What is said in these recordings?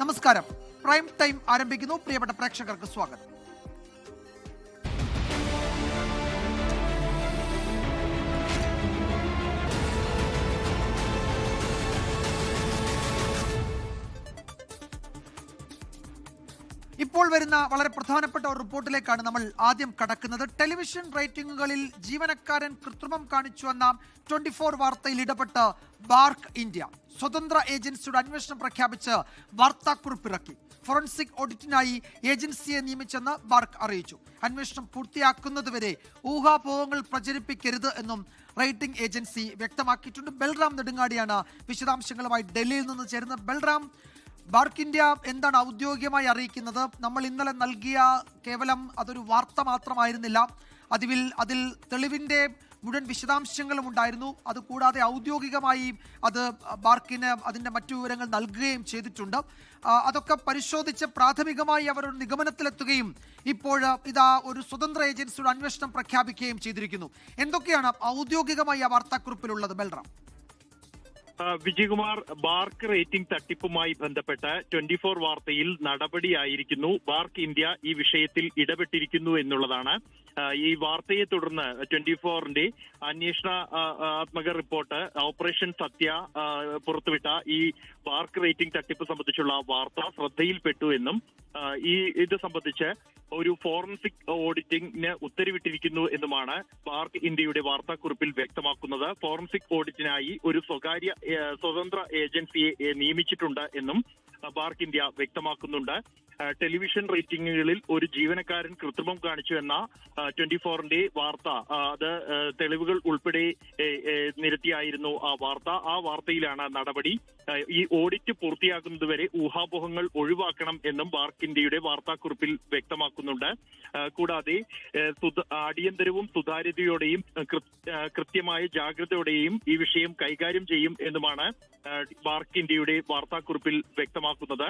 നമസ്കാരം. Prime time ആരംഭിക്കുന്നു. പ്രിയപ്പെട്ട പ്രേക്ഷകർക്ക് സ്വാഗതം. ഇപ്പോൾ വരുന്ന വളരെ പ്രധാനപ്പെട്ട ഒരു റിപ്പോർട്ടിലേക്കാണ് നമ്മൾ ആദ്യം കടക്കുന്നത്. ടെലിവിഷൻ റേറ്റിംഗുകളിൽ ജീവനക്കാരൻ കൃത്രിമം കാണിച്ചുവെന്ന 24 വാർത്തയിൽ ഇടപെട്ട് ബാർക്ക് ഇന്ത്യ. സ്വതന്ത്ര ഏജൻസിയുടെ അന്വേഷണം പ്രഖ്യാപിച്ച് വാർത്താക്കുറിപ്പിറക്കി. ഫോറൻസിക് ഓഡിറ്റിനായി ഏജൻസിയെ നിയമിച്ചെന്ന് ബാർക്ക് അറിയിച്ചു. അന്വേഷണം പൂർത്തിയാക്കുന്നതുവരെ ഊഹാപോഹങ്ങൾ പ്രചരിപ്പിക്കരുത് എന്നും റേറ്റിംഗ് ഏജൻസി വ്യക്തമാക്കിയിട്ടുണ്ട്. ബൽറാം നെടുങ്ങാടിയാണ് വിശദാംശങ്ങളുമായി ഡൽഹിയിൽ നിന്ന് ചേരുന്നത്. ബൽറാം, ബാർക്ക് ഇന്ത്യ എന്താണ് ഔദ്യോഗികമായി അറിയിക്കുന്നത്? നമ്മൾ ഇന്നലെ നൽകിയ കേവലം അതൊരു വാർത്ത മാത്രമായിരുന്നില്ല, അതിൽ തെളിവിൻ്റെ മുഴുവൻ വിശദാംശങ്ങളും ഉണ്ടായിരുന്നു. അതുകൂടാതെ ഔദ്യോഗികമായി അത് ബാർക്കിന് അതിൻ്റെ മറ്റു വിവരങ്ങൾ നൽകുകയും ചെയ്തിട്ടുണ്ട്. അതൊക്കെ പരിശോധിച്ച് പ്രാഥമികമായി അവർ ഒരു നിഗമനത്തിലെത്തുകയും ഇപ്പോൾ ഇതാ ഒരു സ്വതന്ത്ര ഏജൻസിയുടെ അന്വേഷണം പ്രഖ്യാപിക്കുകയും ചെയ്തിരിക്കുന്നു. എന്തൊക്കെയാണ് ഔദ്യോഗികമായി ആ വാർത്താക്കുറിപ്പിലുള്ളത് ബൽറാം? വിജയകുമാർ, ബാർക്ക് റേറ്റിംഗ് തട്ടിപ്പുമായി ബന്ധപ്പെട്ട് 24 വാർത്തയിൽ നടപടിയായിരിക്കുന്നു. ബാർക്ക് ഇന്ത്യ ഈ വിഷയത്തിൽ ഇടപെട്ടിരിക്കുന്നു എന്നുള്ളതാണ്. ഈ വാർത്തയെ തുടർന്ന് 24ന്റെ അന്വേഷണാത്മക റിപ്പോർട്ട് ഓപ്പറേഷൻ സത്യ പുറത്തുവിട്ട ഈ ബാർക്ക് റേറ്റിംഗ് തട്ടിപ്പ് സംബന്ധിച്ചുള്ള വാർത്ത ശ്രദ്ധയിൽപ്പെട്ടു എന്നും ഇത് സംബന്ധിച്ച് ഒരു ഫോറൻസിക് ഓഡിറ്റിംഗിന് ഉത്തരവിട്ടിരിക്കുന്നു എന്നുമാണ് ബാർക്ക് ഇന്ത്യയുടെ വാർത്താക്കുറിപ്പിൽ വ്യക്തമാക്കുന്നത്. ഫോറൻസിക് ഓഡിറ്റിനായി ഒരു സ്വതന്ത്ര ഏജൻസിയെ നിയമിച്ചിട്ടുണ്ട് എന്നും ബാർക്ക് ഇന്ത്യ വ്യക്തമാക്കുന്നുണ്ട്. ടെലിവിഷൻ റേറ്റിംഗുകളിൽ ഒരു ജീവനക്കാരൻ കൃത്രിമം കാണിച്ചു എന്ന 24ന്റെ വാർത്ത, അത് തെളിവുകൾ ഉൾപ്പെടെ നിരത്തിയായിരുന്നു ആ വാർത്ത. ആ വാർത്തയിലാണ് നടപടി. ഈ ഓഡിറ്റ് പൂർത്തിയാകുന്നതുവരെ ഊഹാപോഹങ്ങൾ ഒഴിവാക്കണം എന്നും ബാർക്ക് ഇന്ത്യയുടെ വാർത്താക്കുറിപ്പിൽ വ്യക്തമാക്കുന്നുണ്ട്. കൂടാതെ അടിയന്തരവും സുതാര്യതയോടെയും കൃത്യമായ ജാഗ്രതയോടെയും ഈ വിഷയം കൈകാര്യം ചെയ്യും എന്നുമാണ് ബാർക്ക് ഇന്ത്യയുടെ വാർത്താക്കുറിപ്പിൽ വ്യക്തമാക്കുന്നത്.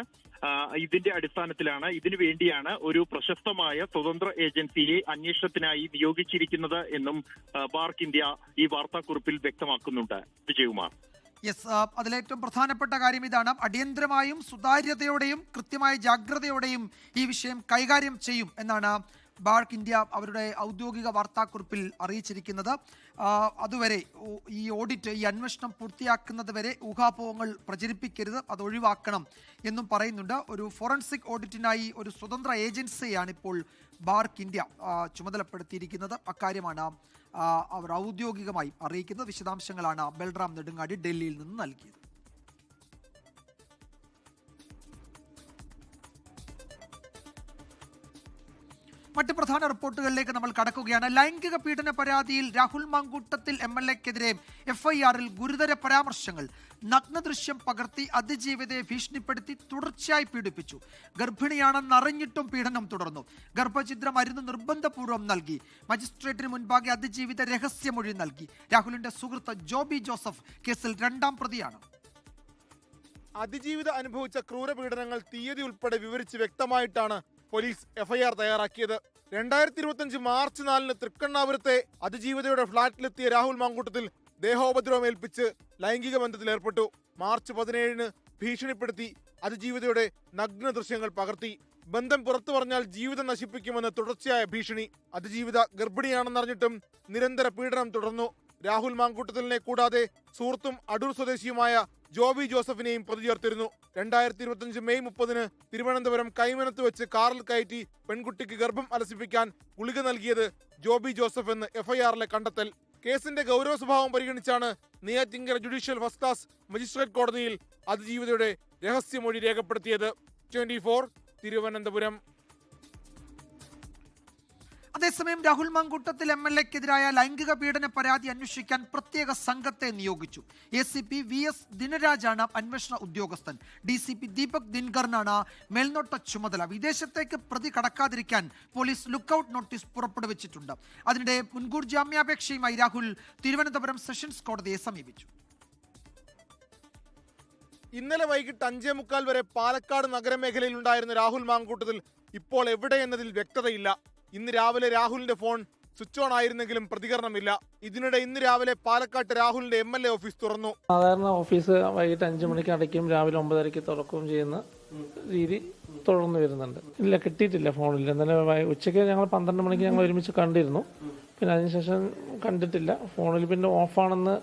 ഇതിന്റെ അടിസ്ഥാനത്തിലാണ്, ഇതിനു വേണ്ടിയാണ് ഒരു പ്രശസ്തമായ സ്വതന്ത്ര ഏജൻസിയെ അന്വേഷണത്തിനായി നിയോഗിച്ചിരിക്കുന്നത് എന്നും ബാർക്ക് ഇന്ത്യ ഈ വാർത്താക്കുറിപ്പിൽ വ്യക്തമാക്കുന്നുണ്ട്. വിജയകുമാർ, യെസ്, അതിലേറ്റവും പ്രധാനപ്പെട്ട കാര്യം ഇതാണ്. അടിയന്തരമായും സുതാര്യതയോടെയും കൃത്യമായ ജാഗ്രതയോടെയും ഈ വിഷയം കൈകാര്യം ചെയ്യും എന്നാണ് ബാർക്ക് ഇന്ത്യ അവരുടെ ഔദ്യോഗിക വാർത്താക്കുറിപ്പിൽ അറിയിച്ചിരിക്കുന്നത്. അതുവരെ ഈ ഓഡിറ്റ്, ഈ അന്വേഷണം പൂർത്തിയാക്കുന്നത് വരെ ഊഹാപോഹങ്ങൾ പ്രചരിപ്പിക്കരുത്, അത് ഒഴിവാക്കണം എന്നും പറയുന്നുണ്ട്. ഒരു ഫോറൻസിക് ഓഡിറ്റിനായി ഒരു സ്വതന്ത്ര ഏജൻസിയാണ് ഇപ്പോൾ ബാർക്ക് ഇന്ത്യ ചുമതലപ്പെടുത്തിയിരിക്കുന്നത്. അക്കാര്യമാണ് അവർ ഔദ്യോഗികമായി അറിയിക്കുന്നത്. വിശദാംശങ്ങളാണ് ബൽറാം നെടുങ്ങാടി ഡൽഹിയിൽ നിന്ന് നൽകിയത്. മറ്റ് പ്രധാന റിപ്പോർട്ടുകളിലേക്ക് നമ്മൾ കടക്കുകയാണ്. ലൈംഗിക പീഡന പരാതിയിൽ രാഹുൽ മാങ്കൂട്ടത്തിൽ MLA-ക്കെതിരെ FIR-ൽ ഗുരുതര പരാമർശങ്ങൾ. നഗ്നദൃശ്യം പകർത്തി അതിജീവിതയെ ഭീഷണിപ്പെടുത്തി തുടർച്ചയായി പീഡിപ്പിച്ചു. ഗർഭിണിയാണെന്നറിഞ്ഞിട്ടും പീഡനം തുടർന്നു. ഗർഭഛിദ്ര മരുന്ന് നിർബന്ധപൂർവ്വം നൽകി. മജിസ്ട്രേറ്റിന് മുൻപാകെ അതിജീവിത രഹസ്യമൊഴി നൽകി. രാഹുലിന്റെ സുഹൃത്ത് ജോബി ജോസഫ് കേസിൽ 2ാം പ്രതിയാണ്. അതിജീവിത അനുഭവിച്ച ക്രൂരപീഡനങ്ങൾ തീയതി ഉൾപ്പെടെ വിവരിച്ച് വ്യക്തമായിട്ടാണ് പോലീസ് FIR തയ്യാറാക്കിയത്. 2025 മാർച്ച് 4-ന് തൃക്കണ്ണാപുരത്തെ അതിജീവിതയുടെ ഫ്ളാറ്റിലെത്തിയ രാഹുൽ മാങ്കൂട്ടത്തിൽ ദേഹോപദ്രവം ഏൽപ്പിച്ച് ലൈംഗിക ബന്ധത്തിലേർപ്പെട്ടു. മാർച്ച് 17-ന് ഭീഷണിപ്പെടുത്തി അതിജീവിതയുടെ നഗ്ന ദൃശ്യങ്ങൾ പകർത്തി. ബന്ധം പുറത്തു പറഞ്ഞാൽ ജീവിതം നശിപ്പിക്കുമെന്ന് തുടർച്ചയായ ഭീഷണി. അതിജീവിത ഗർഭിണിയാണെന്നറിഞ്ഞിട്ടും നിരന്തര പീഡനം തുടർന്നു. രാഹുൽ മാങ്കൂട്ടത്തിലിനെ കൂടാതെ സുഹൃത്തും അടൂർ സ്വദേശിയുമായ ജോബി ജോസഫിനെയും പ്രതി ചേർത്തിരുന്നു. 2025 മെയ് 30-ന് തിരുവനന്തപുരം കൈമനത്ത് വെച്ച് കാറിൽ കയറ്റി പെൺകുട്ടിക്ക് ഗർഭം അലസിപ്പിക്കാൻ ഗുളിക നൽകിയത് ജോബി ജോസഫ് എന്ന് FIR-ലെ കണ്ടെത്തൽ. കേസിന്റെ ഗൗരവ സ്വഭാവം പരിഗണിച്ചാണ് Neyyattinkara judicial first class magistrate കോടതിയിൽ അതിജീവിതയുടെ രഹസ്യമൊഴി രേഖപ്പെടുത്തിയത്. 24 തിരുവനന്തപുരം. അതേസമയം രാഹുൽ മാങ്കൂട്ടത്തിൽ MLA-ക്കെതിരായ ലൈംഗിക പീഡന പരാതി അന്വേഷിക്കാൻ പ്രത്യേക സംഘത്തെ നിയോഗിച്ചു. ACP VS ദിനരാജാണ് അന്വേഷണ ഉദ്യോഗസ്ഥൻ. DCP ദീപക് ദിൻകറിനാണ് മേൽനോട്ട ചുമതല. വിദേശത്തേക്ക് പ്രതി കടക്കാതിരിക്കാൻ പോലീസ് ലുക്കൌട്ട് നോട്ടീസ് പുറപ്പെടുവിച്ചിട്ടുണ്ട്. അതിനിടെ മുൻകൂർ ജാമ്യാപേക്ഷയുമായി രാഹുൽ തിരുവനന്തപുരം സെഷൻസ് കോടതിയെ സമീപിച്ചു. ഇന്നലെ വൈകിട്ട് 5:45 വരെ പാലക്കാട് നഗരമേഖലയിൽ ഉണ്ടായിരുന്ന രാഹുൽ മാങ്കൂട്ടത്തിൽ ഇപ്പോൾ എവിടെ എന്നതിൽ വ്യക്തതയില്ല. ഇന്ന് രാവിലെ രാഹുലിന്റെ ഫോൺ സ്വിച്ച് ഓൺ ആയിരുന്നെങ്കിലും പ്രതികരണമില്ല. ഇതിനിടെ ഇന്ന് രാവിലെ പാലക്കാട്ട് രാഹുലിന്റെ MLA ഓഫീസ് തുറന്നു. സാധാരണ ഓഫീസ് വൈകിട്ട് 5 മണിക്ക് അടയ്ക്കും, രാവിലെ 9:30 തുറക്കുകയും ചെയ്യുന്ന രീതി തുടർന്ന് വരുന്നുണ്ട്. ഇല്ല, കിട്ടിയിട്ടില്ല ഫോണിൽ. ഇന്നലെ ഉച്ചയ്ക്ക് ഞങ്ങൾ 12 മണിക്ക് ഞങ്ങൾ ഒരുമിച്ച് കണ്ടിരുന്നു. പിന്നെ അതിനുശേഷം കണ്ടിട്ടില്ല. ഫോണിൽ പിന്നെ ഓഫാണെന്ന്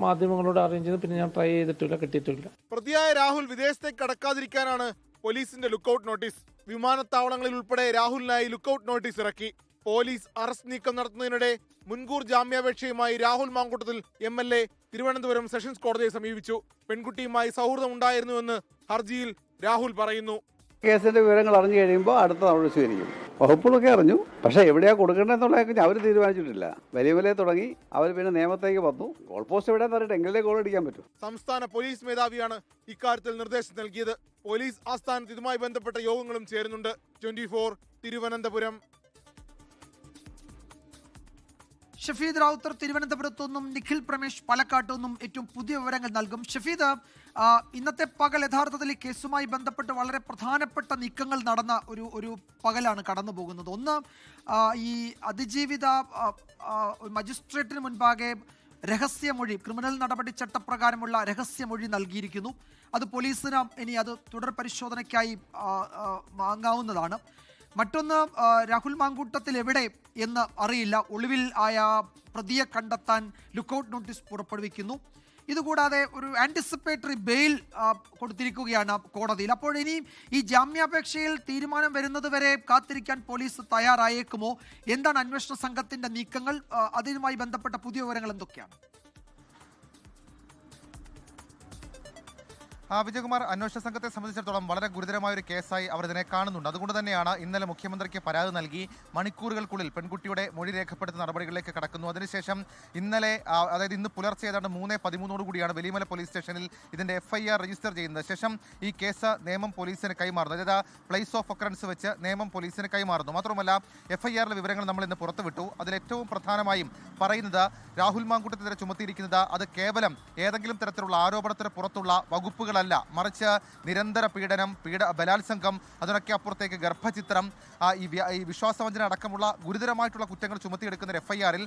മാധ്യമങ്ങളോട് അറിയിച്ചു ചെയ്ത് പിന്നെ ഞാൻ ട്രൈ ചെയ്തിട്ടില്ല, കിട്ടിയിട്ടില്ല. പ്രതിയായ രാഹുൽ വിദേശത്തേക്ക് കടക്കാതിരിക്കാനാണ് പോലീസിന്റെ ലുക്കൌട്ട് നോട്ടീസ്. വിമാനത്താവളങ്ങളിൽ ഉൾപ്പെടെ രാഹുലിനായി ലുക്കൌട്ട് നോട്ടീസ് ഇറക്കി. പോലീസ് അറസ്റ്റ് നീക്കം നടത്തുന്നതിനിടെ മുൻകൂർ ജാമ്യാപേക്ഷയുമായി രാഹുൽ മാങ്കൂട്ടത്തിൽ MLA തിരുവനന്തപുരം സെഷൻസ് കോടതിയെ സമീപിച്ചു. പെൺകുട്ടിയുമായി സൗഹൃദം ഉണ്ടായിരുന്നുവെന്ന് ഹർജിയിൽ രാഹുൽ പറയുന്നു. കേസിന്റെ വിവരങ്ങൾ അറിഞ്ഞു കഴിയുമ്പോൾ അടുത്ത നടപടി സ്വീകരിക്കും. വകുപ്പുകളൊക്കെ അറിഞ്ഞു, പക്ഷേ എവിടെയാ കൊടുക്കേണ്ടതെന്നുള്ളതൊക്കെ അവർ തീരുമാനിച്ചിട്ടില്ല. വലിയ തുടങ്ങി അവർ പിന്നെ നിയമത്തേക്ക് വന്നു. ഗോൾ പോസ്റ്റ് എവിടെയാന്ന് പറഞ്ഞിട്ട് എങ്കിലേ ഗോൾ അടിക്കാൻ പറ്റും. സംസ്ഥാന പോലീസ് മേധാവിയാണ് ഇക്കാര്യത്തിൽ നിർദ്ദേശം നൽകിയത്. പോലീസ് ആസ്ഥാനത്ത് ഇതുമായി ബന്ധപ്പെട്ട യോഗങ്ങളും ചേരുന്നുണ്ട്. 24 തിരുവനന്തപുരം. ഷഫീദ് റാവുത്തർ തിരുവനന്തപുരത്തു നിന്നും നിഖിൽ പ്രമേഷ് പാലക്കാട്ടു നിന്നും ഏറ്റവും പുതിയ വിവരങ്ങൾ നൽകും. ഷഫീദ്, ഇന്നത്തെ പകൽ യഥാർത്ഥത്തിൽ ഈ കേസുമായി ബന്ധപ്പെട്ട് വളരെ പ്രധാനപ്പെട്ട നീക്കങ്ങൾ നടന്ന ഒരു പകലാണ് കടന്നു പോകുന്നത്. ഒന്ന്, ഈ അതിജീവിത മജിസ്ട്രേറ്റിന് മുൻപാകെ രഹസ്യമൊഴി, ക്രിമിനൽ നടപടി ചട്ടപ്രകാരമുള്ള രഹസ്യമൊഴി നൽകിയിരിക്കുന്നു. അത് പോലീസിന് ഇനി അത് തുടർ പരിശോധനയ്ക്കായി വാങ്ങാവുന്നതാണ്. മറ്റൊന്ന്, രാഹുൽ മാങ്കൂട്ടത്തിൽ എവിടെ എന്ന് അറിയില്ല. ഒളിവിൽ ആയ പ്രതിയെ കണ്ടെത്താൻ ലുക്കൌട്ട് നോട്ടീസ് പുറപ്പെടുവിക്കുന്നു. ഇതുകൂടാതെ ഒരു ആൻറ്റിസിപ്പേറ്ററി ബെയിൽ കൊടുത്തിരിക്കുകയാണ് കോടതിയിൽ. അപ്പോൾ ഇനി ഈ ജാമ്യാപേക്ഷയിൽ തീരുമാനം വരുന്നത് വരെ കാത്തിരിക്കാൻ പോലീസ് തയ്യാറായേക്കുമോ? എന്താണ് അന്വേഷണ സംഘത്തിൻ്റെ നീക്കങ്ങൾ? അതിനുമായി ബന്ധപ്പെട്ട പുതിയ വിവരങ്ങൾ എന്തൊക്കെയാണ്? വിജയകുമാർ, അന്വേഷണ സംഘത്തെ സംബന്ധിച്ചിടത്തോളം വളരെ ഗുരുതരമായ ഒരു കേസായി അവർ ഇതിനെ കാണുന്നുണ്ട്. അതുകൊണ്ട് തന്നെയാണ് ഇന്നലെ മുഖ്യമന്ത്രിക്ക് പരാതി നൽകി മണിക്കൂറുകൾക്കുള്ളിൽ പെൺകുട്ടിയുടെ മൊഴി രേഖപ്പെടുത്തുന്ന നടപടികളിലേക്ക് കടക്കുന്നു. അതിനുശേഷം ഇന്നലെ, അതായത് ഇന്ന് പുലർച്ചെ ഏതാണ്ട് 3:13 കൂടിയാണ് വെലിമല പോലീസ് സ്റ്റേഷനിൽ ഇതിന്റെ FIR രജിസ്റ്റർ ചെയ്യുന്നത്. ശേഷം ഈ കേസ് നേമം പോലീസിന് കൈമാറുന്നു. അതായത് പ്ലേസ് ഓഫ് ഒക്കറൻസ് വെച്ച് നേമം പോലീസിന് കൈമാറുന്നു. മാത്രമല്ല FIRലെ വിവരങ്ങൾ നമ്മൾ ഇന്ന് പുറത്തുവിട്ടു. അതിലേറ്റവും പ്രധാനമായും പറയുന്നത് രാഹുൽ മാങ്കൂട്ടത്തിനെതിരെ ചുമത്തിയിരിക്കുന്നത് അത് കേവലം ഏതെങ്കിലും തരത്തിലുള്ള ആരോപണത്തിന് പുറത്തുള്ള വകുപ്പുകൾ ല്ല, മറിച്ച് നിരന്തര പീഡനം, ബലാത്സംഗം, അതിനൊക്കെ അപ്പുറത്തേക്ക് ഗർഭചിത്രം, ഈ വിശ്വാസവഞ്ചന അടക്കമുള്ള ഗുരുതരമായിട്ടുള്ള കുറ്റങ്ങൾ ചുമത്തിയെടുക്കുന്ന FIRൽ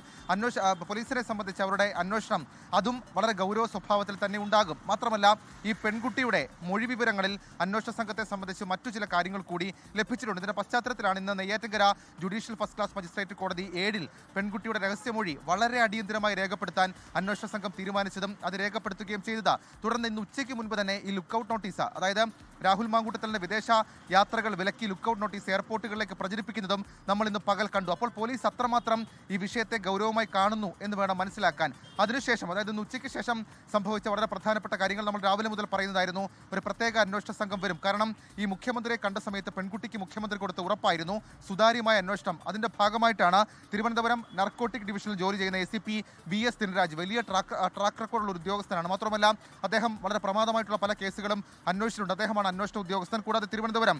പോലീസിനെ സംബന്ധിച്ച് അവരുടെ അന്വേഷണം അതും വളരെ ഗൗരവ സ്വഭാവത്തിൽ തന്നെ ഉണ്ടാകും. മാത്രമല്ല, ഈ പെൺകുട്ടിയുടെ മൊഴി വിവരങ്ങളിൽ അന്വേഷണ സംഘത്തെ സംബന്ധിച്ച് മറ്റു ചില കാര്യങ്ങൾ കൂടി ലഭിച്ചിട്ടുണ്ട്. ഇതിന്റെ പശ്ചാത്തലത്തിലാണ് ഇന്ന് Neyyattinkara judicial first class magistrate കോടതി 7 പെൺകുട്ടിയുടെ രഹസ്യമൊഴി വളരെ അടിയന്തരമായി രേഖപ്പെടുത്താൻ അന്വേഷണ സംഘം തീരുമാനിച്ചതും അത് രേഖപ്പെടുത്തുകയും ചെയ്തത്. തുടർന്ന് ഇന്ന് ഉച്ചയ്ക്ക് മുൻപ് തന്നെ ഈ ലുക്കൌട്ട് നോട്ടീസ്, അതായത് രാഹുൽ മാങ്കൂട്ടത്തലിന്റെ വിദേശ യാത്രകൾ വിലക്കി ലുക്കൌട്ട് നോട്ടീസ് എയർപോർട്ടുകളിലേക്ക് പ്രചരിപ്പിക്കുന്നതും നമ്മൾ ഇന്ന് പകൽ കണ്ടു. അപ്പോൾ പോലീസ് അത്രമാത്രം ഈ വിഷയത്തെ ഗൗരവമായി കാണുന്നു എന്ന് വേണം മനസ്സിലാക്കാൻ. അതിനുശേഷം, അതായത് ഇന്ന് ഉച്ചയ്ക്ക് ശേഷം സംഭവിച്ച വളരെ പ്രധാനപ്പെട്ട കാര്യങ്ങൾ നമ്മൾ രാവിലെ മുതൽ പറയുന്നതായിരുന്നു. ഒരു പ്രത്യേക അന്വേഷണ സംഘം വരും. കാരണം ഈ മുഖ്യമന്ത്രിയെ കണ്ട സമയത്ത് പെൺകുട്ടിക്ക് മുഖ്യമന്ത്രി കൊടുത്ത ഉറപ്പായിരുന്നു സുതാര്യമായ അന്വേഷണം. അതിന്റെ ഭാഗമായിട്ടാണ് തിരുവനന്തപുരം നർക്കോട്ടിക് ഡിവിഷനിൽ ജോലി ചെയ്യുന്ന ACP VS ദിനരാജ്, വലിയ ട്രാക്ക് റെക്കോർഡുള്ള ഒരു ഉദ്യോഗസ്ഥനാണ്. മാത്രമല്ല, അദ്ദേഹം വളരെ പ്രമാദമായിട്ടുള്ള പല കേസുകളും അന്വേഷിച്ചിട്ടുണ്ട്. അദ്ദേഹമാണ് അന്വേഷണ ഉദ്യോഗസ്ഥൻ. കൂടാതെ തിരുവനന്തപുരം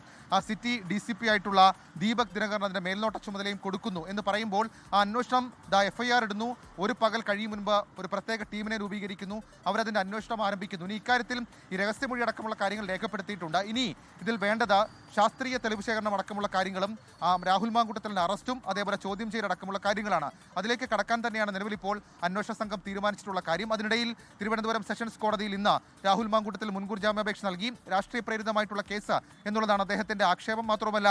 സിറ്റി DCP ആയിട്ടുള്ള ദീപക് ദിനകരൻ അതിന്റെ മേൽനോട്ട ചുമതലയും കൊടുക്കുന്നു എന്ന് പറയുമ്പോൾ ആ അന്വേഷണം FIR ഇടുന്നു. ഒരു പകൽ കഴിയും മുൻപ് ഒരു പ്രത്യേക ടീമിനെ രൂപീകരിക്കുന്നു. അവരതിന്റെ അന്വേഷണം ആരംഭിക്കുന്നു. ഇനി ഇക്കാര്യത്തിൽ ഈ രഹസ്യമൊഴി അടക്കമുള്ള കാര്യങ്ങൾ രേഖപ്പെടുത്തിയിട്ടുണ്ട്. ഇനി ഇതിൽ വേണ്ടത് ശാസ്ത്രീയ തെളിവ് ശേഖരണം അടക്കമുള്ള കാര്യങ്ങളും രാഹുൽ മാങ്കൂട്ടത്തലിന്റെ അറസ്റ്റും അതേപോലെ ചോദ്യം ചെയ്യലടക്കമുള്ള കാര്യങ്ങളാണ്. അതിലേക്ക് കടക്കാൻ തന്നെയാണ് നിലവിൽ ഇപ്പോൾ അന്വേഷണ സംഘം തീരുമാനിച്ചിട്ടുള്ള കാര്യം. അതിനിടയിൽ തിരുവനന്തപുരം സെഷൻസ് കോടതിയിൽ ഇന്ന് രാഹുൽ മാങ്കൂട്ടത്തിൽ മുൻകൂർ ജാമ്യാപേക്ഷ നൽകി. രാഷ്ട്രീയ പ്രേരിതമായിട്ടുള്ള കേസ് എന്നുള്ളതാണ് അദ്ദേഹത്തിന്റെ ആക്ഷേപം. മാത്രമല്ല,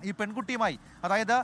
ഈ പെൺകുട്ടിയുമായി, അതായത്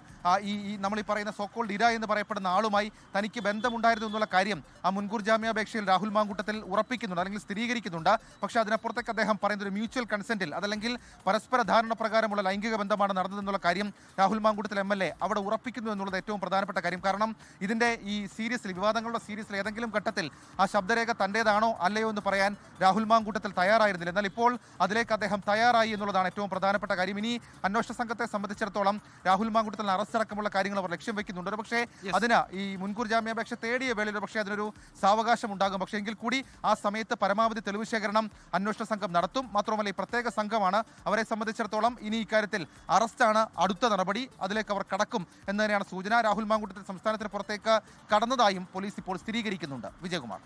ഈ നമ്മൾ ഈ പറയുന്ന സോക്കോൾഡ് ഇര എന്ന് പറയപ്പെടുന്ന ആളുമായി തനിക്ക് ബന്ധമുണ്ടായിരുന്നു എന്നുള്ള കാര്യം ആ മുൻകൂർ ജാമ്യാപേക്ഷയിൽ രാഹുൽ മാങ്കൂട്ടത്തിൽ ഉറപ്പിക്കുന്നുണ്ട്, അല്ലെങ്കിൽ സ്ഥിരീകരിക്കുന്നുണ്ട്. പക്ഷേ അതിനപ്പുറത്തേക്ക് അദ്ദേഹം പറയുന്ന ഒരു മ്യൂച്വൽ കൺസെന്റിൽ, അതല്ലെങ്കിൽ പരസ്പര ധാരണ പ്രകാരമുള്ള ലൈംഗിക ബന്ധമാണ് നടന്നതെന്നുള്ള കാര്യം രാഹുൽ മാങ്കൂട്ടത്തിൽ MLA അവിടെ ഉറപ്പിക്കുന്നു എന്നുള്ളത് ഏറ്റവും പ്രധാനപ്പെട്ട കാര്യം. കാരണം ഇതിന്റെ ഈ സീരീസിൽ, വിവാദങ്ങളുടെ സീരീസിൽ ഏതെങ്കിലും ഘട്ടത്തിൽ ആ ശബ്ദരേഖ തൻ്റേതാണോ അല്ലയോ എന്ന് പറയാൻ രാഹുൽ മാങ്കൂട്ടത്തിൽ തയ്യാറായിരുന്നില്ല. എന്നാൽ ഇപ്പോൾ അതിലേക്ക് അദ്ദേഹം തയ്യാറായി എന്നുള്ളതാണ് ഏറ്റവും പ്രധാനപ്പെട്ട കാര്യം. ഇനി അന്വേഷണ സംഘത്തെ സംബന്ധിച്ചിടത്തോളം രാഹുൽ മാങ്കൂട്ടത്തിൽ അറസ്റ്റ് അടക്കമുള്ള കാര്യങ്ങൾ അവർ ലക്ഷ്യം വെക്കുന്നുണ്ട്. പക്ഷേ അതിന് ഈ മുൻകൂർ ജാമ്യാപേക്ഷ തേടിയ വേളയിൽ പക്ഷേ അതിനൊരു സാവകാശം ഉണ്ടാകും. പക്ഷേ എങ്കിൽ കൂടി ആ സമയത്ത് പരമാവധി തെളിവ് ശേഖരണം അന്വേഷണ സംഘം നടത്തും. മാത്രമല്ല, ഈ പ്രത്യേക സംഘമാണ് അവരെ സംബന്ധിച്ചിടത്തോളം ഇനി ഇക്കാര്യത്തിൽ അറസ്റ്റാണ് അടുത്ത നടപടി, അതിലേക്ക് അവർ കടക്കും എന്ന് തന്നെയാണ് സൂചന. രാഹുൽ മാങ്കൂട്ടത്തിൽ സംസ്ഥാനത്തിന് പുറത്തേക്ക് കടന്നതായും പോലീസ് ഇപ്പോൾ സ്ഥിരീകരിക്കുന്നുണ്ട്. വിജയകുമാർ.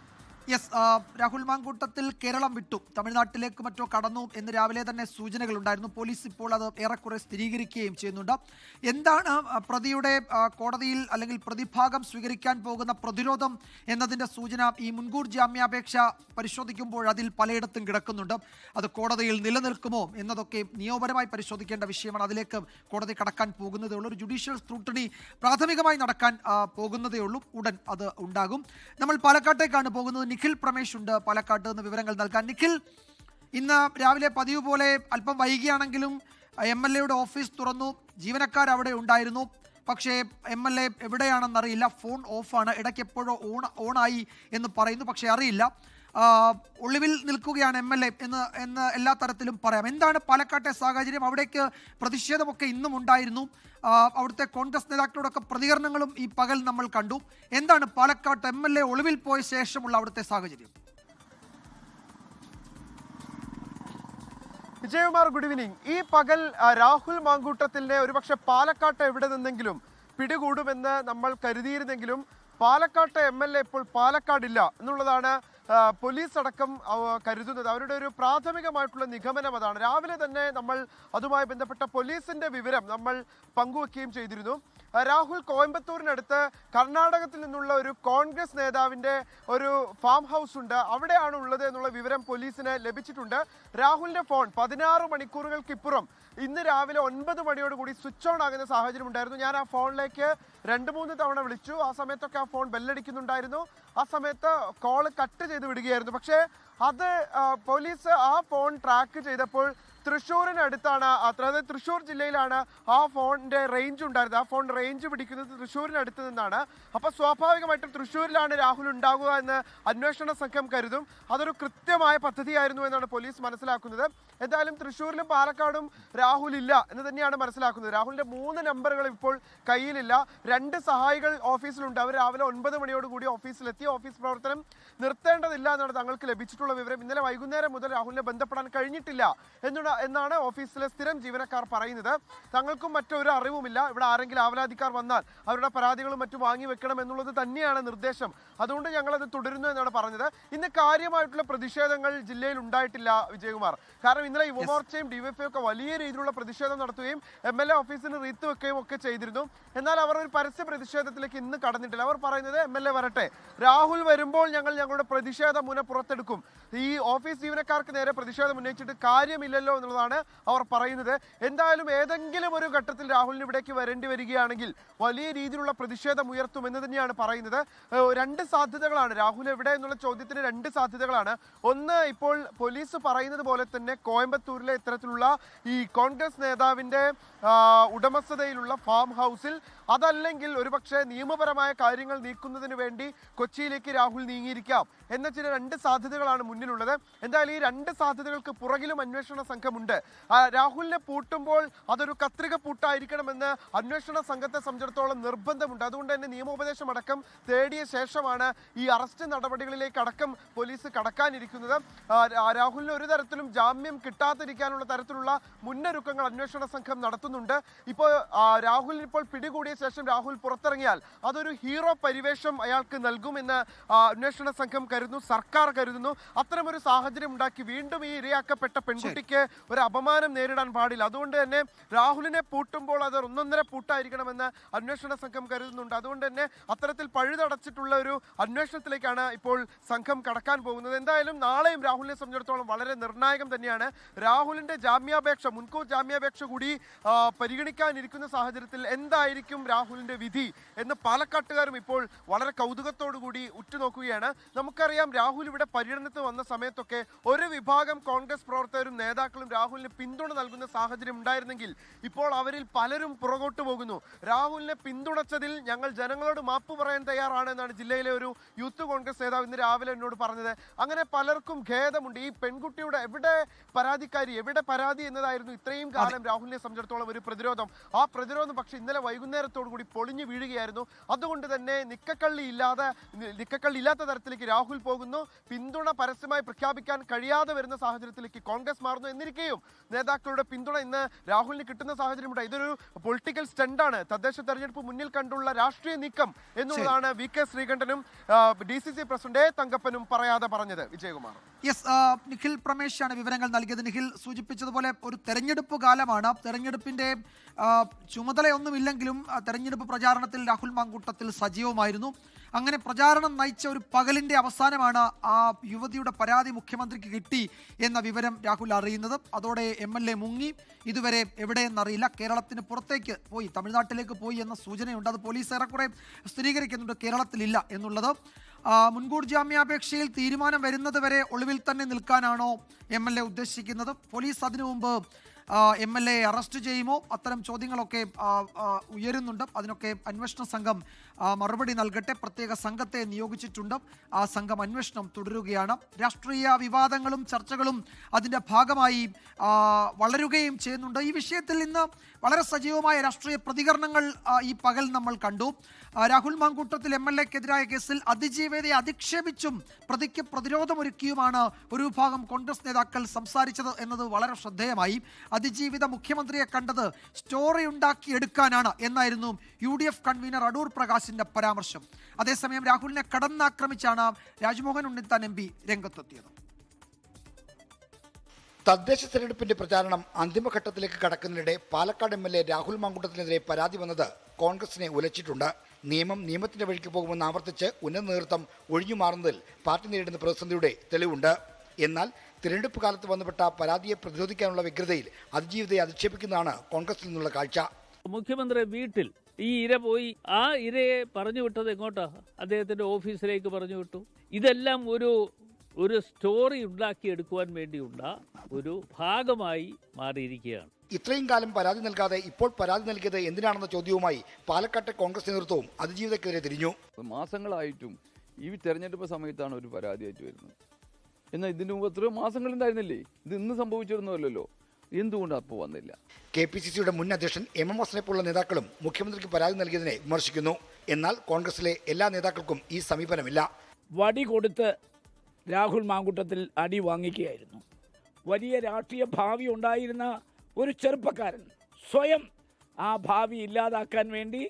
യെസ്, രാഹുൽ മാങ്കൂട്ടത്തിൽ കേരളം വിട്ടു, തമിഴ്നാട്ടിലേക്ക് മറ്റോ കടന്നു എന്ന് രാവിലെ തന്നെ സൂചനകൾ ഉണ്ടായിരുന്നു. പോലീസ് ഇപ്പോൾ അത് ഏറെക്കുറെ സ്ഥിരീകരിക്കുകയും ചെയ്യുന്നുണ്ട്. എന്താണ് പ്രതിയുടെ കോടതിയിൽ അല്ലെങ്കിൽ പ്രതിഭാഗം സ്വീകരിക്കാൻ പോകുന്ന പ്രതിരോധം എന്നതിൻ്റെ സൂചന? ഈ മുൻകൂർ ജാമ്യാപേക്ഷ പരിശോധിക്കുമ്പോൾ അതിൽ പലയിടത്തും കിടക്കുന്നുണ്ട്. അത് കോടതിയിൽ നിലനിൽക്കുമോ എന്നതൊക്കെ നിയമപരമായി പരിശോധിക്കേണ്ട വിഷയമാണ്. അതിലേക്ക് കോടതി കടക്കാൻ പോകുന്നതേ ഉള്ളൂ. ഒരു ജുഡീഷ്യൽ സ്ക്രൂട്ടണി പ്രാഥമികമായി നടക്കാൻ പോകുന്നതേ ഉള്ളൂ. ഉടൻ അത് ഉണ്ടാകും. നമ്മൾ പാലക്കാട്ടേക്കാണ് പോകുന്നത്. നിഖിൽ പ്രമേഷ് ഉണ്ട് പാലക്കാട്ട് നിന്ന് വിവരങ്ങൾ നൽകാൻ. നിഖിൽ, ഇന്ന് രാവിലെ പതിവ് പോലെ അല്പം വൈകിയാണെങ്കിലും MLA യുടെ ഓഫീസ് തുറന്നു. ജീവനക്കാർ അവിടെ ഉണ്ടായിരുന്നു. പക്ഷേ MLA എവിടെയാണെന്നറിയില്ല. ഫോൺ ഓഫാണ്. ഇടയ്ക്ക് എപ്പോഴോ ഓണായി എന്ന് പറയുന്നു, പക്ഷേ അറിയില്ല. ഒളിവിൽ നിൽക്കുകയാണ് MLA എന്ന് എല്ലാ തരത്തിലും പറയാം. എന്താണ് പാലക്കാട്ടെ സാഹചര്യം? അവിടേക്ക് പ്രതിഷേധമൊക്കെ ഇന്നും ഉണ്ടായിരുന്നു. അവിടുത്തെ കോൺഗ്രസ് നേതാക്കളോടൊക്കെ പ്രതികരണങ്ങളും ഈ പകൽ നമ്മൾ കണ്ടു. എന്താണ് പാലക്കാട്ട് MLA ഒളിവിൽ പോയ ശേഷമുള്ള അവിടുത്തെ സാഹചര്യം? Vijayakumar, good evening. ഈ പകൽ രാഹുൽ മാങ്കൂട്ടത്തിനെ ഒരുപക്ഷെ പാലക്കാട്ട് എവിടെ നിന്നെങ്കിലും പിടികൂടുമെന്ന് നമ്മൾ കരുതിയിരുന്നെങ്കിലും പാലക്കാട്ട് MLA ഇപ്പോൾ പാലക്കാടില്ല എന്നുള്ളതാണ് പോലീസ് അടക്കം കരുതുന്നത്. അവരുടെ ഒരു പ്രാഥമികമായിട്ടുള്ള നിഗമനം അതാണ്. രാവിലെ തന്നെ നമ്മൾ അതുമായി ബന്ധപ്പെട്ട പോലീസിന്റെ വിവരം നമ്മൾ പങ്കുവെക്കുകയും ചെയ്തിരുന്നു. രാഹുൽ കോയമ്പത്തൂരിനടുത്ത് കർണാടകത്തിൽ നിന്നുള്ള ഒരു കോൺഗ്രസ് നേതാവിൻ്റെ ഒരു ഫാം ഹൗസ് ഉണ്ട്, അവിടെയാണ് ഉള്ളത് എന്നുള്ള വിവരം പോലീസിന് ലഭിച്ചിട്ടുണ്ട്. രാഹുലിൻ്റെ ഫോൺ 16 മണിക്കൂറുകൾക്കിപ്പുറം ഇന്ന് രാവിലെ 9 മണിയോടുകൂടി സ്വിച്ച് ഓൺ ആകുന്ന സാഹചര്യം ഉണ്ടായിരുന്നു. ഞാൻ ആ ഫോണിലേക്ക് 2-3 തവണ വിളിച്ചു. ആ സമയത്തൊക്കെ ആ ഫോൺ ബെല്ലടിക്കുന്നുണ്ടായിരുന്നു. ആ സമയത്ത് കോൾ കട്ട് ചെയ്ത് വിടുകയായിരുന്നു. പക്ഷേ അത് പോലീസ് ആ ഫോൺ ട്രാക്ക് ചെയ്തപ്പോൾ തൃശ്ശൂരിനടുത്താണ്, അതായത് തൃശ്ശൂർ ജില്ലയിലാണ് ആ ഫോണിൻ്റെ റേഞ്ച് ഉണ്ടായിരുന്നത്. ആ ഫോൺ റേഞ്ച് പിടിക്കുന്നത് തൃശ്ശൂരിനടുത്ത് നിന്നാണ്. അപ്പോൾ സ്വാഭാവികമായിട്ടും തൃശ്ശൂരിലാണ് രാഹുൽ ഉണ്ടാകുക എന്ന് അന്വേഷണ സംഘം കരുതും. അതൊരു കൃത്യമായ പദ്ധതിയായിരുന്നു എന്നാണ് പോലീസ് മനസ്സിലാക്കുന്നത്. എന്തായാലും തൃശ്ശൂരിലും പാലക്കാടും രാഹുൽ ഇല്ല എന്ന് തന്നെയാണ് മനസ്സിലാക്കുന്നത്. രാഹുലിൻ്റെ 3 നമ്പറുകൾ ഇപ്പോൾ കയ്യിലില്ല. 2 സഹായികൾ ഓഫീസിലുണ്ട്. അവർ രാവിലെ 9 മണിയോടുകൂടി ഓഫീസിലെത്തി. ഓഫീസ് പ്രവർത്തനം നിർത്തേണ്ടതില്ല എന്നാണ് തങ്ങൾക്ക് ലഭിച്ചിട്ടുള്ള വിവരം. ഇന്നലെ വൈകുന്നേരം മുതൽ രാഹുലിനെ ബന്ധപ്പെടാൻ കഴിഞ്ഞിട്ടില്ല എന്നാണ് ഓഫീസിലെ സ്ഥിരം ജീവനക്കാർ പറയുന്നത്. തങ്ങൾക്കും മറ്റൊരു അറിവുമില്ല. ഇവിടെ ആരെങ്കിലും ആവലാതിക്കാർ വന്നാൽ അവരുടെ പരാതികളും മറ്റും വാങ്ങി വെക്കണം എന്നുള്ളത് തന്നെയാണ് നിർദ്ദേശം. അതുകൊണ്ട് ഞങ്ങളത് തുടരുന്നു എന്നാണ് പറഞ്ഞത്. ഇന്ന് കാര്യമായിട്ടുള്ള പ്രതിഷേധങ്ങൾ ജില്ലയിൽ ഉണ്ടായിട്ടില്ല വിജയകുമാർ. കാരണം ഇന്നലെ യുവമോർച്ചയും DYFI ഒക്കെ വലിയ രീതിയിലുള്ള പ്രതിഷേധം നടത്തുകയും MLA ഓഫീസിന് റീത്ത് വെക്കുകയും ഒക്കെ ചെയ്തിരുന്നു. എന്നാൽ അവർ ഒരു പരസ്യ പ്രതിഷേധത്തിലേക്ക് ഇന്ന് കടന്നിട്ടില്ല. അവർ പറയുന്നത് MLA വരട്ടെ, രാഹുൽ വരുമ്പോൾ ഞങ്ങൾ ഞങ്ങളുടെ പ്രതിഷേധ മുന പുറത്തെടുക്കും. ഈ ഓഫീസ് ജീവനക്കാർക്ക് നേരെ പ്രതിഷേധം ഉന്നയിച്ചിട്ട് കാര്യമില്ലല്ലോ എന്നുള്ളതാണ് അവർ പറയുന്നത്. എന്തായാലും ഏതെങ്കിലും ഒരു ഘട്ടത്തിൽ രാഹുലിന് ഇവിടേക്ക് വരേണ്ടി വരികയാണെങ്കിൽ വലിയ രീതിയിലുള്ള പ്രതിഷേധം ഉയർത്തുമെന്ന് തന്നെയാണ് പറയുന്നത്. 2 സാധ്യതകളാണ് രാഹുൽ എവിടെ എന്നുള്ള ചോദ്യത്തിന്. 2 സാധ്യതകളാണ്. ഒന്ന്, ഇപ്പോൾ പോലീസ് പറയുന്നത് പോലെ തന്നെ കോയമ്പത്തൂരിലെ ഇത്തരത്തിലുള്ള ഈ കോൺഗ്രസ് നേതാവിൻ്റെ ഉടമസ്ഥതയിലുള്ള ഫാം ഹൗസിൽ, അതല്ലെങ്കിൽ ഒരുപക്ഷെ നിയമപരമായ കാര്യങ്ങൾ നീക്കുന്നതിന് വേണ്ടി കൊച്ചിയിലേക്ക് രാഹുൽ നീങ്ങിയിരിക്കാം എന്ന ചില 2 സാധ്യതകളാണ് മുന്നിലുള്ളത്. എന്തായാലും ഈ 2 സാധ്യതകൾക്ക് പുറകിലും അന്വേഷണ സംഘമുണ്ട്. രാഹുലിനെ പൂട്ടുമ്പോൾ അതൊരു കത്രിക പൂട്ടായിരിക്കണമെന്ന് അന്വേഷണ സംഘത്തെ സംബന്ധിച്ചിടത്തോളം നിർബന്ധമുണ്ട്. അതുകൊണ്ട് തന്നെ നിയമോപദേശം അടക്കം തേടിയ ശേഷമാണ് ഈ അറസ്റ്റ് നടപടികളിലേക്ക് അടക്കം പോലീസ് കടക്കാനിരിക്കുന്നത്. രാഹുലിന് ഒരു തരത്തിലും ജാമ്യം കിട്ടാതിരിക്കാനുള്ള തരത്തിലുള്ള മുന്നൊരുക്കങ്ങൾ അന്വേഷണ സംഘം നടത്തുന്നുണ്ട്. ഇപ്പോൾ രാഹുലിന് ഇപ്പോൾ പിടികൂടിയ ശേഷം രാഹുൽ പുറത്തിറങ്ങിയാൽ അതൊരു ഹീറോ പരിവേഷം അയാൾക്ക് നൽകുമെന്ന് അന്വേഷണ സംഘം കരുതുന്നു, സർക്കാർ കരുതുന്നു. അത്തരമൊരു സാഹചര്യം ഉണ്ടാക്കി വീണ്ടും ഈ ഇരയാക്കപ്പെട്ട പെൺകുട്ടിക്ക് ഒരു അപമാനം നേരിടാൻ പാടില്ല. അതുകൊണ്ട് തന്നെ രാഹുലിനെ പൂട്ടുമ്പോൾ അത് 1.5 പൂട്ടായിരിക്കണമെന്ന് അന്വേഷണ സംഘം കരുതുന്നുണ്ട്. അതുകൊണ്ട് തന്നെ അത്തരത്തിൽ പഴുതടച്ചിട്ടുള്ള ഒരു അന്വേഷണത്തിലേക്കാണ് ഇപ്പോൾ സംഘം കടക്കാൻ പോകുന്നത്. എന്തായാലും നാളെയും രാഹുലിനെ സംബന്ധിച്ചിടത്തോളം വളരെ നിർണായകം തന്നെയാണ്. രാഹുലിന്റെ ജാമ്യാപേക്ഷ, മുൻകൂർ ജാമ്യാപേക്ഷ കൂടി പരിഗണിക്കാനിരിക്കുന്ന സാഹചര്യത്തിൽ എന്തായിരിക്കും രാഹുലിന്റെ വിധി എന്ന് പാലക്കാട്ടുകാരും ഇപ്പോൾ വളരെ കൗതുകത്തോടു കൂടി ഉറ്റുനോക്കുകയാണ്. നമുക്കറിയാം രാഹുൽ ഇവിടെ പര്യടനത്തിൽ വന്ന സമയത്തൊക്കെ ഒരു വിഭാഗം കോൺഗ്രസ് പ്രവർത്തകരും നേതാക്കളും രാഹുലിന് പിന്തുണ നൽകുന്ന സാഹചര്യം ഉണ്ടായിരുന്നെങ്കിൽ ഇപ്പോൾ അവരിൽ പലരും പുറകോട്ട് പോകുന്നു. രാഹുലിനെ പിന്തുണച്ചതിൽ ഞങ്ങൾ ജനങ്ങളോട് മാപ്പ് പറയാൻ തയ്യാറാണ് എന്നാണ് ജില്ലയിലെ ഒരു യൂത്ത് കോൺഗ്രസ് നേതാവ് ഇന്ന് രാവിലെ എന്നോട് പറഞ്ഞത്. അങ്ങനെ പലർക്കും ഖേദമുണ്ട്. ഈ പെൺകുട്ടിയുടെ എവിടെ പരാതിക്കാരി, എവിടെ പരാതി എന്നതായിരുന്നു ഇത്രയും കാലം രാഹുലിനെ സംബന്ധിച്ചിടത്തോളം ഒരു പ്രതിരോധം. ആ പ്രതിരോധം പക്ഷേ ഇന്നലെ വൈകുന്നേരത്തോടു കൂടി പൊളിഞ്ഞു വീഴുകയായിരുന്നു. അതുകൊണ്ട് തന്നെ നിക്കക്കള്ളി ഇല്ലാത്ത തരത്തിലേക്ക് രാഹുൽ പോകുന്നു. പിന്തുണ പരസ്യം പരസ്യമായി പ്രഖ്യാപിക്കാൻ കഴിയാതെ വരുന്ന സാഹചര്യത്തിലേക്ക് കോൺഗ്രസ് മാറുന്നു. എന്നിരിക്കെയും നേതാക്കളുടെ പിന്തുണ ഇന്ന് രാഹുലിന് കിട്ടുന്ന സാഹചര്യമുണ്ട്. ഇതൊരു പൊളിറ്റിക്കൽ സ്റ്റണ്ടാണ്, തദ്ദേശ തെരഞ്ഞെടുപ്പ് മുന്നിൽ കണ്ടുള്ള രാഷ്ട്രീയ നീക്കം എന്നുള്ളതാണ് VK ശ്രീകണ്ഠനും DCC പ്രസിഡന്റ് A. തങ്കപ്പനും പറയാതെ പറഞ്ഞത്. വിജയകുമാർ. യെസ്, നിഖിൽ പ്രമേശാണ് വിവരങ്ങൾ നൽകിയത്. നിഖിൽ സൂചിപ്പിച്ചതുപോലെ ഒരു തെരഞ്ഞെടുപ്പ് കാലമാണ്. തെരഞ്ഞെടുപ്പിന്റെ ചുമതലയൊന്നുമില്ലെങ്കിലും തെരഞ്ഞെടുപ്പ് പ്രചാരണത്തിൽ രാഹുൽ മാങ്കൂട്ടത്തിൽ സജീവമായിരുന്നു. അങ്ങനെ പ്രചാരണം നയിച്ച ഒരു പകലിന്റെ അവസാനമാണ് ആ യുവതിയുടെ പരാതി മുഖ്യമന്ത്രിക്ക് കിട്ടി എന്ന വിവരം രാഹുൽ അറിയുന്നത്. അതോടെ MLA മുങ്ങി. ഇതുവരെ എവിടെയെന്നറിയില്ല. കേരളത്തിന് പുറത്തേക്ക് പോയി, തമിഴ്നാട്ടിലേക്ക് പോയി എന്ന സൂചനയുണ്ട്. അത് പോലീസ് ഏറെക്കുറെ സ്ഥിരീകരിക്കുന്നുണ്ട് കേരളത്തിലില്ല എന്നുള്ളത്. മുൻകൂർ ജാമ്യാപേക്ഷയിൽ തീരുമാനം വരുന്നത് വരെ ഒളിവിൽ തന്നെ നിൽക്കാനാണോ MLA ഉദ്ദേശിക്കുന്നത്? പോലീസ് അതിനു മുമ്പ് MLA അറസ്റ്റ് ചെയ്യുമോ? അത്തരം ചോദ്യങ്ങളൊക്കെ ഉയരുന്നുണ്ട്. അതിനൊക്കെ അന്വേഷണ സംഘം മറുപടി നൽകട്ടെ. പ്രത്യേക സംഘത്തെ നിയോഗിച്ചിട്ടുണ്ട്. ആ സംഘം അന്വേഷണം തുടരുകയാണ്. രാഷ്ട്രീയ വിവാദങ്ങളും ചർച്ചകളും അതിൻ്റെ ഭാഗമായി വളരുകയും ചെയ്യുന്നുണ്ട്. ഈ വിഷയത്തിൽ ഇന്ന് വളരെ സജീവമായ രാഷ്ട്രീയ പ്രതികരണങ്ങൾ ഈ പകൽ നമ്മൾ കണ്ടു. രാഹുൽ മാങ്കൂട്ടത്തിൽ MLAക്കെതിരായ കേസിൽ അതിജീവിതയെ അധിക്ഷേപിച്ചും പ്രതിക്ക് പ്രതിരോധമൊരുക്കിയുമാണ് ഒരു വിഭാഗം കോൺഗ്രസ് നേതാക്കൾ സംസാരിച്ചത് എന്നത് വളരെ ശ്രദ്ധേയമായി. അതിജീവിത മുഖ്യമന്ത്രിയെ കണ്ടത് സ്റ്റോറി ഉണ്ടാക്കിയെടുക്കാനാണ് എന്നായിരുന്നു UDF കൺവീനർ അടൂർ പ്രകാശിന്റെ പരാമർശം. അതേസമയം രാഹുലിനെ കടന്നാക്രമിച്ചാണ് രാജ്മോഹൻ ഉണ്ണിത്താൻ MP രംഗത്തെത്തിയത്. തദ്ദേശ തെരഞ്ഞെടുപ്പിന്റെ പ്രചാരണം അന്തിമഘട്ടത്തിലേക്ക് കടക്കുന്നതിനിടെ പാലക്കാട് MLA രാഹുൽ മാങ്കൂട്ടത്തിനെതിരെ പരാതി വന്നത് കോൺഗ്രസിനെ ഉലച്ചിട്ടുണ്ട്. നിയമം നിയമത്തിന്റെ വഴിക്ക് പോകുമെന്ന് ആവർത്തിച്ച് ഉന്നത നേതൃത്വം ഒഴിഞ്ഞുമാറുന്നതിൽ പാർട്ടി നേരിടുന്ന പ്രതിസന്ധിയുടെ തെളിവുണ്ട്. എന്നാൽ തിരഞ്ഞെടുപ്പ് കാലത്ത് വന്നുപെട്ട പരാതിയെ പ്രതിരോധിക്കാനുള്ള വ്യഗ്രതയിൽ അതിജീവിതയെ അധിക്ഷേപിക്കുന്നതാണ് കോൺഗ്രസിൽ നിന്നുള്ള കാഴ്ച. മുഖ്യമന്ത്രി വീട്ടിൽ ഈ ഇര പോയി, ആ ഇരയെ പറഞ്ഞു വിട്ടത് എങ്ങോട്ടാ? അദ്ദേഹത്തിന്റെ ഓഫീസിലേക്ക് പറഞ്ഞു വിട്ടു. ഇതെല്ലാം ഒരു സ്റ്റോറി ഉണ്ടാക്കിയെടുക്കുവാൻ വേണ്ടിയുള്ള ഒരു ഭാഗമായി മാറിയിരിക്കുകയാണ്. ഇത്രയും കാലം പരാതി നൽകാതെ ഇപ്പോൾ പരാതി നൽകിയത് എന്തിനാണെന്ന ചോദ്യവുമായി പാലക്കാട്ടെ കോൺഗ്രസ് നേതൃത്വവും അതിജീവിതക്കെതിരെ തിരിഞ്ഞു. മാസങ്ങളായിട്ടും ഈ തെരഞ്ഞെടുപ്പ് സമയത്താണ് ഒരു പരാതിയായിട്ട് വരുന്നത്. എന്നാൽ ഇതിന് മുമ്പ് എത്രയോ മാസങ്ങളുണ്ടായിരുന്നില്ലേ? ഇത് ഇന്ന് സംഭവിച്ചിരുന്നല്ലോ. എന്തുകൊണ്ട് അപ്പോൾ വന്നില്ല? KPCCയുടെ മുൻ അധ്യക്ഷൻ MMS പോലുള്ള നേതാക്കളും മുഖ്യമന്ത്രിക്ക് പരാതി നൽകിയതിനെ വിമർശിക്കുന്നു. എന്നാൽ കോൺഗ്രസിലെ എല്ലാ നേതാക്കൾക്കും ഈ സമീപനമില്ല. വടി കൊടുത്ത് രാഹുൽ മാങ്കൂട്ടത്തിൽ അടി വാങ്ങിക്കുകയായിരുന്നു. വലിയ രാഷ്ട്രീയ ഭാവി ഉണ്ടായിരുന്ന ഒരു ചെറുപ്പക്കാരൻ സ്വയം ആ ഭാവി ഇല്ലാതാക്കാൻ വേണ്ടി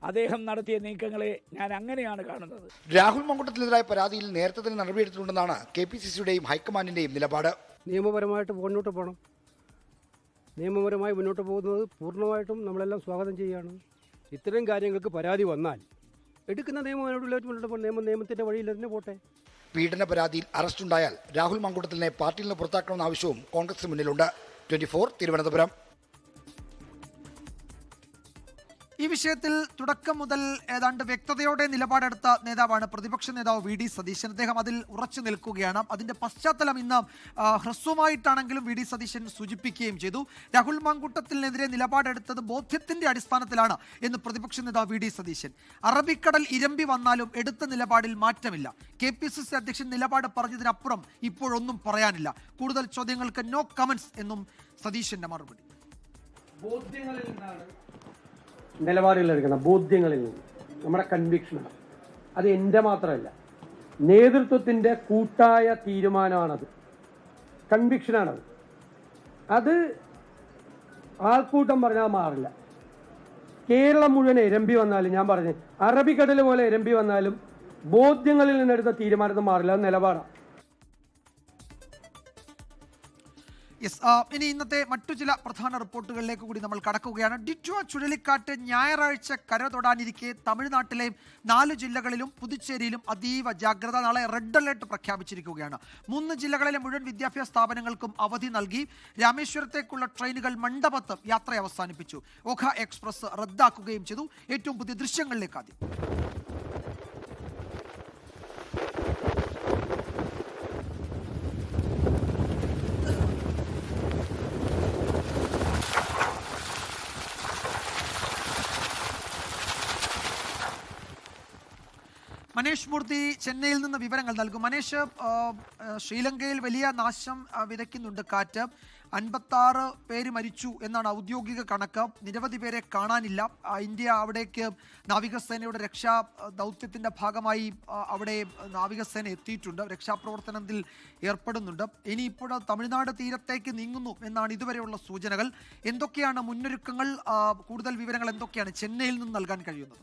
അദ്ദേഹം നടത്തിയ നീക്കങ്ങളെ ഞാൻ അങ്ങനെയാണ് കാണുന്നത്. രാഹുൽ മാങ്കൂട്ടത്തിനെതിരായ പരാതിയിൽ നേരത്തെ തന്നെ നടപടിയെടുത്തിട്ടുണ്ടെന്നാണ് KPCCയുടെയും ഹൈക്കമാൻഡിന്റെയും നിലപാട്. നിയമപരമായിട്ട് മുന്നോട്ട് പോകണം. നിയമപരമായി മുന്നോട്ട് പോകുന്നത് പൂർണ്ണമായിട്ടും നമ്മളെല്ലാം സ്വാഗതം ചെയ്യുകയാണ്. ഇത്തരം കാര്യങ്ങൾക്ക് പരാതി വന്നാൽ എടുക്കുന്ന മുന്നോട്ട് പോകണം. നിയമത്തിൻ്റെ വഴിയിൽ തന്നെ പോട്ടെ. പീഡന പരാതിയിൽ അറസ്റ്റുണ്ടായാൽ രാഹുൽ മാങ്കൂട്ടത്തിനെ പാർട്ടിയിൽ നിന്ന് പുറത്താക്കണമെന്ന ആവശ്യവും കോൺഗ്രസിന് മുന്നിലുണ്ട്. 24 തിരുവനന്തപുരം. ഈ വിഷയത്തിൽ തുടക്കം മുതൽ ഏതാണ്ട് വ്യക്തതയോടെ നിലപാടെടുത്ത നേതാവാണ് പ്രതിപക്ഷ നേതാവ് VD സതീശൻ. അദ്ദേഹം അതിൽ ഉറച്ചു നിൽക്കുകയാണ്. അതിന്റെ പശ്ചാത്തലം ഇന്ന് ഹ്രസ്വമായിട്ടാണെങ്കിലും VD സതീശൻ സൂചിപ്പിക്കുകയും ചെയ്തു. രാഹുൽ മാങ്കൂട്ടത്തിനെതിരെ നിലപാടെടുത്തത് ബോധ്യത്തിന്റെ അടിസ്ഥാനത്തിലാണ് എന്ന് പ്രതിപക്ഷ നേതാവ് VD സതീശൻ. അറബിക്കടൽ ഇരമ്പി വന്നാലും എടുത്ത നിലപാടിൽ മാറ്റമില്ല. KPCC അധ്യക്ഷൻ നിലപാട് പറഞ്ഞതിനപ്പുറം ഇപ്പോഴൊന്നും പറയാനില്ല. കൂടുതൽ ചോദ്യങ്ങൾക്ക് നോ കമന്റ്സ് എന്നും സതീശന്റെ മറുപടി. ബോധ്യങ്ങളിൽ നിന്നാണ് നിലപാടുകളെടുക്കണം. ബോധ്യങ്ങളിൽ നിന്ന് നമ്മുടെ കൺവിക്ഷനാണ്. അത് എൻ്റെ മാത്രമല്ല, നേതൃത്വത്തിൻ്റെ കൂട്ടായ തീരുമാനമാണത്. കൺവിക്ഷനാണത്. അത് ആൾക്കൂട്ടം പറഞ്ഞാൽ മാറില്ല. കേരളം മുഴുവൻ എരമ്പി വന്നാലും, ഞാൻ പറഞ്ഞു അറബിക്കടൽ പോലെ എരമ്പി വന്നാലും ബോധ്യങ്ങളിൽ നിന്നെടുത്ത തീരുമാനത്തിൽ മാറില്ല. അത് നിലപാടാണ്. യെസ്, ഇനി ഇന്നത്തെ മറ്റു ചില പ്രധാന റിപ്പോർട്ടുകളിലേക്ക് കൂടി നമ്മൾ കടക്കുകയാണ്. ഡിറ്റ്വ ചുഴലിക്കാറ്റ് ഞായറാഴ്ച കര തൊടാനിരിക്കെ തമിഴ്നാട്ടിലെ 4 ജില്ലകളിലും പുതുച്ചേരിയിലും അതീവ ജാഗ്രത. നാളെ റെഡ് അലേർട്ട് പ്രഖ്യാപിച്ചിരിക്കുകയാണ്. 3 ജില്ലകളിലെ മുഴുവൻ വിദ്യാഭ്യാസ സ്ഥാപനങ്ങൾക്കും അവധി നൽകി. രാമേശ്വരത്തേക്കുള്ള ട്രെയിനുകൾ മണ്ഡപത്ത് യാത്ര അവസാനിപ്പിച്ചു. ഓഖ എക്സ്പ്രസ് റദ്ദാക്കുകയും ചെയ്തു. ഏറ്റവും പുതിയ ദൃശ്യങ്ങളിലേക്ക് ആദ്യം. മനേഷ് മൂർത്തി ചെന്നൈയിൽ നിന്ന് വിവരങ്ങൾ നൽകും. മനേഷ്, ശ്രീലങ്കയിൽ വലിയ നാശം വിതയ്ക്കുന്നുണ്ട് കാറ്റ്. 56 പേര് മരിച്ചു എന്നാണ് ഔദ്യോഗിക കണക്ക്. നിരവധി പേരെ കാണാനില്ല. ഇന്ത്യ അവിടേക്ക് നാവികസേനയുടെ രക്ഷാ ദൗത്യത്തിൻ്റെ ഭാഗമായി അവിടെ നാവികസേന എത്തിയിട്ടുണ്ട്, രക്ഷാപ്രവർത്തനത്തിൽ ഏർപ്പെടുന്നുണ്ട്. ഇനിയിപ്പോൾ തമിഴ്നാട് തീരത്തേക്ക് നീങ്ങുന്നു എന്നാണ് ഇതുവരെയുള്ള സൂചനകൾ. എന്തൊക്കെയാണ് മുന്നൊരുക്കങ്ങൾ? കൂടുതൽ വിവരങ്ങൾ എന്തൊക്കെയാണ് ചെന്നൈയിൽ നിന്ന് നൽകാൻ കഴിയുന്നത്?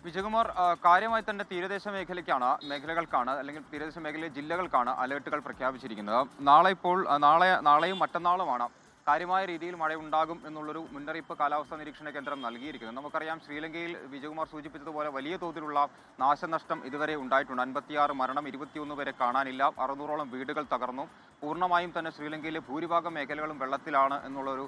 വിജയകുമാർ, കാര്യമായി തന്നെ തീരദേശ മേഖലകൾക്കാണ് അല്ലെങ്കിൽ തീരദേശ മേഖലയിലെ ജില്ലകൾക്കാണ് അലേർട്ടുകൾ പ്രഖ്യാപിച്ചിരിക്കുന്നത്. നാളെയും മറ്റന്നാളുമാണ് കാര്യമായ രീതിയിൽ മഴയുണ്ടാകും എന്നുള്ളൊരു മുന്നറിയിപ്പ് കാലാവസ്ഥാ നിരീക്ഷണ കേന്ദ്രം നൽകിയിരിക്കുന്നത്. നമുക്കറിയാം, ശ്രീലങ്കയിൽ വിജയകുമാർ സൂചിപ്പിച്ചതുപോലെ വലിയ തോതിലുള്ള നാശനഷ്ടം ഇതുവരെ ഉണ്ടായിട്ടുണ്ട്. 56 മരണം, 21 പേരെ കാണാനില്ല, 600ഓളം വീടുകൾ തകർന്നു. പൂർണ്ണമായും തന്നെ ശ്രീലങ്കയിലെ ഭൂരിഭാഗം മേഖലകളും വെള്ളത്തിലാണ് എന്നുള്ളൊരു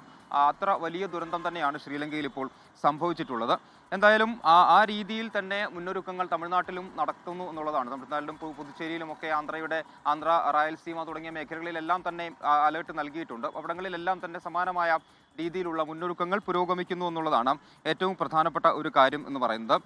അത്ര വലിയ ദുരന്തം തന്നെയാണ് ശ്രീലങ്കയിൽ ഇപ്പോൾ സംഭവിച്ചിട്ടുള്ളത്. എന്തായാലും ആ രീതിയിൽ തന്നെ മുന്നൊരുക്കങ്ങൾ തമിഴ്നാട്ടിലും നടത്തുന്നു എന്നുള്ളതാണ്. തമിഴ്നാട്ടിലും പുതുച്ചേരിയിലുമൊക്കെ ആന്ധ്ര, റായൽസീമ തുടങ്ങിയ മേഖലകളിലെല്ലാം തന്നെ അലേർട്ട് നൽകിയിട്ടുണ്ട്. അവിടങ്ങളിലെല്ലാം തന്നെ സമാനമായ രീതിയിലുള്ള മുന്നൊരുക്കങ്ങൾ പുരോഗമിക്കുന്നു എന്നുള്ളതാണ് ഏറ്റവും പ്രധാനപ്പെട്ട ഒരു കാര്യം എന്ന് പറയുന്നത്.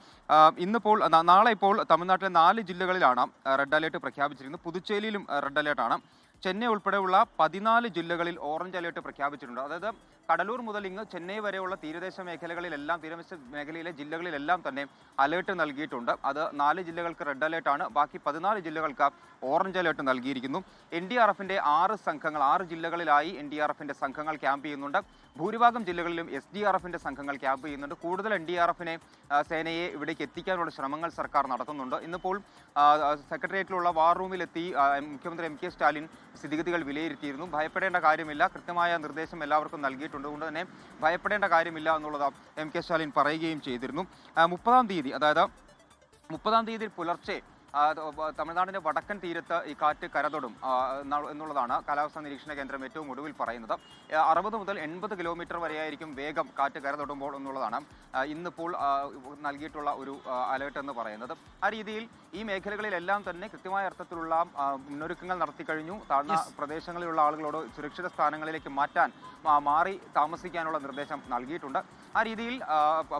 നാളെ ഇപ്പോൾ തമിഴ്നാട്ടിലെ 4 ജില്ലകളിലാണ് റെഡ് അലേർട്ട് പ്രഖ്യാപിച്ചിരിക്കുന്നത്. പുതുച്ചേരിയിലും റെഡ് അലേർട്ടാണ്. ചെന്നൈ ഉൾപ്പെടെയുള്ള 14 ജില്ലകളിൽ ഓറഞ്ച് അലേർട്ട് പ്രഖ്യാപിച്ചിട്ടുണ്ട്. അതായത് കടലൂർ മുതൽ ഇങ്ങ് ചെന്നൈ വരെയുള്ള തീരദേശ മേഖലയിലെ ജില്ലകളിലെല്ലാം തന്നെ അലേർട്ട് നൽകിയിട്ടുണ്ട്. അത് 4 ജില്ലകൾക്ക് റെഡ് അലേർട്ടാണ്. ബാക്കി 14 ജില്ലകൾക്ക് ഓറഞ്ച് അലേർട്ട് നൽകിയിരിക്കുന്നു. NDRFന്റെ 6 ജില്ലകളിലായി NDRFന്റെ സംഘങ്ങൾ ക്യാമ്പ് ചെയ്യുന്നുണ്ട്. ഭൂരിഭാഗം ജില്ലകളിലും SDRFന്റെ സംഘങ്ങൾ ക്യാമ്പ് ചെയ്യുന്നുണ്ട്. കൂടുതൽ NDRFനെ സേനയെ ഇവിടേക്ക് എത്തിക്കാനുള്ള ശ്രമങ്ങൾ സർക്കാർ നടത്തുന്നുണ്ട്. ഇന്നിപ്പോൾ സെക്രട്ടേറിയറ്റിലുള്ള വാർ റൂമിലെത്തി മുഖ്യമന്ത്രി MK സ്റ്റാലിൻ സ്ഥിതിഗതികൾ വിലയിരുത്തിയിരുന്നു. ഭയപ്പെടേണ്ട കാര്യമില്ല, കൃത്യമായ നിർദ്ദേശം എല്ലാവർക്കും നൽകിയിട്ടുണ്ട്. അതുകൊണ്ട് തന്നെ ഭയപ്പെടേണ്ട കാര്യമില്ല എന്നുള്ളത് MK സ്റ്റാലിൻ പറയുകയും ചെയ്തിരുന്നു. 30-ാം തീയതി പുലർച്ചെ തമിഴ്നാടിന്റെ വടക്കൻ തീരത്ത് ഈ കാറ്റ് കരതൊടും എന്നുള്ളതാണ് കാലാവസ്ഥാ നിരീക്ഷണ കേന്ദ്രം ഏറ്റവും ഒടുവിൽ പറയുന്നത്. 60 മുതൽ 80 കിലോമീറ്റർ വരെയായിരിക്കും വേഗം കാറ്റ് കരതൊടുമ്പോൾ എന്നുള്ളതാണ് ഇന്നിപ്പോൾ നൽകിയിട്ടുള്ള ഒരു അലേർട്ട് എന്ന് പറയുന്നത്. ആ രീതിയിൽ ഈ മേഖലകളിലെല്ലാം തന്നെ കൃത്യമായ അർത്ഥത്തിലുള്ള മുന്നൊരുക്കങ്ങൾ നടത്തി കഴിഞ്ഞു. താഴ്ന്ന പ്രദേശങ്ങളിലുള്ള ആളുകളോട് സുരക്ഷിത സ്ഥാനങ്ങളിലേക്ക് മാറി താമസിക്കാനുള്ള നിർദ്ദേശം നൽകിയിട്ടുണ്ട്. ആ രീതിയിൽ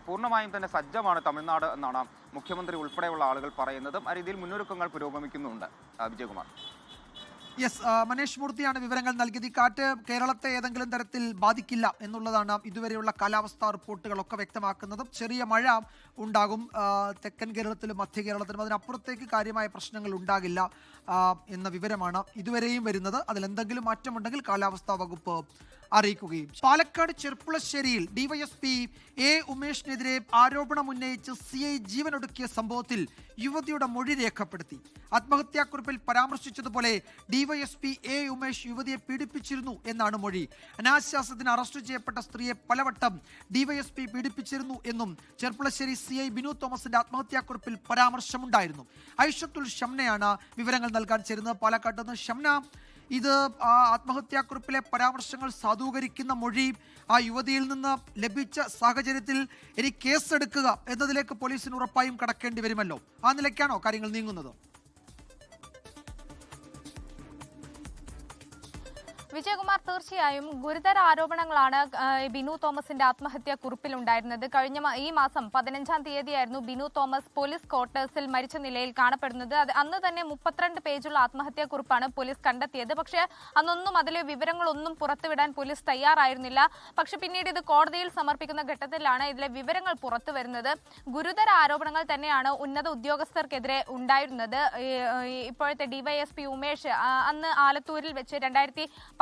പൂർണ്ണമായും തന്നെ സജ്ജമാണ് തമിഴ്നാട് എന്നാണ് മുഖ്യമന്ത്രി ഉൾപ്പെടെയുള്ള ആളുകൾ പറയുന്നത്. ആ രീതിയിൽ മുന്നൊരുക്കങ്ങൾ പുരോഗമിക്കുന്നുണ്ട്. വിജയകുമാർ. മനേഷ് മൂർത്തിയാണ് വിവരങ്ങൾ നൽകിയത്. ഈ കാറ്റ് കേരളത്തെ ഏതെങ്കിലും തരത്തിൽ ബാധിക്കില്ല എന്നുള്ളതാണ് ഇതുവരെയുള്ള കാലാവസ്ഥാ റിപ്പോർട്ടുകളൊക്കെ വ്യക്തമാക്കുന്നത്. ചെറിയ മഴ ഉണ്ടാകും തെക്കൻ കേരളത്തിലും മധ്യ കേരളത്തിലും, അതിനപ്പുറത്തേക്ക് കാര്യമായ പ്രശ്നങ്ങൾ ഉണ്ടാകില്ല എന്ന വിവരമാണ് ഇതുവരെയും വരുന്നത്. അതിലെന്തെങ്കിലും മാറ്റമുണ്ടെങ്കിൽ കാലാവസ്ഥാ വകുപ്പ് അറിയിക്കുകയും. പാലക്കാട് ചെർപ്പുളശ്ശേരിയിൽ ഡിവൈഎസ്പി എ ഉമേഷിനെതിരെ ആരോപണം ഉന്നയിച്ച് CI ജീവനൊടുക്കിയ സംഭവത്തിൽ യുവതിയുടെ മൊഴി രേഖപ്പെടുത്തി. ആത്മഹത്യാക്കുറിപ്പിൽ പരാമർശിച്ചതുപോലെ ഡിവൈഎസ്പി എ ഉമേഷ് യുവതിയെ പീഡിപ്പിച്ചിരുന്നു എന്നാണ് മൊഴി. അനാശാസ്യത്തിന് അറസ്റ്റ് ചെയ്യപ്പെട്ട സ്ത്രീയെ പലവട്ടം ഡിവൈഎസ്പി പീഡിപ്പിച്ചിരുന്നു എന്നും ചെർപ്പുളശ്ശേരി CI ബിനു തോമസിന്റെ ആത്മഹത്യാക്കുറിപ്പിൽ പരാമർശമുണ്ടായിരുന്നു. ഐഷത്തുൽ ഷംനയാണ് വിവരങ്ങൾ നൽകാൻ ചേരുന്നത് പാലക്കാട്ട് നിന്ന്. ഷംന, ഇത് ആത്മഹത്യാക്കുറിപ്പിലെ പരാമർശങ്ങൾ സാധൂകരിക്കുന്ന മൊഴി ആ യുവതിയിൽ നിന്ന് ലഭിച്ച സാഹചര്യത്തിൽ ഇനി കേസെടുക്കുക എന്നതിലേക്ക് പോലീസിന് ഉറപ്പായും കടക്കേണ്ടി വരുമല്ലോ. ആ നിലയ്ക്കാണോ കാര്യങ്ങൾ നീങ്ങുന്നത്? വിജയകുമാർ, തീർച്ചയായും ഗുരുതര ആരോപണങ്ങളാണ് ബിനു തോമസിന്റെ ആത്മഹത്യാ കുറിപ്പിലുണ്ടായിരുന്നത്. ഈ മാസം 15-ാം തീയതിയായിരുന്നു ബിനു തോമസ് പോലീസ് ക്വാർട്ടേഴ്സിൽ മരിച്ച നിലയിൽ കാണപ്പെടുന്നത്. അന്ന് തന്നെ 32 പേജുള്ള ആത്മഹത്യാ കുറിപ്പാണ് പോലീസ് കണ്ടെത്തിയത്. പക്ഷേ അന്നൊന്നും അതിലെ വിവരങ്ങളൊന്നും പുറത്തുവിടാൻ പോലീസ് തയ്യാറായിരുന്നില്ല. പക്ഷെ പിന്നീട് ഇത് കോടതിയിൽ സമർപ്പിക്കുന്ന ഘട്ടത്തിലാണ് ഇതിലെ വിവരങ്ങൾ പുറത്തു വരുന്നത്. ഗുരുതര ആരോപണങ്ങൾ തന്നെയാണ് ഉന്നത ഉദ്യോഗസ്ഥർക്കെതിരെ ഉണ്ടായിരുന്നത്. ഇപ്പോഴത്തെ ഡിവൈഎസ്പി ഉമേഷ് അന്ന് ആലത്തൂരിൽ വെച്ച് 2014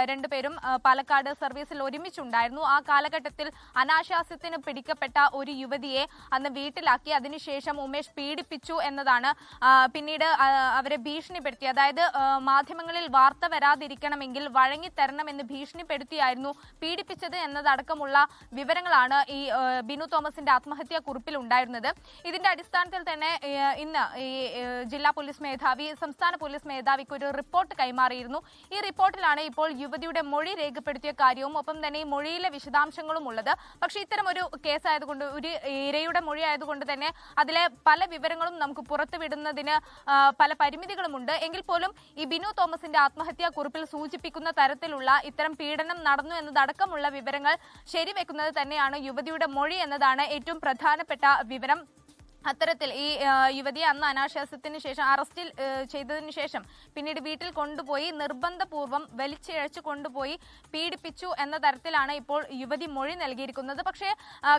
രണ്ടുപേരും പാലക്കാട് സർവീസിൽ ഒരുമിച്ചുണ്ടായിരുന്നു. ആ കാലഘട്ടത്തിൽ അനാശാസ്യത്തിന് പിടിക്കപ്പെട്ട ഒരു യുവതിയെ അന്ന് വീട്ടിലാക്കി. അതിനുശേഷം ഉമേഷ് പീഡിപ്പിച്ചു എന്നതാണ്. പിന്നീട് അവരെ ഭീഷണിപ്പെടുത്തി, അതായത് മാധ്യമങ്ങളിൽ വാർത്ത വരാതിരിക്കണമെങ്കിൽ വഴങ്ങിത്തരണമെന്ന് ഭീഷണിപ്പെടുത്തിയായിരുന്നു പീഡിപ്പിച്ചത് എന്നതടക്കമുള്ള വിവരങ്ങളാണ് ഈ ബിനു തോമസിന്റെ ആത്മഹത്യാ കുറിപ്പിൽ ഉണ്ടായിരുന്നത്. ഇതിന്റെ അടിസ്ഥാനത്തിൽ തന്നെ ഇന്ന് ഈ ജില്ലാ പോലീസ് മേധാവി സംസ്ഥാന പോലീസ് മേധാവിക്ക് ഒരു റിപ്പോർട്ട് കൈമാറിയിരുന്നു. ഈ റിപ്പോർട്ടിലാണ് ഇപ്പോൾ യുവതിയുടെ മൊഴി രേഖപ്പെടുത്തിയ കാര്യവും ഒപ്പം തന്നെ ഈ മൊഴിയിലെ വിശദാംശങ്ങളും ഉള്ളത്. പക്ഷേ ഇത്തരം ഒരു കേസായതുകൊണ്ട്, ഒരു ഇരയുടെ മൊഴി ആയതുകൊണ്ട് തന്നെ അതിലെ പല വിവരങ്ങളും നമുക്ക് പുറത്തുവിടുന്നതിന് പല പരിമിതികളുമുണ്ട്. എങ്കിൽ പോലും ഈ ബിനു തോമസിന്റെ ആത്മഹത്യാ കുറിപ്പിൽ സൂചിപ്പിക്കുന്ന തരത്തിലുള്ള ഇത്തരം പീഡനം നടന്നു എന്നതടക്കമുള്ള വിവരങ്ങൾ ശരിവെക്കുന്നത് തന്നെയാണ് യുവതിയുടെ മൊഴി എന്നതാണ് ഏറ്റവും പ്രധാനപ്പെട്ട വിവരം. അത്തരത്തിൽ ഈ യുവതിയെ അന്ന് അനാശാസ്യത്തിന് ശേഷം അറസ്റ്റ് ചെയ്തതിനു ശേഷം പിന്നീട് വീട്ടിൽ കൊണ്ടുപോയി നിർബന്ധപൂർവ്വം വലിച്ചിഴച്ചു കൊണ്ടുപോയി പീഡിപ്പിച്ചു എന്ന തരത്തിലാണ് ഇപ്പോൾ യുവതി മൊഴി നൽകിയിരിക്കുന്നത്. പക്ഷേ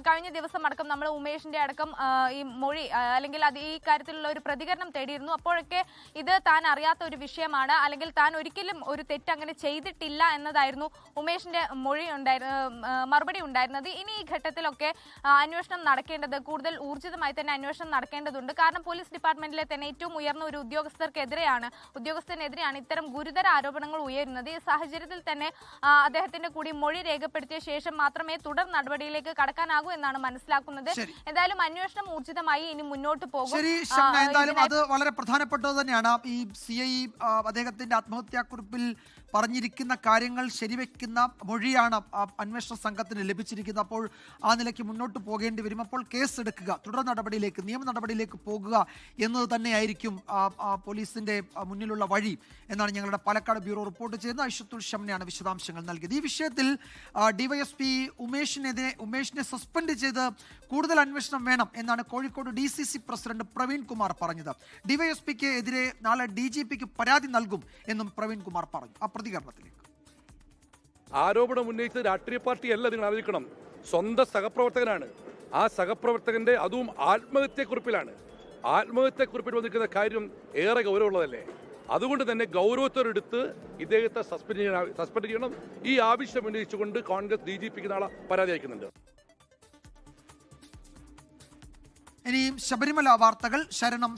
കഴിഞ്ഞ ദിവസം അടക്കം നമ്മൾ ഉമേഷിന്റെ അടക്കം ഈ മൊഴി അല്ലെങ്കിൽ അത് ഈ കാര്യത്തിലുള്ള ഒരു പ്രതികരണം തേടിയിരുന്നു. അപ്പോഴൊക്കെ ഇത് താൻ അറിയാത്ത ഒരു വിഷയമാണ്, അല്ലെങ്കിൽ താൻ ഒരിക്കലും ഒരു തെറ്റ് അങ്ങനെ ചെയ്തിട്ടില്ല എന്നതായിരുന്നു ഉമേഷിന്റെ മറുപടി ഉണ്ടായിരുന്നത്. ഇനി ഈ ഘട്ടത്തിലൊക്കെ അന്വേഷണം നടക്കേണ്ടത് കൂടുതൽ ഊർജിതമായി തന്നെ അന്വേഷണം നടക്കേണ്ടതുണ്ട്. കാരണം പോലീസ് ഡിപ്പാർട്ട്മെന്റിലെ തന്നെ ഏറ്റവും ഉയർന്ന ഒരു ഉദ്യോഗസ്ഥനെതിരെയാണ് ഇത്തരം ഗുരുതര ആരോപണങ്ങൾ ഉയരുന്നത്. ഈ സാഹചര്യത്തിൽ തന്നെ അദ്ദേഹത്തിന്റെ കൂടി മൊഴി രേഖപ്പെടുത്തിയ ശേഷം മാത്രമേ തുടർ നടപടിയിലേക്ക് കടക്കാനാകൂ എന്നാണ് മനസ്സിലാക്കുന്നത്. എന്തായാലും അന്വേഷണം ഊർജിതമായി ഇനി മുന്നോട്ട് പോകും. എന്തായാലും അത് വളരെ പ്രധാനപ്പെട്ടത് തന്നെയാണ്. ഈ CI അദ്ദേഹത്തിന്റെ ആത്മഹത്യാക്കുറിപ്പിൽ പറഞ്ഞിരിക്കുന്ന കാര്യങ്ങൾ ശരിവെക്കുന്ന മൊഴിയാണ് അന്വേഷണ സംഘത്തിന് ലഭിച്ചിരിക്കുന്നത്. അപ്പോൾ ആ നിലയ്ക്ക് മുന്നോട്ട് പോകേണ്ടി വരും. അപ്പോൾ കേസ് എടുക്കുക, തുടർ നടപടിയിലേക്ക്, നിയമ നടപടിയിലേക്ക് പോകുക എന്നത് തന്നെയായിരിക്കും പോലീസിന്റെ മുന്നിലുള്ള വഴി എന്നാണ് ഞങ്ങളുടെ പാലക്കാട് ബ്യൂറോ റിപ്പോർട്ട് ചെയ്യുന്നത്. ഐഷത്തുൽ ഷംനയാണ് വിശദാംശങ്ങൾ നൽകിയത്. ഈ വിഷയത്തിൽ DYSP ഉമേഷിനെ സസ്പെൻഡ് ചെയ്ത് കൂടുതൽ അന്വേഷണം വേണം എന്നാണ് കോഴിക്കോട് DCC പ്രസിഡന്റ് പ്രവീൺ കുമാർ പറഞ്ഞത്. DYSPക്ക് എതിരെ നാളെ DGPക്ക് പരാതി നൽകും എന്നും പ്രവീൺ കുമാർ പറഞ്ഞു. ആ പ്രതികരണത്തിലേക്ക്. ആരോപണം ഉന്നയിച്ചത് രാഷ്ട്രീയ പാർട്ടിയല്ല, നിങ്ങൾ ആലോചിക്കണം, സ്വന്തം സഹപ്രവർത്തകനാണ്. ആ സഹപ്രവർത്തകന്റെ അതും ആത്മഹത്യക്കുറിപ്പിലാണ്. ആത്മഹത്യക്കുറിപ്പിൽ വന്നിരിക്കുന്ന കാര്യം ഏറെ ഗൗരവമുള്ളതല്ലേ? അതുകൊണ്ട് തന്നെ ഗൗരവത്തോടെടുത്ത് ഇദ്ദേഹത്തെ സസ്പെൻഡ് ചെയ്യണം. ഈ ആവശ്യം ഉന്നയിച്ചുകൊണ്ട് കോൺഗ്രസ് DGPക്ക് നാളെ പരാതി അയക്കുന്നുണ്ട്. ഇനിയും ശബരിമല വാർത്തകൾ. ശരണം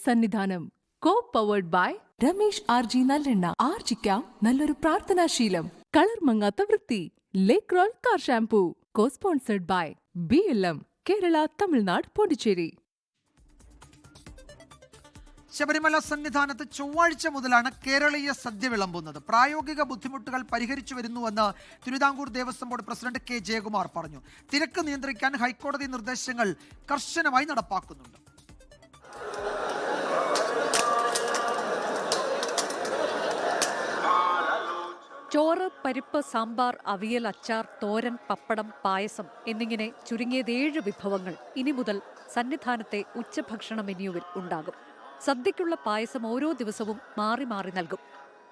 Sannidhanam co-powered by Ramesh RG നല്ലെണ്ണ. ആർജിക്കാം നല്ലൊരു പ്രാർത്ഥനാശീലം. കളർ മങ്ങാത്ത വൃത്തി. ലേക്ക് role car shampoo. co-sponsored by BLM Kerala, Tamil Nadu, Pondicherry. Sabarimala സന്നിധാനത്ത് ചൊവ്വാഴ്ച മുതലാണ് കേരളീയ സദ്യ വിളമ്പുന്നത്. പ്രായോഗിക ബുദ്ധിമുട്ടുകൾ പരിഹരിച്ചു വരുന്നുവെന്ന് Thiruvithamkoor Devaswom board president K. Jayakumar പറഞ്ഞു. തിരക്ക് നിയന്ത്രിക്കാൻ ഹൈക്കോടതി നിർദ്ദേശങ്ങൾ കർശനമായി നടപ്പാക്കുന്നുണ്ട്. ചോറ്, പരിപ്പ്, സാമ്പാർ, അവിയൽ, അച്ചാർ, തോരൻ, പപ്പടം, പായസം എന്നിങ്ങനെ ചുരുങ്ങിയത് 7 വിഭവങ്ങൾ ഇനി മുതൽ സന്നിധാനത്തെ ഉച്ചഭക്ഷണ മെനുവിൽ ഉണ്ടാകും. സദ്യയ്ക്കുള്ള പായസം ഓരോ ദിവസവും മാറി മാറി നൽകും.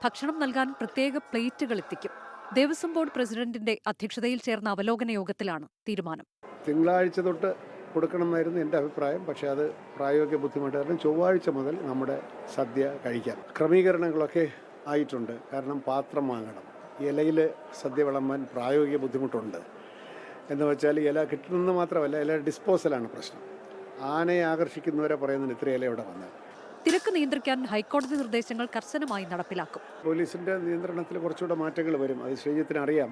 ഭക്ഷണം നൽകാൻ പ്രത്യേക പ്ലേറ്റുകൾ എത്തിക്കും. ദേവസ്വം ബോർഡ് പ്രസിഡന്റിന്റെ അധ്യക്ഷതയിൽ ചേർന്ന അവലോകന യോഗത്തിലാണ് തീരുമാനം. തിങ്കളാഴ്ച തൊട്ട് കൊടുക്കണമെന്നായിരുന്നു എൻ്റെ അഭിപ്രായം. പക്ഷേ അത് പ്രായോഗിക ബുദ്ധിമുട്ട് കാരണം ചൊവ്വാഴ്ച മുതൽ നമ്മുടെ സദ്യ കഴിക്കാം. ക്രമീകരണങ്ങളൊക്കെ ആയിട്ടുണ്ട്. കാരണം പാത്രം വാങ്ങണം. ഇലയിൽ സദ്യ വിളമ്പാൻ പ്രായോഗിക ബുദ്ധിമുട്ടുണ്ട്. എന്ന് വെച്ചാൽ ഇല കിട്ടുന്നത് മാത്രമല്ല, ഇല ഡിസ്പോസലാണ് പ്രശ്നം. ആനയെ ആകർഷിക്കുന്നവരെ പറയുന്നതിന് ഇത്ര ഇല ഇവിടെ വന്നത്. തിരക്ക് നിയന്ത്രിക്കാൻ ഹൈക്കോടതി നിർദ്ദേശങ്ങൾ കർശനമായി നടപ്പിലാക്കും. പോലീസിൻ്റെ നിയന്ത്രണത്തിൽ കുറച്ചുകൂടെ മാറ്റങ്ങൾ വരും. അത് ശ്രീജിത്തിന് അറിയാം.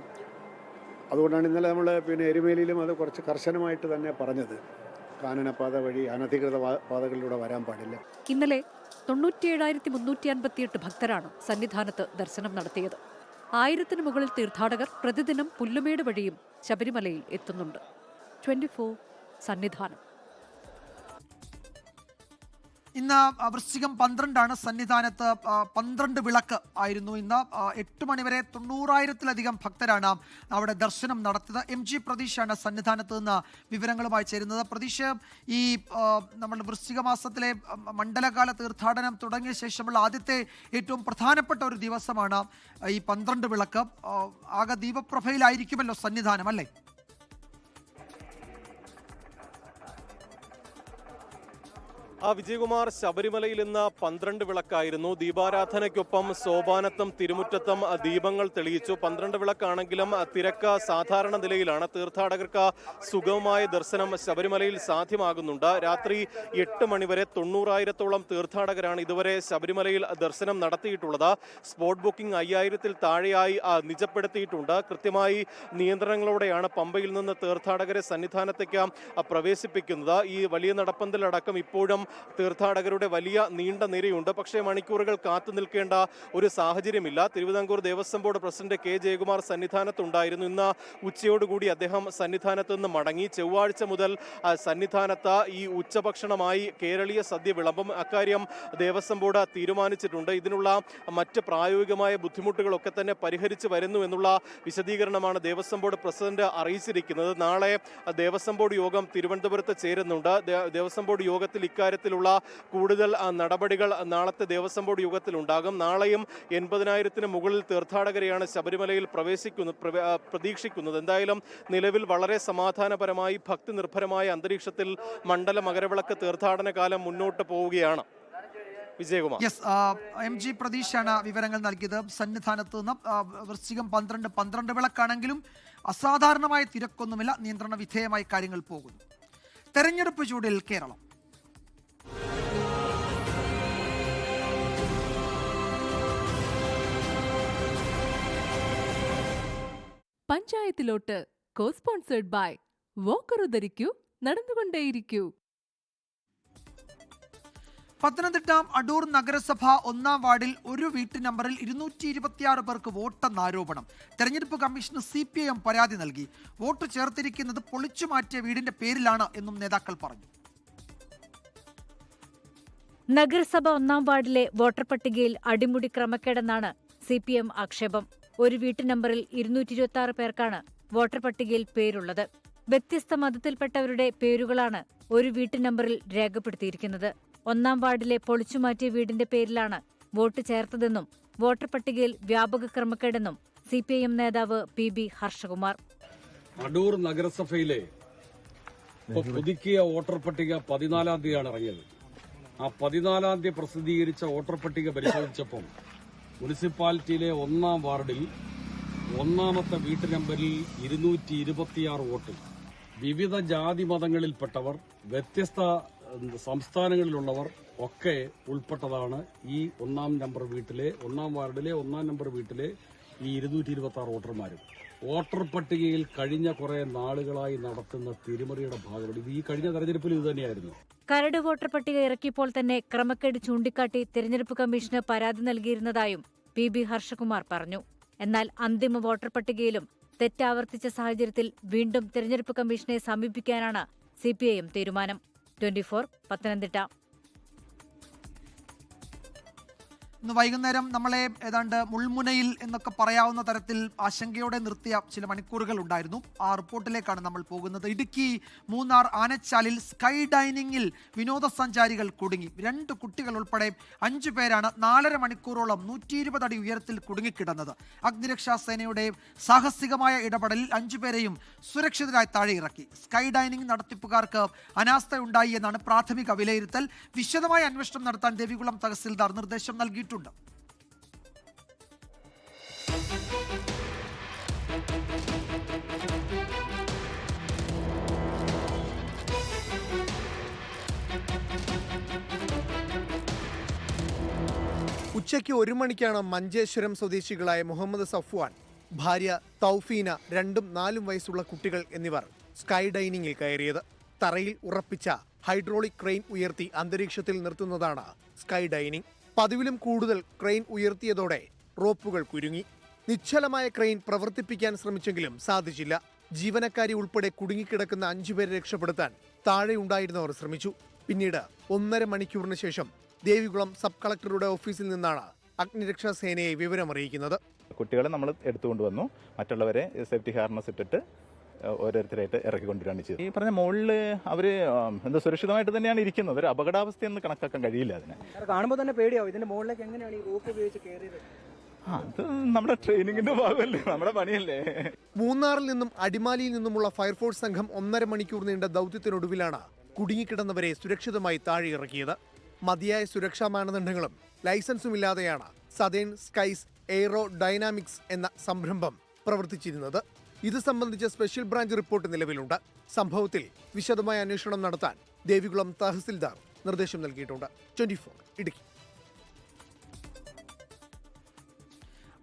അതുകൊണ്ടാണ് ഇന്നലെ നമ്മൾ എരുമേലിയിലും അത് കുറച്ച് കർശനമായിട്ട് തന്നെ പറഞ്ഞത്. കാനനപാത വഴി അനധികൃത പാതകളിലൂടെ വരാൻ പാടില്ല. ഇന്നലെ 97,358 ഭക്തരാണ് സന്നിധാനത്ത് ദർശനം നടത്തിയത്. 1000-ന് മുകളിൽ തീർത്ഥാടകർ പ്രതിദിനം പുല്ലുമേട് വഴിയും ശബരിമലയിൽ എത്തുന്നുണ്ട്. 24 സന്നിധാനം. ഇന്ന് വൃശ്ചികം 12 സന്നിധാനത്ത് 12 വിളക്ക് ആയിരുന്നു. ഇന്ന് 8 മണിവരെ 90,000-ത്തിലധികം ഭക്തരാണ് അവിടെ ദർശനം നടത്തിയത്. MG പ്രതീഷാണ് സന്നിധാനത്ത് നിന്ന് വിവരങ്ങളുമായി ചേരുന്നത്. പ്രതീഷ്, ഈ നമ്മുടെ വൃശ്ചിക മാസത്തിലെ മണ്ഡലകാല തീർത്ഥാടനം തുടങ്ങിയ ശേഷമുള്ള ആദ്യത്തെ ഏറ്റവും പ്രധാനപ്പെട്ട ഒരു ദിവസമാണ് ഈ 12 വിളക്ക്. ആകെ ദീപപ്രഭയിലായിരിക്കുമല്ലോ സന്നിധാനം, അല്ലേ? വിജയകുമാർ, ശബരിമലയിൽ ഇന്ന് 12 വിളക്കായിരുന്നു. ദീപാരാധനയ്ക്കൊപ്പം സോപാനത്തും തിരുമുറ്റത്തും ദീപങ്ങൾ തെളിയിച്ചു. 12 വിളക്കാണെങ്കിലും തിരക്ക് സാധാരണ നിലയിലാണ്. തീർത്ഥാടകർക്ക് സുഗമമായ ദർശനം ശബരിമലയിൽ സാധ്യമാകുന്നുണ്ട്. രാത്രി 8 മണിവരെ 90,000-ത്തോളം തീർത്ഥാടകരാണ് ഇതുവരെ ശബരിമലയിൽ ദർശനം നടത്തിയിട്ടുള്ളത്. സ്പോട്ട് ബുക്കിംഗ് 5000-ൽ താഴെയായി നിജപ്പെടുത്തിയിട്ടുണ്ട്. കൃത്യമായി നിയന്ത്രണങ്ങളോടെയാണ് പമ്പയിൽ നിന്ന് തീർത്ഥാടകരെ സന്നിധാനത്തേക്ക് പ്രവേശിപ്പിക്കുന്നത്. ഈ വലിയ നടപ്പന്തലടക്കം ഇപ്പോഴും തീർത്ഥാടകരുടെ വലിയ നീണ്ട നിരയുണ്ട്. പക്ഷേ മണിക്കൂറുകൾ കാത്തു നിൽക്കേണ്ട ഒരു സാഹചര്യമില്ല. Thiruvithamkoor Devaswom board president K Jayakumar സന്നിധാനത്തുണ്ടായിരുന്നു. ഇന്ന് ഉച്ചയോടുകൂടി അദ്ദേഹം സന്നിധാനത്ത് നിന്ന് മടങ്ങി. ചൊവ്വാഴ്ച മുതൽ സന്നിധാനത്ത് ഈ ഉച്ചഭക്ഷണമായി കേരളീയ സദ്യ വിളമ്പും. അക്കാര്യം ദേവസ്വം ബോർഡ് തീരുമാനിച്ചിട്ടുണ്ട്. ഇതിനുള്ള മറ്റ് പ്രായോഗികമായ ബുദ്ധിമുട്ടുകളൊക്കെ തന്നെ പരിഹരിച്ചു വരുന്നു എന്നുള്ള വിശദീകരണമാണ് ദേവസ്വം ബോർഡ് പ്രസിഡന്റ് അറിയിച്ചിരിക്കുന്നത്. നാളെ ദേവസ്വം ബോർഡ് യോഗം തിരുവനന്തപുരത്ത് ചേരുന്നുണ്ട്. ദേവസ്വം ബോർഡ് യോഗത്തിൽ ഇക്കാര്യത്തിലുള്ള കൂടുതൽ നടപടികൾ നാളത്തെ ദേവസ്വം ബോർഡ് യോഗത്തിൽ ഉണ്ടാകും. നാളെയും 80,000-ന് മുകളിൽ തീർത്ഥാടകരെയാണ് ശബരിമലയിൽ പ്രതീക്ഷിക്കുന്നത്. എന്തായാലും നിലവിൽ വളരെ സമാധാനപരമായി ഭക്തി നിർഭരമായ അന്തരീക്ഷത്തിൽ മണ്ഡല മകരവിളക്ക് തീർത്ഥാടന കാലം മുന്നോട്ട് പോവുകയാണ്. വിജയകുമാർ. MG പ്രതീഷാണ് വിവരങ്ങൾ നൽകിയത്. സന്നിധാനത്ത് നിന്ന് വൃശ്ചികം 12 വിളക്കാണെങ്കിലും അസാധാരണമായ തിരക്കൊന്നുമില്ല. നിയന്ത്രണ വിധേയമായി കാര്യങ്ങൾ പോകുന്നു. തെരഞ്ഞെടുപ്പ് ചൂടിൽ കേരളം. പഞ്ചായത്തിലോട്ട് കോ സ്പോൺസേഡ് ബൈ വോക്കറു ധരിക്കൂ, നടന്നുകൊണ്ടേയിരിക്കൂ. പത്തനംതിട്ട അടൂർ നഗരസഭ 1-ാം വാർഡിൽ ഒരു വീട്ടു നമ്പറിൽ 226 പേർക്ക് വോട്ടെന്ന ആരോപണം. തെരഞ്ഞെടുപ്പ് കമ്മീഷന് CPIM പരാതി നൽകി. വോട്ട് ചേർത്തിരിക്കുന്നത് പൊളിച്ചു മാറ്റിയ വീടിന്റെ പേരിലാണ് എന്നും നേതാക്കൾ പറഞ്ഞു. നഗരസഭ 1-ാം വാർഡിലെ വോട്ടർ പട്ടികയിൽ അടിമുടി ക്രമക്കേടെന്നാണ് CPIM ആക്ഷേപം. ഒരു വീട്ടു നമ്പറിൽ 226 പേർക്കാണ് വോട്ടർ പട്ടികയിൽ പേരുള്ളത്. വ്യത്യസ്ത മതത്തിൽപ്പെട്ടവരുടെ പേരുകളാണ് ഒരു വീട്ടു നമ്പറിൽ രേഖപ്പെടുത്തിയിരിക്കുന്നത്. 1-ാം വാർഡിലെ പൊളിച്ചുമാറ്റിയ വീടിന്റെ പേരിലാണ് വോട്ട് ചേർത്തതെന്നും വോട്ടർ പട്ടികയിൽ വ്യാപക ക്രമക്കേടെന്നും CPIM നേതാവ് PB ഹർഷകുമാർ. അടൂർ നഗരസഭയിലെ പുതുക്കിയ വോട്ടർ പട്ടിക 14-ാം തീയതിയാണ് ഇറങ്ങിയത്. ആ 14-ാം തീയതി പ്രസിദ്ധീകരിച്ച വോട്ടർ പട്ടിക പരിശോധിച്ചപ്പോൾ മുനിസിപ്പാലിറ്റിയിലെ 1-ാം വാർഡിൽ 1-ാമത്തെ വീട്ടു നമ്പറിൽ 226 വോട്ട്. വിവിധ ജാതി മതങ്ങളിൽപ്പെട്ടവർ, വ്യത്യസ്ത സംസ്ഥാനങ്ങളിലുള്ളവർ ഒക്കെ ഉൾപ്പെട്ടതാണ് ഈ 1-ാം നമ്പർ വീട്ടിലെ 1-ാം വാർഡിലെ 1-ാം നമ്പർ വീട്ടിലെ ഈ 226 വോട്ടർമാരും. വോട്ടർ പട്ടികയിൽ കഴിഞ്ഞ കുറെ നാളുകളായി നടത്തുന്ന തിരിമറിയുടെ ഭാഗമാണ് ഇത്. ഈ കഴിഞ്ഞ തെരഞ്ഞെടുപ്പിൽ ഇത് തന്നെയായിരുന്നു. കരട് വോട്ടർ പട്ടിക ഇറക്കിയപ്പോൾ തന്നെ ക്രമക്കേട് ചൂണ്ടിക്കാട്ടി തെരഞ്ഞെടുപ്പ് കമ്മീഷന് പരാതി നൽകിയിരുന്നതായും PB ഹർഷകുമാർ പറഞ്ഞു. എന്നാൽ അന്തിമ വോട്ടർ പട്ടികയിലും തെറ്റാവർത്തിച്ച സാഹചര്യത്തിൽ വീണ്ടും തെരഞ്ഞെടുപ്പ് കമ്മീഷനെ സമീപിക്കാനാണ് CPIM തീരുമാനം. 24 പത്തനംതിട്ട. ഇന്ന് വൈകുന്നേരം നമ്മളെ ഏതാണ്ട് മുൾമുനയിൽ എന്നൊക്കെ പറയാവുന്ന തരത്തിൽ ആശങ്കയോടെ നിർത്തിയ ചില മണിക്കൂറുകൾ ഉണ്ടായിരുന്നു. ആ റിപ്പോർട്ടിലേക്കാണ് നമ്മൾ പോകുന്നത്. ഇടുക്കി മൂന്നാർ ആനച്ചാലിൽ സ്കൈ ഡൈനിങ്ങിൽ വിനോദസഞ്ചാരികൾ കുടുങ്ങി. 2 കുട്ടികൾ ഉൾപ്പെടെ 5 പേരാണ് 4.5 മണിക്കൂറോളം 120 അടി ഉയരത്തിൽ കുടുങ്ങിക്കിടന്നത്. അഗ്നിരക്ഷാ സേനയുടെ സാഹസികമായ ഇടപെടലിൽ 5 പേരെയും സുരക്ഷിതരായി താഴെ ഇറക്കി. സ്കൈ ഡൈനിങ് നടത്തിപ്പുകാർക്ക് അനാസ്ഥയുണ്ടായി എന്നാണ് പ്രാഥമിക വിലയിരുത്തൽ. വിശദമായ അന്വേഷണം നടത്താൻ ദേവികുളം തഹസിൽദാർ നിർദ്ദേശം നൽകിയിട്ടുണ്ട്. ഉച്ചയ്ക്ക് 1 മണിക്കാണ് മഞ്ചേശ്വരം സ്വദേശികളായ മുഹമ്മദ് സഫ്വാൻ, ഭാര്യ തൗഫീന, 2ഉം 4ഉം വയസ്സുള്ള കുട്ടികൾ എന്നിവർ സ്കൈ ഡൈനിങ്ങിൽ കയറിയത്. തറയിൽ ഉറപ്പിച്ച ഹൈഡ്രോളിക് ക്രെയിൻ ഉയർത്തി അന്തരീക്ഷത്തിൽ നിർത്തുന്നതാണ് സ്കൈ ഡൈനിങ്. പതിവിലും കൂടുതൽ ക്രെയിൻ ഉയർത്തിയതോടെ റോപ്പുകൾ കുരുങ്ങി. നിശ്ചലമായ ക്രെയിൻ പ്രവർത്തിപ്പിക്കാൻ ശ്രമിച്ചെങ്കിലും സാധിച്ചില്ല. ജീവനക്കാരി ഉൾപ്പെടെ കുടുങ്ങിക്കിടക്കുന്ന 5 പേരെ രക്ഷപ്പെടുത്താൻ താഴെയുണ്ടായിരുന്നവർ ശ്രമിച്ചു. പിന്നീട് 1.5 മണിക്കൂറിന് ശേഷം ദേവികുളം സബ് കളക്ടറുടെ ഓഫീസിൽ നിന്നാണ് അഗ്നിരക്ഷാ സേനയെ വിവരമറിയിക്കുന്നത്. കുട്ടികളെ നമ്മൾ എടുത്തുകൊണ്ടുവന്നു. മറ്റുള്ളവരെ സേഫ്റ്റി ഹാർനസ് ഇട്ടിട്ട് ഓരോരുത്തരായിട്ട് ഇറക്കിക്കൊണ്ടിരാണ് ചെയ്തത്. ഈ പറഞ്ഞ മുകളിൽ അവർ എന്താ സുരക്ഷിതമായിട്ട് തന്നെയാണ് ഇരിക്കുന്നത്. ഒരു അപകടാവസ്ഥയെന്ന് കണക്കാക്കാൻ കഴിയില്ല. അതിനെ കാണുമ്പോൾ തന്നെ പേടിയാവും. ഇതിന്റെ മുകളിലേക്ക് എങ്ങനെയാണ് ഈ റോപ്പ് ഉപയോഗിച്ച് കയറിയത്? അത് നമ്മുടെ ട്രെയിനിങ്ങിന്റെ ഭാഗമല്ലേ, നമ്മുടെ പണിയല്ലേ. മൂന്നാറിൽ നിന്നും അടിമാലിയിൽ നിന്നുമുള്ള ഫയർഫോഴ്സ് സംഘം 1.5 മണിക്കൂർ നീണ്ട ദൗത്യത്തിനൊടുവിലാണ് കുടുങ്ങിക്കിടന്നവരെ സുരക്ഷിതമായി താഴെ ഇറക്കിയത്. മതിയായ സുരക്ഷാ മാനദണ്ഡങ്ങളും ലൈസൻസും ഇല്ലാതെയാണ് സദേൺ സ്കൈസ് എയ്റോ ഡൈനാമിക്സ് എന്ന സംരംഭം പ്രവർത്തിച്ചിരുന്നത്. ഇത് സംബന്ധിച്ച സ്പെഷ്യൽ ബ്രാഞ്ച് റിപ്പോർട്ട് നിലവിലുണ്ട്. സംഭവത്തിൽ വിശദമായ അന്വേഷണം നടത്താൻ ദേവികുളം തഹസിൽദാർ നിർദ്ദേശം നൽകിയിട്ടുണ്ട്. 24 ഇടുക്കി.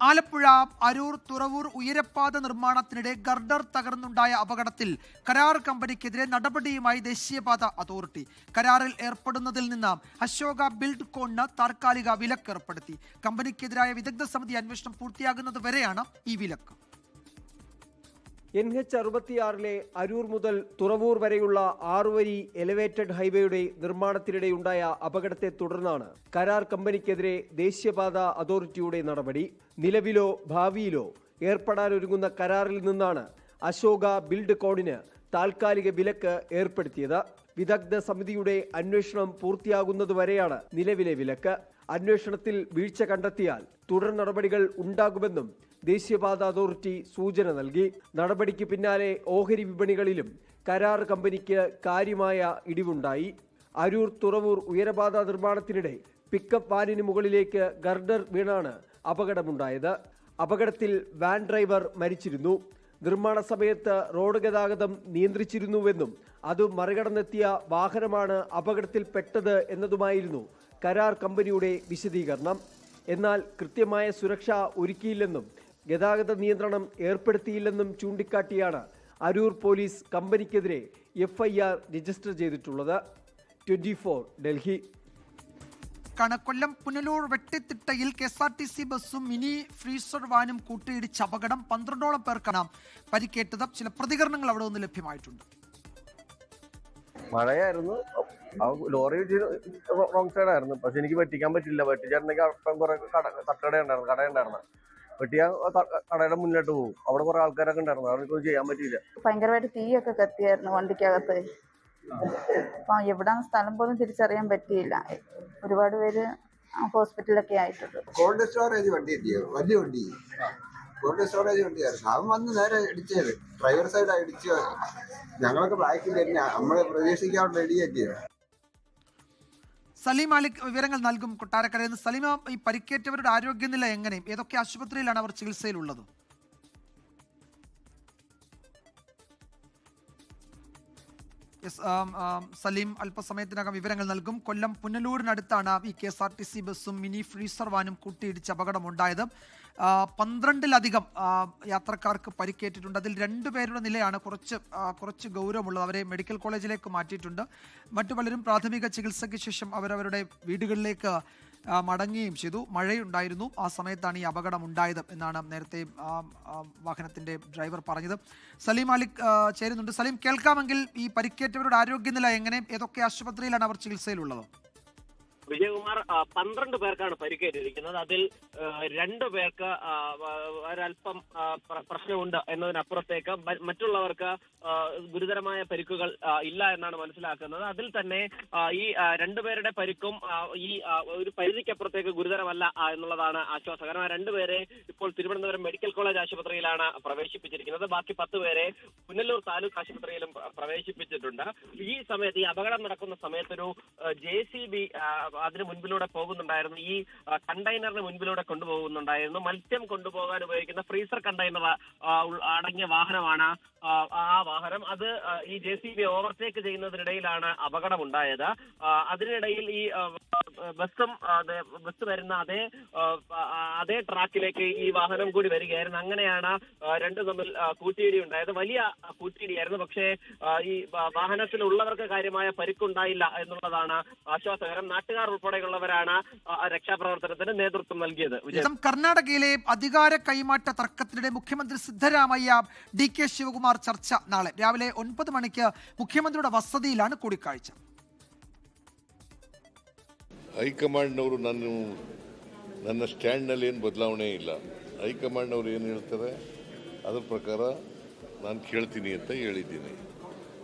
ആലപ്പുഴ അരൂർ തുറവൂർ ഉയരപ്പാത നിർമ്മാണത്തിനിടെ ഗർഡർ തകർന്നുണ്ടായ അപകടത്തിൽ കരാർ കമ്പനിക്കെതിരെ നടപടിയുമായി ദേശീയപാത അതോറിറ്റി. കരാറിൽ ഏർപ്പെടുന്നതിൽ നിന്ന് അശോക ബിൽഡ് കോണിന് താൽക്കാലിക വിലക്ക് ഏർപ്പെടുത്തി. കമ്പനിക്കെതിരായ വിദഗ്ധ സമിതി അന്വേഷണം പൂർത്തിയാകുന്നത് വരെയാണ് ഈ വിലക്ക്. NH-66 അരൂർ മുതൽ തുറവൂർ വരെയുള്ള 6 വരി എലിവേറ്റഡ് ഹൈവേയുടെ നിർമ്മാണത്തിനിടെയുണ്ടായ അപകടത്തെ തുടർന്നാണ് കരാർ കമ്പനിക്കെതിരെ ദേശീയപാത അതോറിറ്റിയുടെ നടപടി. നിലവിലോ ഭാവിയിലോ ഏർപ്പെടാനൊരുങ്ങുന്ന കരാറിൽ നിന്നാണ് അശോക ബിൽഡ് കോണിന് താൽക്കാലിക വിലക്ക് ഏർപ്പെടുത്തിയത്. വിദഗ്ധ സമിതിയുടെ അന്വേഷണം പൂർത്തിയാകുന്നതുവരെയാണ് നിലവിലെ വിലക്ക്. അന്വേഷണത്തിൽ വീഴ്ച കണ്ടെത്തിയാൽ തുടർ നടപടികൾ ഉണ്ടാകുമെന്നും ദേശീയപാത അതോറിറ്റി സൂചന നൽകി. നടപടിക്ക് പിന്നാലെ ഓഹരി വിപണികളിലും കരാർ കമ്പനിക്ക് കാര്യമായ ഇടിവുണ്ടായി. അരൂർ തുറവൂർ ഉയരപാത നിർമ്മാണത്തിനിടെ പിക്കപ്പ് വാനിന് മുകളിലേക്ക് ഗർഡർ വീണാണ് അപകടമുണ്ടായത്. അപകടത്തിൽ വാൻ ഡ്രൈവർ മരിച്ചിരുന്നു. നിർമ്മാണ സമയത്ത് റോഡ് ഗതാഗതം നിയന്ത്രിച്ചിരുന്നുവെന്നും അത് മറികടന്നെത്തിയ വാഹനമാണ് അപകടത്തിൽപ്പെട്ടത് എന്നതുമായിരുന്നു കരാർ കമ്പനിയുടെ വിശദീകരണം. എന്നാൽ കൃത്യമായ സുരക്ഷ ഒരുക്കിയില്ലെന്നും ഗതാഗത നിയന്ത്രണം ഏർപ്പെടുത്തിയില്ലെന്നും ചൂണ്ടിക്കാട്ടിയാണ് അരൂർ പോലീസ് കമ്പനിക്കെതിരെ FIR രജിസ്റ്റർ ചെയ്തിട്ടുള്ളത്. 24 ഡൽഹി. കൊല്ലം പുനലൂർ വെട്ടിത്തിട്ടയിൽ KSRTC ബസ്സും മിനി ഫ്രീസർ വാനും കൂട്ടിയിടിച്ച അപകടം. 12ഓളം പേർക്കാണ് പരിക്കേറ്റത്. ചില പ്രതികരണങ്ങൾ അവിടെ നിന്ന് ലഭ്യമായിട്ടുണ്ട്. മഴയായിരുന്നു, ലോറി റോങ് സൈഡായിരുന്നു. പക്ഷെ എനിക്ക് വെട്ടിക്കാൻ പറ്റില്ല. വെട്ടിച്ചിട്ടുണ്ടെങ്കിൽ അപ്പം കുറെ കടയുണ്ടായിരുന്നു. വെട്ടിയാൽ കടയുടെ മുന്നിലോട്ട് പോകും. അവിടെ കുറെ ആൾക്കാരൊക്കെ ഉണ്ടായിരുന്നു. അവർക്കൊന്നും ചെയ്യാൻ പറ്റിയില്ല. ഭയങ്കരമായിട്ട് തീയൊക്കെ കത്തിയായിരുന്നു വണ്ടിക്കകത്ത്. അപ്പം എവിടാണ് സ്ഥലം പോലും തിരിച്ചറിയാൻ പറ്റിയില്ല. ഒരുപാട് പേര് ഹോസ്പിറ്റലൊക്കെ ആയിട്ടുണ്ട്. കോൾഡ് സ്റ്റോറേജ് വണ്ടി എത്തിയോ? വലിയ വണ്ടി, കോൾഡ് സ്റ്റോറേജ് വണ്ടിയായിരുന്നു. അവൻ വന്ന് നേരെ ഇടിച്ചത്, ഡ്രൈവർ സൈഡ് ഇടിച്ചു. ഞങ്ങളൊക്കെ ബാക്കിൽ തന്നെ നമ്മളെ പ്രതീക്ഷിക്കാൻ റെഡിയാക്കിയത്. സലീം മാലിക് വിവരങ്ങൾ നൽകും കൊട്ടാരക്കരയിൽ നിന്ന്. സലീമ, ഈ പരിക്കേറ്റവരുടെ ആരോഗ്യനില എങ്ങനെയും ഏതൊക്കെ ആശുപത്രിയിലാണ് അവർ ചികിത്സയിലുള്ളത്? സലീം അല്പസമയത്തിനകം വിവരങ്ങൾ നൽകും. കൊല്ലം പുനലൂരിനടുത്താണ് ഈ KSRTC ബസ്സും മിനി ഫ്രീസർ വാനും കൂട്ടിയിടിച്ച് അപകടമുണ്ടായത്. 12-ലധികം യാത്രക്കാർക്ക് പരിക്കേറ്റിട്ടുണ്ട്. അതിൽ 2 പേരുടെ നിലയാണ് കുറച്ച് ഗൗരവമുള്ളത്. അവരെ മെഡിക്കൽ കോളേജിലേക്ക് മാറ്റിയിട്ടുണ്ട്. മറ്റു പലരും പ്രാഥമിക ചികിത്സയ്ക്ക് ശേഷം അവരവരുടെ വീടുകളിലേക്ക് മടങ്ങുകയും ചെയ്തു. മഴയുണ്ടായിരുന്നു. ആ സമയത്താണ് ഈ അപകടം ഉണ്ടായത് എന്നാണ് നേരത്തെ വാഹനത്തിന്റെ ഡ്രൈവർ പറഞ്ഞത്. സലീം മാലിക് ചേരുന്നുണ്ട്. സലീം, കേൾക്കാമെങ്കിൽ ഈ പരിക്കേറ്റവരുടെ ആരോഗ്യനില എങ്ങനെ, ഏതൊക്കെ ആശുപത്രിയിലാണ് അവർ ചികിത്സയിലുള്ളത്? വിജയകുമാർ, 12 പേർക്കാണ് പരിക്കേറ്റിരിക്കുന്നത്. അതിൽ 2 പേർക്ക് ഒരല്പം പ്രശ്നമുണ്ട് എന്നതിനപ്പുറത്തേക്ക് മറ്റുള്ളവർക്ക് ഗുരുതരമായ പരിക്കുകൾ ഇല്ല എന്നാണ് മനസ്സിലാക്കുന്നത്. അതിൽ തന്നെ ഈ 2 പേരുടെ പരിക്കും ഈ ഒരു പരിധിക്കപ്പുറത്തേക്ക് ഗുരുതരമല്ല എന്നുള്ളതാണ് ആശ്വാസകരം. 2 പേരെ ഇപ്പോൾ തിരുവനന്തപുരം മെഡിക്കൽ കോളേജ് ആശുപത്രിയിലാണ് പ്രവേശിപ്പിച്ചിരിക്കുന്നത്. ബാക്കി 10 പേരെ പുനലൂർ താലൂക്ക് ആശുപത്രിയിലും പ്രവേശിപ്പിച്ചിട്ടുണ്ട്. ഈ സമയത്ത്, ഈ അപകടം നടക്കുന്ന സമയത്തൊരു JCB അതിന് മുൻപിലൂടെ പോകുന്നുണ്ടായിരുന്നു. ഈ കണ്ടെയ്നറിന് മുൻപിലൂടെ കൊണ്ടുപോകുന്നുണ്ടായിരുന്നു. മത്സ്യം കൊണ്ടുപോകാൻ ഉപയോഗിക്കുന്ന ഫ്രീസർ കണ്ടെയ്നർ അടങ്ങിയ വാഹനമാണ് ആ വാഹനം. അത് ഈ JCB ഓവർടേക്ക് ചെയ്യുന്നതിനിടയിലാണ് അപകടമുണ്ടായത്. അതിനിടയിൽ ഈ ബസ് വരുന്ന അതേ ട്രാക്കിലേക്ക് ഈ വാഹനം കൂടി വരികയായിരുന്നു. അങ്ങനെയാണ് 2 തമ്മിൽ കൂട്ടിയിടി ഉണ്ടായത്. വലിയ കൂട്ടിയിടിയായിരുന്നു. പക്ഷേ ഈ വാഹനത്തിലുള്ളവർക്ക് കാര്യമായ പരിക്കുണ്ടായില്ല എന്നുള്ളതാണ് ആശ്വാസകരം. നാട്ടുകാർ ഉൾപ്പെടെയുള്ളവരാണ് രക്ഷാപ്രവർത്തനത്തിന് നേതൃത്വം നൽകിയത്. കർണാടകയിലെ അധികാര കൈമാറ്റ തർക്കത്തിനിടെ മുഖ്യമന്ത്രി സിദ്ധരാമയ്യ DK ശിവകുമാർ ചർച്ച നാളെ രാവിലെ 9 മണിക്ക് മുഖ്യമന്ത്രിയുടെ വസതിയിലാണ് കൂടിക്കാഴ്ച. ಹೈಕಮಾಂಡ್ನವರು ನನ್ನ ಸ್ಟ್ಯಾಂಡ್ನಲ್ಲಿ ಏನು ಬದಲಾವಣೆ ಇಲ್ಲ. ಹೈಕಮಾಂಡ್ನವರು ಏನು ಹೇಳ್ತಾರೆ ಅದ್ರ ಪ್ರಕಾರ ನಾನು ಕೇಳ್ತೀನಿ ಅಂತ ಹೇಳಿದ್ದೀನಿ.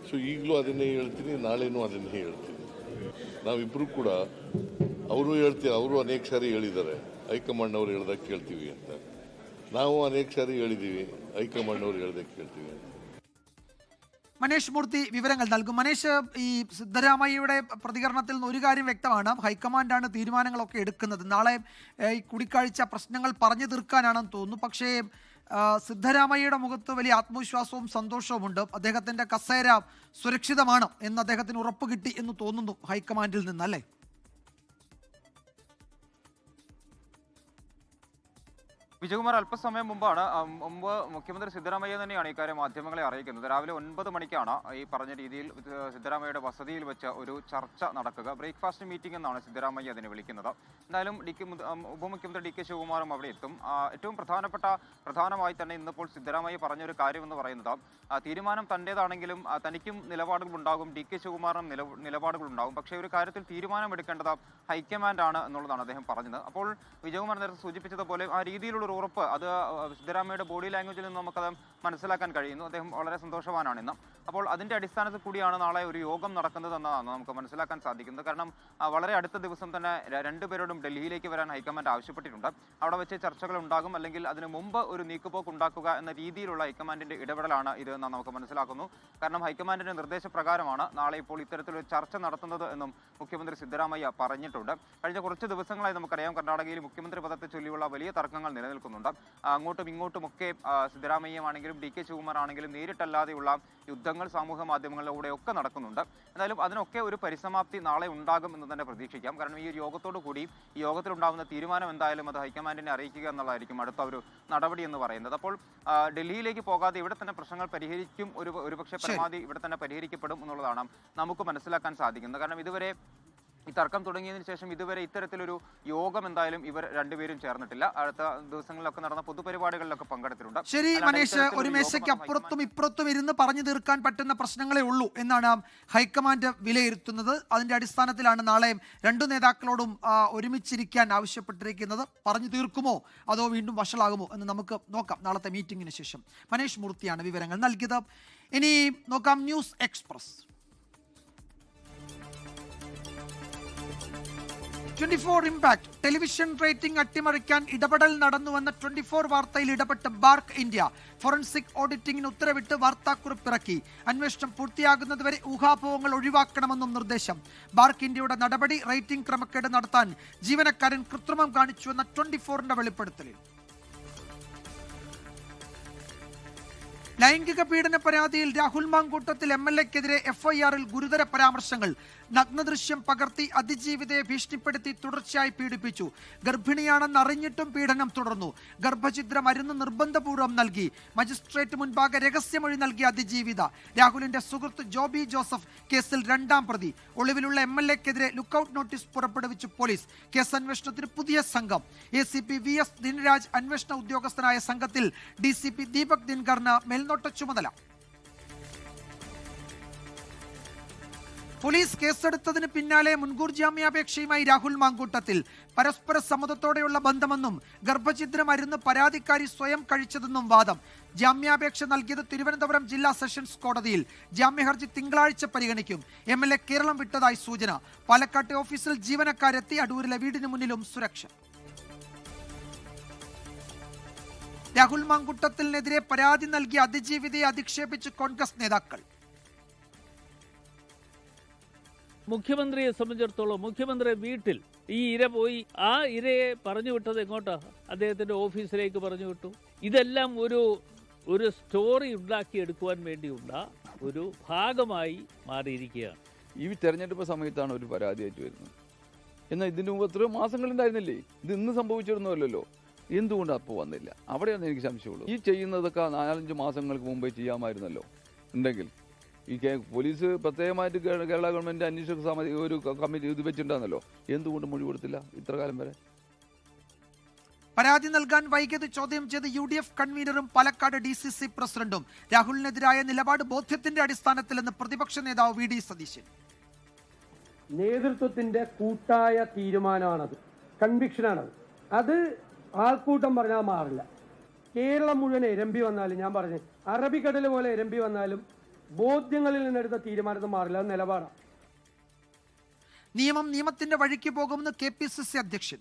ಸೊ ಈಗಲೂ ಅದನ್ನೇ ಹೇಳ್ತೀನಿ, ನಾಳೆನೂ ಅದನ್ನೇ ಹೇಳ್ತೀನಿ. ನಾವಿಬ್ಬರು ಕೂಡ ಅವರು ಹೇಳ್ತೀವಿ, ಅವರು ಅನೇಕ ಸಾರಿ ಹೇಳಿದ್ದಾರೆ ಹೈಕಮಾಂಡ್ನವ್ರು ಹೇಳ್ದಾಗ ಕೇಳ್ತೀವಿ ಅಂತ. ನಾವು ಅನೇಕ ಸಾರಿ ಹೇಳಿದ್ದೀವಿ ಹೈಕಮಾಂಡ್ನವ್ರು ಹೇಳ್ದಾಗ ಕೇಳ್ತೀವಿ ಅಂತ. മനേഷ് മൂർത്തി വിവരങ്ങൾ നൽകും. മനേഷ്, ഈ സിദ്ധരാമയ്യയുടെ പ്രതികരണത്തിൽ നിന്ന് ഒരു കാര്യം വ്യക്തമാണ്, ഹൈക്കമാൻഡാണ് തീരുമാനങ്ങളൊക്കെ എടുക്കുന്നത്. നാളെ ഈ കൂടിക്കാഴ്ച പ്രശ്നങ്ങൾ പറഞ്ഞു തീർക്കാനാണെന്ന് തോന്നുന്നു. പക്ഷേ സിദ്ധരാമയ്യയുടെ മുഖത്ത് വലിയ ആത്മവിശ്വാസവും സന്തോഷവുമുണ്ട്. അദ്ദേഹത്തിന്റെ കസേര സുരക്ഷിതമാണ് എന്ന് അദ്ദേഹത്തിന് ഉറപ്പ് കിട്ടി എന്ന് തോന്നുന്നു ഹൈക്കമാൻഡിൽ നിന്നല്ലേ? വിജയകുമാർ അല്പസമയം മുമ്പ് മുഖ്യമന്ത്രി സിദ്ധരാമയ്യ തന്നെയാണ് ഇക്കാര്യം മാധ്യമങ്ങളെ അറിയിക്കുന്നത്. രാവിലെ 9 മണിക്കാണ് ഈ പറഞ്ഞ രീതിയിൽ സിദ്ധരാമയ്യയുടെ വസതിയിൽ വെച്ച് ഒരു ചർച്ച നടക്കുക. ബ്രേക്ക്ഫാസ്റ്റ് മീറ്റിംഗ് എന്നാണ് സിദ്ധരാമയ്യ അതിനെ വിളിക്കുന്നത്. എന്തായാലും ഉപമുഖ്യമന്ത്രി DK ശിവകുമാറും അവിടെ എത്തും. ഏറ്റവും പ്രധാനമായി തന്നെ ഇന്നിപ്പോൾ സിദ്ധരാമയ്യ പറഞ്ഞൊരു കാര്യമെന്ന് പറയുന്നത് തീരുമാനം തൻ്റേതാണെങ്കിലും തനിക്കും നിലപാടുകളുണ്ടാകും, DK ശിവകുമാറിനും നിലപാടുകളുണ്ടാകും. പക്ഷേ ഒരു കാര്യത്തിൽ തീരുമാനം എടുക്കേണ്ടത് ഹൈക്കമാൻഡാണ് എന്നുള്ളതാണ് അദ്ദേഹം പറഞ്ഞത്. അപ്പോൾ വിജയകുമാർ നേരത്തെ സൂചിപ്പിച്ചതുപോലെ ആ രീതിയിലുള്ള ഒരു ഉറപ്പ് അത് സിദ്ധരാമയ്യയുടെ ബോഡി ലാംഗ്വേജിൽ നിന്ന് നമുക്കത് മനസ്സിലാക്കാൻ കഴിയുന്നു. അദ്ദേഹം വളരെ സന്തോഷവാനാണ് ഇന്ന്. അപ്പോൾ അതിൻ്റെ അടിസ്ഥാനത്തിൽ കൂടിയാണ് നാളെ ഒരു യോഗം നടക്കുന്നതെന്നതാണ് നമുക്ക് മനസ്സിലാക്കാൻ സാധിക്കുന്നത്. കാരണം വളരെ അടുത്ത ദിവസം തന്നെ രണ്ടുപേരോടും ഡൽഹിയിലേക്ക് വരാൻ ഹൈക്കമാൻഡ് ആവശ്യപ്പെട്ടിട്ടുണ്ട്. അവിടെ വെച്ച് ചർച്ചകൾ ഉണ്ടാകും, അല്ലെങ്കിൽ അതിനു മുമ്പ് ഒരു നീക്കുപോക്ക് ഉണ്ടാക്കുക എന്ന രീതിയിലുള്ള ഹൈക്കമാൻഡിൻ്റെ ഇടപെടലാണ് ഇത് എന്ന് നമുക്ക് മനസ്സിലാക്കുന്നു. കാരണം ഹൈക്കമാൻഡിൻ്റെ നിർദ്ദേശപ്രകാരമാണ് നാളെ ഇപ്പോൾ ഇത്തരത്തിലൊരു ചർച്ച നടത്തുന്നത് എന്നും മുഖ്യമന്ത്രി സിദ്ധരാമയ്യ പറഞ്ഞിട്ടുണ്ട്. കഴിഞ്ഞ കുറച്ച് ദിവസങ്ങളായി നമുക്കറിയാം കർണാടകയിൽ മുഖ്യമന്ത്രി പദത്തെ ചൊല്ലിയുള്ള വലിയ തർക്കങ്ങൾ നിലനിൽക്കുന്നുണ്ട്. അങ്ങോട്ടും ഇങ്ങോട്ടുമൊക്കെ സിദ്ധരാമയ്യമാണെങ്കിലും DK ശിവകുമാർ ആണെങ്കിലും നേരിട്ടല്ലാതെയുള്ള യുദ്ധങ്ങൾ സമൂഹ മാധ്യമങ്ങളിലൂടെ ഒക്കെ നടക്കുന്നുണ്ട്. എന്തായാലും അതിനൊക്കെ ഒരു പരിസമാപ്തി നാളെ ഉണ്ടാകും എന്ന് തന്നെ പ്രതീക്ഷിക്കാം. കാരണം ഈ ഒരു യോഗത്തോടു കൂടി ഈ യോഗത്തിലുണ്ടാകുന്ന തീരുമാനം എന്തായാലും അത് ഹൈക്കമാൻഡിനെ അറിയിക്കുക എന്നുള്ളതായിരിക്കും അടുത്ത ഒരു നടപടി എന്ന് പറയുന്നത്. അപ്പോൾ ഡൽഹിയിലേക്ക് പോകാതെ ഇവിടെ തന്നെ പ്രശ്നങ്ങൾ പരിഹരിക്കും, ഒരുപക്ഷെ പരമാവധി ഇവിടെ തന്നെ പരിഹരിക്കപ്പെടും എന്നുള്ളതാണ് നമുക്ക് മനസ്സിലാക്കാൻ സാധിക്കുന്നത്. കാരണം ഇതുവരെ ഈ തർക്കം തുടങ്ങിയതിനു ശേഷം ഇതുവരെ ഇത്തരത്തിലൊരു യോഗം എന്തായാലും ഇവർ രണ്ടുപേരും ചേർന്നിട്ടില്ല. അടുത്ത ദിവസങ്ങളിലൊക്കെ നടന്ന പൊതുപരിപാടികളിലൊക്കെ പങ്കെടുത്തിട്ടുണ്ട്. ശരി മനീഷ്, ഒരു മേശയ്ക്ക് അപ്പുറത്തും ഇപ്പുറത്തും ഇരുന്ന് പറഞ്ഞു തീർക്കാൻ പറ്റുന്ന പ്രശ്നങ്ങളേ ഉള്ളൂ എന്നാണ് ഹൈക്കമാൻഡ് വിലയിരുത്തുന്നത്. അതിന്റെ അടിസ്ഥാനത്തിലാണ് നാളെ രണ്ടു നേതാക്കളോടും ഒരുമിച്ചിരിക്കാൻ ആവശ്യപ്പെട്ടിരിക്കുന്നത്. പറഞ്ഞു തീർക്കുമോ അതോ വീണ്ടും വഷളാകുമോ എന്ന് നമുക്ക് നോക്കാം നാളത്തെ മീറ്റിംഗിന് ശേഷം. മനീഷ് മൂർത്തിയാണ് വിവരങ്ങൾ നൽകിയത്. ഇനി നോക്കാം news express. 24 impact television rating അട്ടിമറിക്കാൻ ഇടപെടൽ നടന്നുവെന്ന 24 വാർത്തയിൽ ഇടപെട്ട് ബാർക്ക് ഇന്ത്യ ഫോറൻസിക് ഓഡിറ്റിംഗിന് ഉത്തരവിട്ട് വാർത്താക്കുറിപ്പിറക്കി. അന്വേഷണം പൂർത്തിയാകുന്നതുവരെ ഊഹാപോഹങ്ങൾ ഒഴിവാക്കണമെന്നും നിർദ്ദേശം. ബാർക്ക് ഇന്ത്യയുടെ നടപടി റേറ്റിംഗ് ക്രമക്കേട് നടത്താൻ ജീവനക്കാരൻ കൃത്രിമം കാണിച്ചുവെന്ന 24ന്റെ വെളിപ്പെടുത്തലിൽ. ലൈംഗിക പീഡന പരാതിയിൽ രാഹുൽ മാങ്കൂട്ടത്തിൽ MLA-ക്കെതിരെ FIR-ൽ ഗുരുതര പരാമർശങ്ങൾ. നഗ്നദൃശ്യം പകർത്തി അതിജീവിതയെ ഭീഷണിപ്പെടുത്തി തുടർച്ചയായി പീഡിപ്പിച്ചു. ഗർഭിണിയാണെന്ന് അറിഞ്ഞിട്ടും പീഡനം തുടർന്നു. ഗർഭഛിദ്ര മരുന്ന് നിർബന്ധപൂർവ്വം നൽകി. മജിസ്ട്രേറ്റ് മുൻപാകെ രഹസ്യമൊഴി നൽകിയ അതിജീവിത. രാഹുലിന്റെ സുഹൃത്ത് ജോബി ജോസഫ് കേസിൽ 2ാം പ്രതി. ഒളിവിലുള്ള MLA-ക്കെതിരെ ലുക്കൌട്ട് നോട്ടീസ് പുറപ്പെടുവിച്ചു പോലീസ്. കേസ് അന്വേഷണത്തിന് പുതിയ സംഘം. ACP VS ദിൻരാജ് അന്വേഷണ ഉദ്യോഗസ്ഥനായ സംഘത്തിൽ DCP ദീപക് ദിൻകറിന് മേൽനോട്ട ചുമതല. പോലീസ് കേസെടുത്തതിന് പിന്നാലെ മുൻകൂർ ജാമ്യാപേക്ഷയുമായി രാഹുൽ മാങ്കൂട്ടത്തിൽ. പരസ്പര സമ്മതത്തോടെയുള്ള ബന്ധമെന്നും ഗർഭഛിദ്ര മരുന്ന് പരാതിക്കാരി സ്വയം കഴിച്ചതെന്നും വാദം. ജാമ്യാപേക്ഷ നൽകിയത് തിരുവനന്തപുരം ജില്ലാ സെഷൻസ് കോടതിയിൽ. ജാമ്യഹർജി തിങ്കളാഴ്ച പരിഗണിക്കും. MLA കേരളം വിട്ടതായി സൂചന. പാലക്കാട്ടെ ഓഫീസിൽ ജീവനക്കാരെത്തി. അടൂരിലെ വീടിന് മുന്നിലും സുരക്ഷ. രാഹുൽ മാങ്കൂട്ടത്തിനെതിരെ പരാതി നൽകിയ അതിജീവിതയെ അധിക്ഷേപിച്ച് കോൺഗ്രസ് നേതാക്കൾ. മുഖ്യമന്ത്രിയെ സംബന്ധിച്ചിടത്തോളം മുഖ്യമന്ത്രി വീട്ടിൽ ഈ ഇര പോയി ആ ഇരയെ പറഞ്ഞു വിട്ടത് എങ്ങോട്ടാ? അദ്ദേഹത്തിൻ്റെ ഓഫീസിലേക്ക് പറഞ്ഞു വിട്ടു. ഇതെല്ലാം ഒരു സ്റ്റോറി ഉണ്ടാക്കിയെടുക്കുവാൻ വേണ്ടിയുള്ള ഒരു ഭാഗമായി മാറിയിരിക്കുകയാണ്. ഈ തെരഞ്ഞെടുപ്പ് സമയത്താണ് ഒരു പരാതിയായിട്ട് വരുന്നത്. എന്നാൽ ഇതിനു മുമ്പ് എത്രയോ മാസങ്ങളുണ്ടായിരുന്നില്ലേ? ഇത് ഇന്ന് സംഭവിച്ചിരുന്നല്ലോ. എന്തുകൊണ്ടാണ് അപ്പോൾ വന്നില്ല? അവിടെയാണ് എനിക്ക് സംശയമുള്ളൂ. ഈ ചെയ്യുന്നതൊക്കെ 4-5 മാസങ്ങൾക്ക് മുമ്പേ ചെയ്യാമായിരുന്നല്ലോ. ഉണ്ടെങ്കിൽ ഈ പോലീസ് പ്രത്യേകമായിട്ട് കേരള ഗവൺമെൻറ് അന്വേഷണ സമിതി ഒരു കമ്മിറ്റി ഇത് വെച്ചിട്ടുണ്ടായിരുന്നല്ലോ. എന്തുകൊണ്ട് മൊഴി കൊടുത്തില്ല ഇത്ര കാലം വരെ? പരാതി നൽകാൻ വൈകിയത് ചോദ്യം ചെയ്ത് UDF കൺവീനറും പാലക്കാട് DCC പ്രസിഡന്റും. രാഹുലിനെതിരായ നിലപാട് ബോധ്യത്തിന്റെ അടിസ്ഥാനത്തിലെന്ന് പ്രതിപക്ഷ നേതാവ് VD സതീശൻ. നേതൃത്വത്തിന്റെ കൂട്ടായ തീരുമാനമാണത്, കൺവിക്ഷനാണത്. അത് ആൾക്കൂട്ടം പറഞ്ഞാൽ മാറില്ല. കേരളം മുഴുവൻ എരമ്പി വന്നാലും, ഞാൻ പറഞ്ഞു അറബിക്കടൽ പോലെ എരമ്പി വന്നാലും ബോധ്യങ്ങളിൽ നിന്നെടുത്ത തീരുമാനത്തിൽ മാറില്ല. അത് നിലപാടാണ്. നിയമം നിയമത്തിന്റെ വഴിക്ക് പോകുമെന്ന് KPCC അധ്യക്ഷൻ.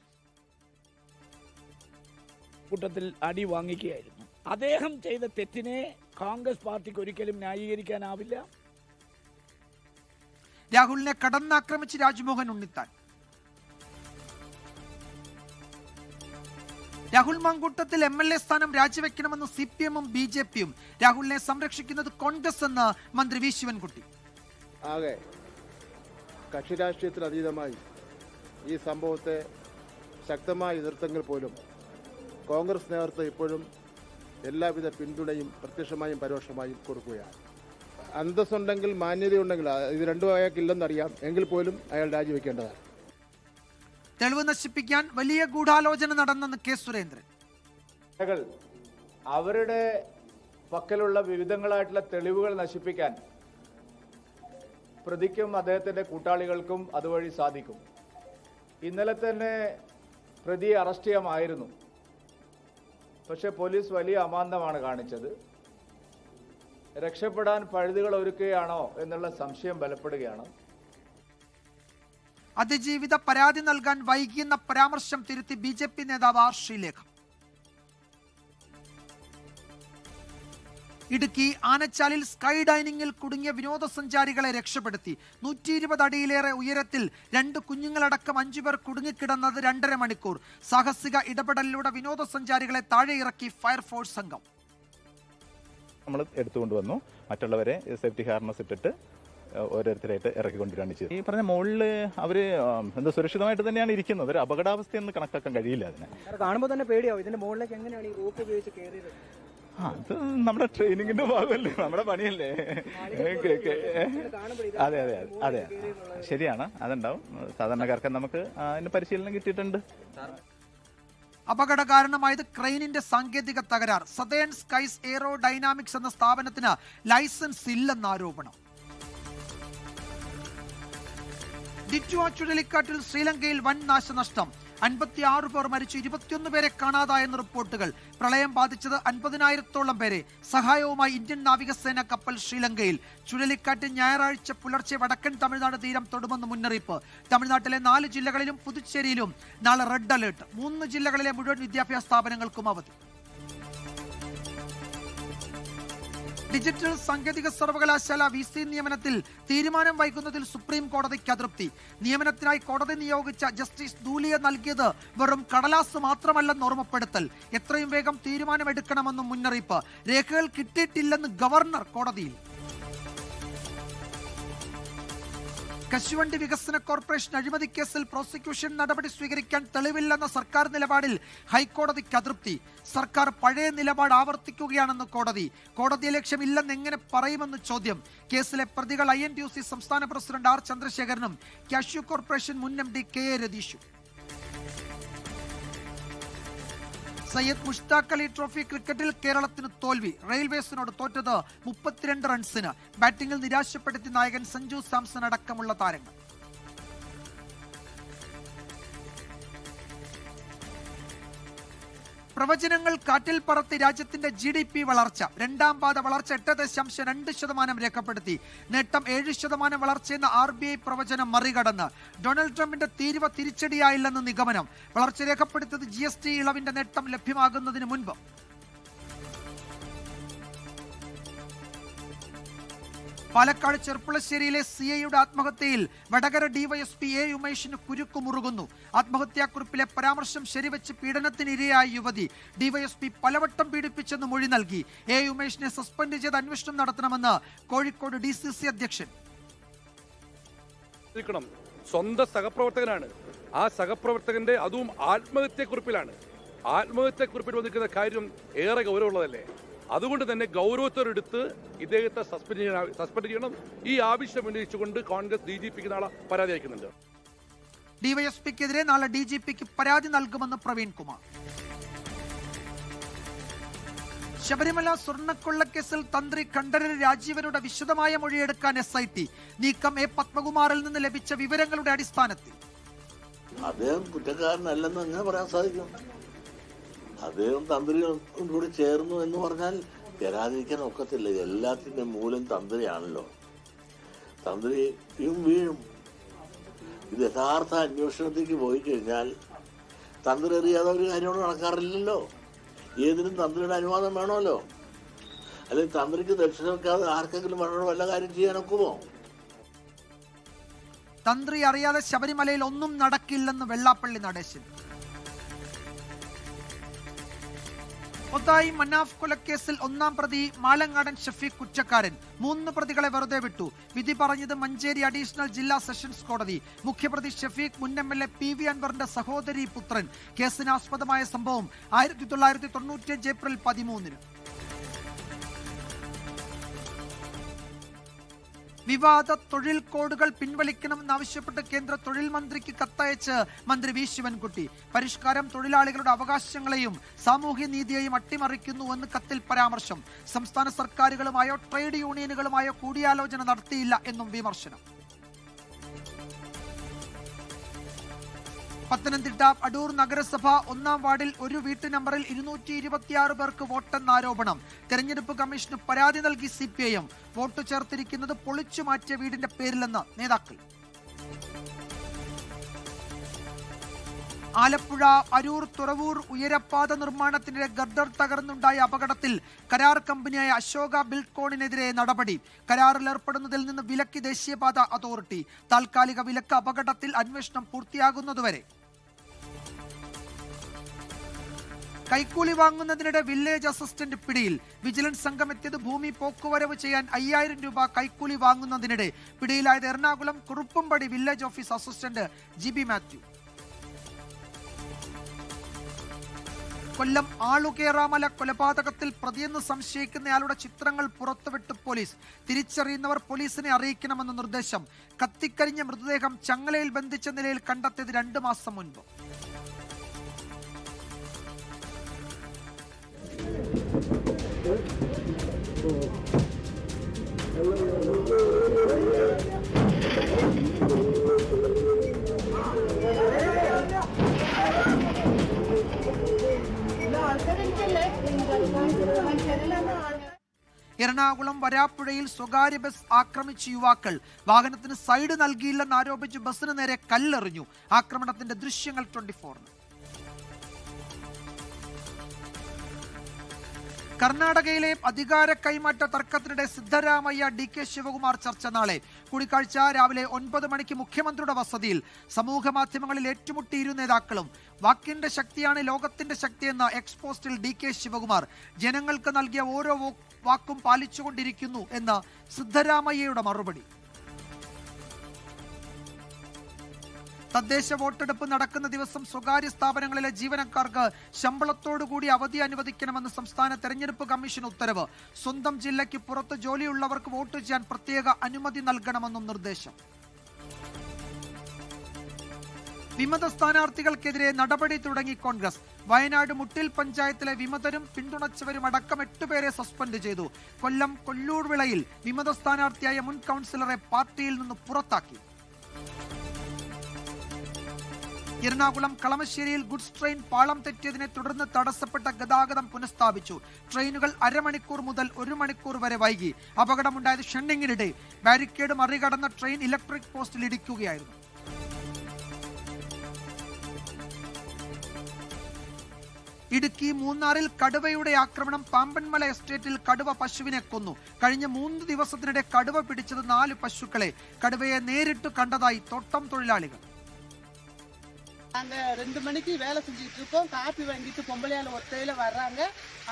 കൂട്ടത്തിൽ അടി വാങ്ങിക്കുകയായിരുന്നു. അദ്ദേഹം ചെയ്ത തെറ്റിനെ കോൺഗ്രസ് പാർട്ടിക്ക് ഒരിക്കലും ന്യായീകരിക്കാനാവില്ല. രാഹുലിനെ കടന്നാക്രമിച്ച് രാജ്മോഹൻ ഉണ്ണിത്താൻ. രാഹുൽ മാങ്കൂട്ടത്തിൽ MLA സ്ഥാനം രാജിവെക്കണമെന്ന് CPM-ഉം BJP-യും. രാഹുലിനെ സംരക്ഷിക്കുന്നത് കോൺഗ്രസ് എന്ന് മന്ത്രി വി ശിവൻകുട്ടി. ആകെ കക്ഷി രാഷ്ട്രീയത്തിന് അതീതമായി ഈ സംഭവത്തെ ശക്തമായി എതിർത്തെങ്കിൽ പോലും കോൺഗ്രസ് നേതൃത്വം ഇപ്പോഴും എല്ലാവിധ പിന്തുണയും പ്രത്യക്ഷമായും പരോക്ഷമായും കൊടുക്കുകയാണ്. അന്തസ്സുണ്ടെങ്കിൽ മാന്യതയുണ്ടെങ്കിൽ ഇത് രണ്ടും അയാൾക്കില്ലെന്നറിയാം, എങ്കിൽ പോലും അയാൾ രാജിവെക്കേണ്ടതാണ്. തെളിവ് നശിപ്പിക്കാൻ വലിയ ഗൂഢാലോചന നടന്നെന്ന് കെ സുരേന്ദ്രൻ. അവരുടെ പക്കലുള്ള വിവിധങ്ങളായിട്ടുള്ള തെളിവുകൾ നശിപ്പിക്കാൻ പ്രതിക്കും അദ്ദേഹത്തിൻ്റെ കൂട്ടാളികൾക്കും അതുവഴി സാധിക്കും. ഇന്നലെ തന്നെ പ്രതിയെ അറസ്റ്റ് ചെയ്യാമായിരുന്നു. പക്ഷേ പോലീസ് വലിയ അമാന്തമാണ് കാണിച്ചത്. രക്ഷപ്പെടാൻ പഴുതുകൾ ഒരുക്കുകയാണോ എന്നുള്ള സംശയം ബലപ്പെടുകയാണ്. അതിജീവിത പരാതി നൽകാൻ വൈകിയെന്ന പരാമർശം തിരുത്തി BJP നേതാവ് ആർ ശ്രീലേഖ. ഇടുക്കി ആനച്ചാലിൽ സ്കൈ ഡൈനിങ്ങിൽ കുടുങ്ങിയ വിനോദസഞ്ചാരികളെ രക്ഷപ്പെടുത്തി. 120 അടിയിലേറെ ഉയരത്തിൽ 2 കുഞ്ഞുങ്ങളടക്കം 5 പേർ കുടുങ്ങിക്കിടന്നത് 2.5 മണിക്കൂർ. സാഹസിക ഇടപെടലിലൂടെ വിനോദസഞ്ചാരികളെ താഴെ ഇറക്കി ഫയർഫോഴ്സ് സംഘം. നമ്മൾ എടുത്തുകൊണ്ടുവന്നു. മറ്റുള്ളവരെ സേഫ്റ്റി ഹാർനസ് ഇട്ടിട്ട് ഓരോരുത്തരായിട്ട് ഇറക്കിക്കൊണ്ടിരാണ് ചെയ്തത്. ഈ പറഞ്ഞ മുകളിൽ അവർ സുരക്ഷിതമായിട്ട് തന്നെയാണ് ഇരിക്കുന്നത്. ഒരു അപകടാവസ്ഥയെന്ന് കണക്കാക്കാൻ കഴിയില്ല അതിനെ. കാണുമ്പോൾ തന്നെ പേടിയാവും. ഇതിന്റെ മുകളിലേക്ക് എങ്ങനെയാണ് ഈ റോപ്പ് ഉപയോഗിച്ച് കയറിയത്? അത് നമ്മുടെ ട്രെയിനിങ്ങിന്റെ ഭാഗമല്ലേ, നമ്മുടെ പണിയല്ലേ. അതെ അതെ അതെ ശരിയാണ്, അതുണ്ടാവും. സാധാരണക്കാർക്ക് നമുക്ക് അതിന് പരിശീലനം കിട്ടിയിട്ടുണ്ട്. അപകട കാരണമായത് ക്രെയിനിന്റെ സാങ്കേതിക തകരാർ. സതേൺ സ്കൈസ് എയ്റോ ഡൈനാമിക്സ് എന്ന സ്ഥാപനത്തിന് ലൈസൻസ് ഇല്ലെന്ന ആരോപണം. ഡിറ്റുവ ചുഴലിക്കാറ്റിൽ ശ്രീലങ്കയിൽ വൻ നാശനഷ്ടം. 56 പേർ മരിച്ചു, 21 പേരെ കാണാതായെന്ന് റിപ്പോർട്ടുകൾ. പ്രളയം ബാധിച്ചത് 50,000-ഓളം പേരെ. സഹായവുമായി ഇന്ത്യൻ നാവികസേന കപ്പൽ ശ്രീലങ്കയിൽ. ചുഴലിക്കാറ്റ് ഞായറാഴ്ച പുലർച്ചെ വടക്കൻ തമിഴ്നാട് തീരം തൊടുമെന്ന് മുന്നറിയിപ്പ്. തമിഴ്നാട്ടിലെ 4 ജില്ലകളിലും പുതുച്ചേരിയിലും നാളെ റെഡ് അലേർട്ട്. 3 ജില്ലകളിലെ മുഴുവൻ വിദ്യാഭ്യാസ സ്ഥാപനങ്ങൾക്കും അവധി. ഡിജിറ്റൽ സാങ്കേതിക സർവകലാശാല VC നിയമനത്തിൽ തീരുമാനം വൈകുന്നതിൽ സുപ്രീം കോടതിക്ക് അതൃപ്തി. നിയമനത്തിനായി കോടതി നിയോഗിച്ച ജസ്റ്റിസ് ദൂലിയ നൽകിയത് വെറും കടലാസ് മാത്രമല്ലെന്ന് ഓർമ്മപ്പെടുത്തൽ. എത്രയും വേഗം തീരുമാനമെടുക്കണമെന്നും മുന്നറിയിപ്പ്. രേഖകൾ കിട്ടിയിട്ടില്ലെന്ന് ഗവർണർ കോടതിയിൽ. കശുവണ്ടി വികസന കോർപ്പറേഷൻ അഴിമതി കേസിൽ പ്രോസിക്യൂഷൻ നടപടി സ്വീകരിക്കാൻ തെളിവില്ലെന്ന സർക്കാർ നിലപാടിൽ ഹൈക്കോടതിക്ക് അതൃപ്തി. സർക്കാർ പഴയ നിലപാട് ആവർത്തിക്കുകയാണെന്ന് കോടതി. കോടതിയെ ലക്ഷ്യമില്ലെന്ന് എങ്ങനെ പറയുമെന്ന് ചോദ്യം. കേസിലെ പ്രതികൾ INTUC സംസ്ഥാന പ്രസിഡന്റ് R ചന്ദ്രശേഖരനും കാഷ്യൂ കോർപ്പറേഷൻ മുൻ MD KA രതീഷും. സയ്യദ് മുഷ്താഖ് അലി ട്രോഫി ക്രിക്കറ്റിൽ കേരളത്തിന് തോൽവി. റെയിൽവേസിനോട് തോറ്റത് 32 റൺസിന്. ബാറ്റിംഗിൽ നിരാശപ്പെടുത്തി നായകൻ സഞ്ജു സാംസൺ അടക്കമുള്ള താരങ്ങൾ. പ്രവചനങ്ങൾ കാറ്റിൽ പറത്തി രാജ്യത്തിന്റെ GDP വളർച്ച. 2ാം പാദ വളർച്ച 8.2% രേഖപ്പെടുത്തി. നേട്ടം 7% വളർച്ചയെന്ന RBI പ്രവചനം മറികടന്ന്. ഡൊണാൾഡ് ട്രംപിന്റെ തീരുവ തിരിച്ചടിയായില്ലെന്ന് നിഗമനം. വളർച്ച രേഖപ്പെടുത്തിയത് GST ഇളവിന്റെ നേട്ടം ലഭ്യമാകുന്നതിന് മുൻപ്. Palakkad ചെർപ്പുളശ്ശേരിയിലെ CIയുടെ ആത്മഹത്യയിൽ Vadakara DYSP A ഉമേഷിന് കുരുക്കുമുറുകുന്നു. ആത്മഹത്യാക്കുറിപ്പിലെ പരാമർശം ശരിവെച്ച് പീഡനത്തിനിരയായ യുവതി. DYSP പലവട്ടം പീഡിപ്പിച്ചെന്ന് മൊഴി നൽകി. A ഉമേഷിനെ സസ്പെൻഡ് ചെയ്ത് അന്വേഷണം നടത്തണമെന്ന് കോഴിക്കോട് DCC അധ്യക്ഷൻ. സ്വന്തം സഹപ്രവർത്തകനാണ്. ആ സഹപ്രവർത്തകന്റെ അതും ആത്മഹത്യക്കുറിപ്പിലാണ്. ആത്മഹത്യക്കുറിപ്പിൽ വന്നിരിക്കുന്ന കാര്യം ഏറെ ഗൗരവമുള്ളതല്ലേ. അതുകൊണ്ട് തന്നെ ഗൗരവത്തോടെടുത്ത് ഇദ്ദേഹത്തെ സസ്പെൻഡ് ചെയ്യണം. ഈ ആവശ്യം ഉന്നയിച്ചുകൊണ്ട് കോൺഗ്രസ് DGPക്ക് നാളെ പരാതി അയക്കുന്നുണ്ട്. DYSPക്കെതിരെ നാളെ DGPക്ക് പരാതി നൽകുമെന്ന് പ്രവീൺ കുമാർ. ശബരിമല സ്വർണ്ണക്കൊള്ളക്കേസിൽ തന്ത്രി കണ്ഠരര് രാജീവരുടെ വിശദമായ മൊഴിയെടുക്കാൻ SIT നീക്കം. A പത്മകുമാറിൽ നിന്ന് ലഭിച്ച വിവരങ്ങളുടെ അടിസ്ഥാനത്തിൽ അദ്ദേഹം കുറ്റക്കാരനല്ലെന്ന് എങ്ങനെ പറയാൻ സാധിക്കും? അദ്ദേഹം തന്ത്രികളും കൂടി ചേർന്നു എന്ന് പറഞ്ഞാൽ തരാതിരിക്കാൻ ഒക്കത്തില്ല. എല്ലാത്തിൻ്റെ മൂലം തന്ത്രിയാണല്ലോ. തന്ത്രിയും വീഴും. ഇത് യഥാർത്ഥ അന്വേഷണത്തേക്ക് പോയി കഴിഞ്ഞാൽ തന്ത്രി അറിയാതെ ഒരു കാര്യമോട് നടക്കാറില്ലല്ലോ. ഏതിനും തന്ത്രിയുടെ അനുവാദം വേണമല്ലോ. അല്ലെങ്കിൽ തന്ത്രിക്ക് ദക്ഷിണ വെക്കാതെ ആർക്കെങ്കിലും വേണോ വല്ല കാര്യം ചെയ്യാനൊക്കുമോ? തന്ത്രി അറിയാതെ ശബരിമലയിൽ ഒന്നും നടക്കില്ലെന്ന് വെള്ളാപ്പള്ളി നടേശൻ. ഒതായി മനാഫ് കൊലക്കേസിൽ ഒന്നാം പ്രതി മാലങ്ങാടൻ ഷഫീഖ് കുറ്റക്കാരൻ. 3 പ്രതികളെ വെറുതെ വിട്ടു. വിധി പറഞ്ഞത് മഞ്ചേരി അഡീഷണൽ ജില്ലാ സെഷൻസ് കോടതി. മുഖ്യപ്രതി ഷഫീഖ് മുൻ MLA PV അൻവറിന്റെ സഹോദരി പുത്രൻ. കേസിനാസ്പദമായ സംഭവം 1995 ഏപ്രിൽ 13. വിവാദ തൊഴിൽ കോഡുകൾ പിൻവലിക്കണമെന്നാവശ്യപ്പെട്ട് കേന്ദ്ര തൊഴിൽ മന്ത്രിക്ക് കത്തയച്ച് മന്ത്രി വി ശിവൻകുട്ടി. പരിഷ്കാരം തൊഴിലാളികളുടെ അവകാശങ്ങളെയും സാമൂഹ്യനീതിയെയും അട്ടിമറിക്കുന്നുവെന്ന് കത്തിൽ പരാമർശം. സംസ്ഥാന സർക്കാരുകളുമായോ ട്രേഡ് യൂണിയനുകളുമായോ കൂടിയാലോചന നടത്തിയില്ല എന്നും വിമർശനം. പത്തനംതിട്ട അടൂർ നഗരസഭ 1-ാം വാർഡിൽ ഒരു വീട്ടു നമ്പറിൽ 226 പേർക്ക് വോട്ടെന്ന ആരോപണം. തെരഞ്ഞെടുപ്പ് കമ്മീഷന് പരാതി നൽകി CPIM. വോട്ട് ചേർത്തിരിക്കുന്നത് പൊളിച്ചു മാറ്റിയ വീടിന്റെ പേരിലെന്ന് നേതാക്കൾ. ആലപ്പുഴ അരൂർ തുറവൂർ ഉയരപ്പാത നിർമ്മാണത്തിനിടെ ഗർഡർ തകർന്നുണ്ടായ അപകടത്തിൽ കരാർ കമ്പനിയായ അശോക ബിൽഡ്കോണിനെതിരെ നടപടി. കരാറിൽ ഏർപ്പെടുന്നതിൽ നിന്ന് വിലക്കി ദേശീയപാത അതോറിറ്റി. താൽക്കാലിക വിലക്ക് അപകടത്തിൽ അന്വേഷണം പൂർത്തിയാകുന്നതുവരെ. കൈക്കൂലി വാങ്ങുന്നതിനിടെ വില്ലേജ് അസിസ്റ്റന്റ് പിടിയിൽ. വിജിലൻസ് സംഘം എത്തിയത് ഭൂമി പോക്കുവരവ് ചെയ്യാൻ 5000 രൂപ കൈക്കൂലി വാങ്ങുന്നതിനിടെ. പിടിയിലായത് Ernakulam Kuruppampady village office assistant GB മാത്യു. കൊല്ലം ആളുകേറാമല കൊലപാതകത്തിൽ പ്രതിയെന്ന് സംശയിക്കുന്നയാളുടെ ചിത്രങ്ങൾ പുറത്തുവിട്ട് പോലീസ്. തിരിച്ചറിയുന്നവർ പോലീസിനെ അറിയിക്കണമെന്ന നിർദ്ദേശം. കത്തിക്കരിഞ്ഞ മൃതദേഹം ചങ്ങലയിൽ ബന്ധിച്ച നിലയിൽ കണ്ടെത്തിയത് 2 മാസം മുൻപ്. എറണാകുളം വരാപ്പുഴയിൽ സ്വകാര്യ ബസ് ആക്രമിച്ച യുവാക്കൾ. വാഹനത്തിന് സൈഡ് നൽകിയില്ലെന്ന് ആരോപിച്ച് ബസിന് നേരെ കല്ലെറിഞ്ഞു. ആക്രമണത്തിന്റെ ദൃശ്യങ്ങൾ 24. കർണാടകയിലെ അധികാര കൈമാറ്റ തർക്കത്തിനിടെ സിദ്ധരാമയ്യ DK ശിവകുമാർ ചർച്ച നാളെ. കൂടിക്കാഴ്ച രാവിലെ 9 മണിക്ക് മുഖ്യമന്ത്രിയുടെ വസതിയിൽ. സമൂഹ മാധ്യമങ്ങളിൽ ഏറ്റുമുട്ടി ഇരു നേതാക്കളും. വാക്കിന്റെ ശക്തിയാണ് ലോകത്തിന്റെ ശക്തിയെന്ന എക്സ്പോസ്റ്റിൽ DK ശിവകുമാർ. ജനങ്ങൾക്ക് നൽകിയ ഓരോ വാക്കും പാലിച്ചുകൊണ്ടിരിക്കുന്നു എന്ന് സിദ്ധരാമയ്യയുടെ മറുപടി. തദ്ദേശ വോട്ടെടുപ്പ് നടക്കുന്ന ദിവസം സ്വകാര്യ സ്ഥാപനങ്ങളിലെ ജീവനക്കാർക്ക് ശമ്പളത്തോടുകൂടി അവധി അനുവദിക്കണമെന്ന് സംസ്ഥാന തെരഞ്ഞെടുപ്പ് കമ്മീഷൻ ഉത്തരവ്. സ്വന്തം ജില്ലയ്ക്ക് പുറത്ത് ജോലിയുള്ളവർക്ക് വോട്ട് ചെയ്യാൻ പ്രത്യേക അനുമതി നൽകണമെന്നും നിർദ്ദേശം. വിമത സ്ഥാനാർത്ഥികൾക്കെതിരെ നടപടി തുടങ്ങി കോൺഗ്രസ്. വയനാട് മുട്ടിൽ പഞ്ചായത്തിലെ വിമതരും പിന്തുണച്ചവരും അടക്കം 8 പേരെ സസ്പെൻഡ് ചെയ്തു. കൊല്ലം കൊല്ലൂർവിളയിൽ വിമത സ്ഥാനാർത്ഥിയായ മുൻ കൗൺസിലറെ പാർട്ടിയിൽ നിന്ന് പുറത്താക്കി. എറണാകുളം കളമശ്ശേരിയിൽ ഗുഡ്സ് ട്രെയിൻ പാളം തെറ്റിയതിനെ തുടർന്ന് തടസ്സപ്പെട്ട ഗതാഗതം പുനഃസ്ഥാപിച്ചു. ട്രെയിനുകൾ അരമണിക്കൂർ മുതൽ 1 മണിക്കൂർ വരെ വൈകി. അപകടമുണ്ടായത് ഷണ്ണിങ്ങിനിടെ. ബാരിക്കേഡ് മറികടന്ന ട്രെയിൻ ഇലക്ട്രിക് പോസ്റ്റിൽ ഇടിക്കുകയായിരുന്നു. ഇടുക്കി മൂന്നാറിൽ കടുവയുടെ ആക്രമണം. പാമ്പൻമല എസ്റ്റേറ്റിൽ കടുവ പശുവിനെ കൊന്നു. കഴിഞ്ഞ 3 ദിവസത്തിനിടെ കടുവ പിടിച്ചത് 4 പശുക്കളെ. கடுவையை நேரிட்டு கண்டதாய் தோட்டம் தொழிலாளிகள். நாங்கள் 2 மணிக்கு வேலை செஞ்சுட்டு இருக்கோம். காப்பி வாங்கிட்டு பொம்பளையால் ஒத்தையில் வர்றாங்க.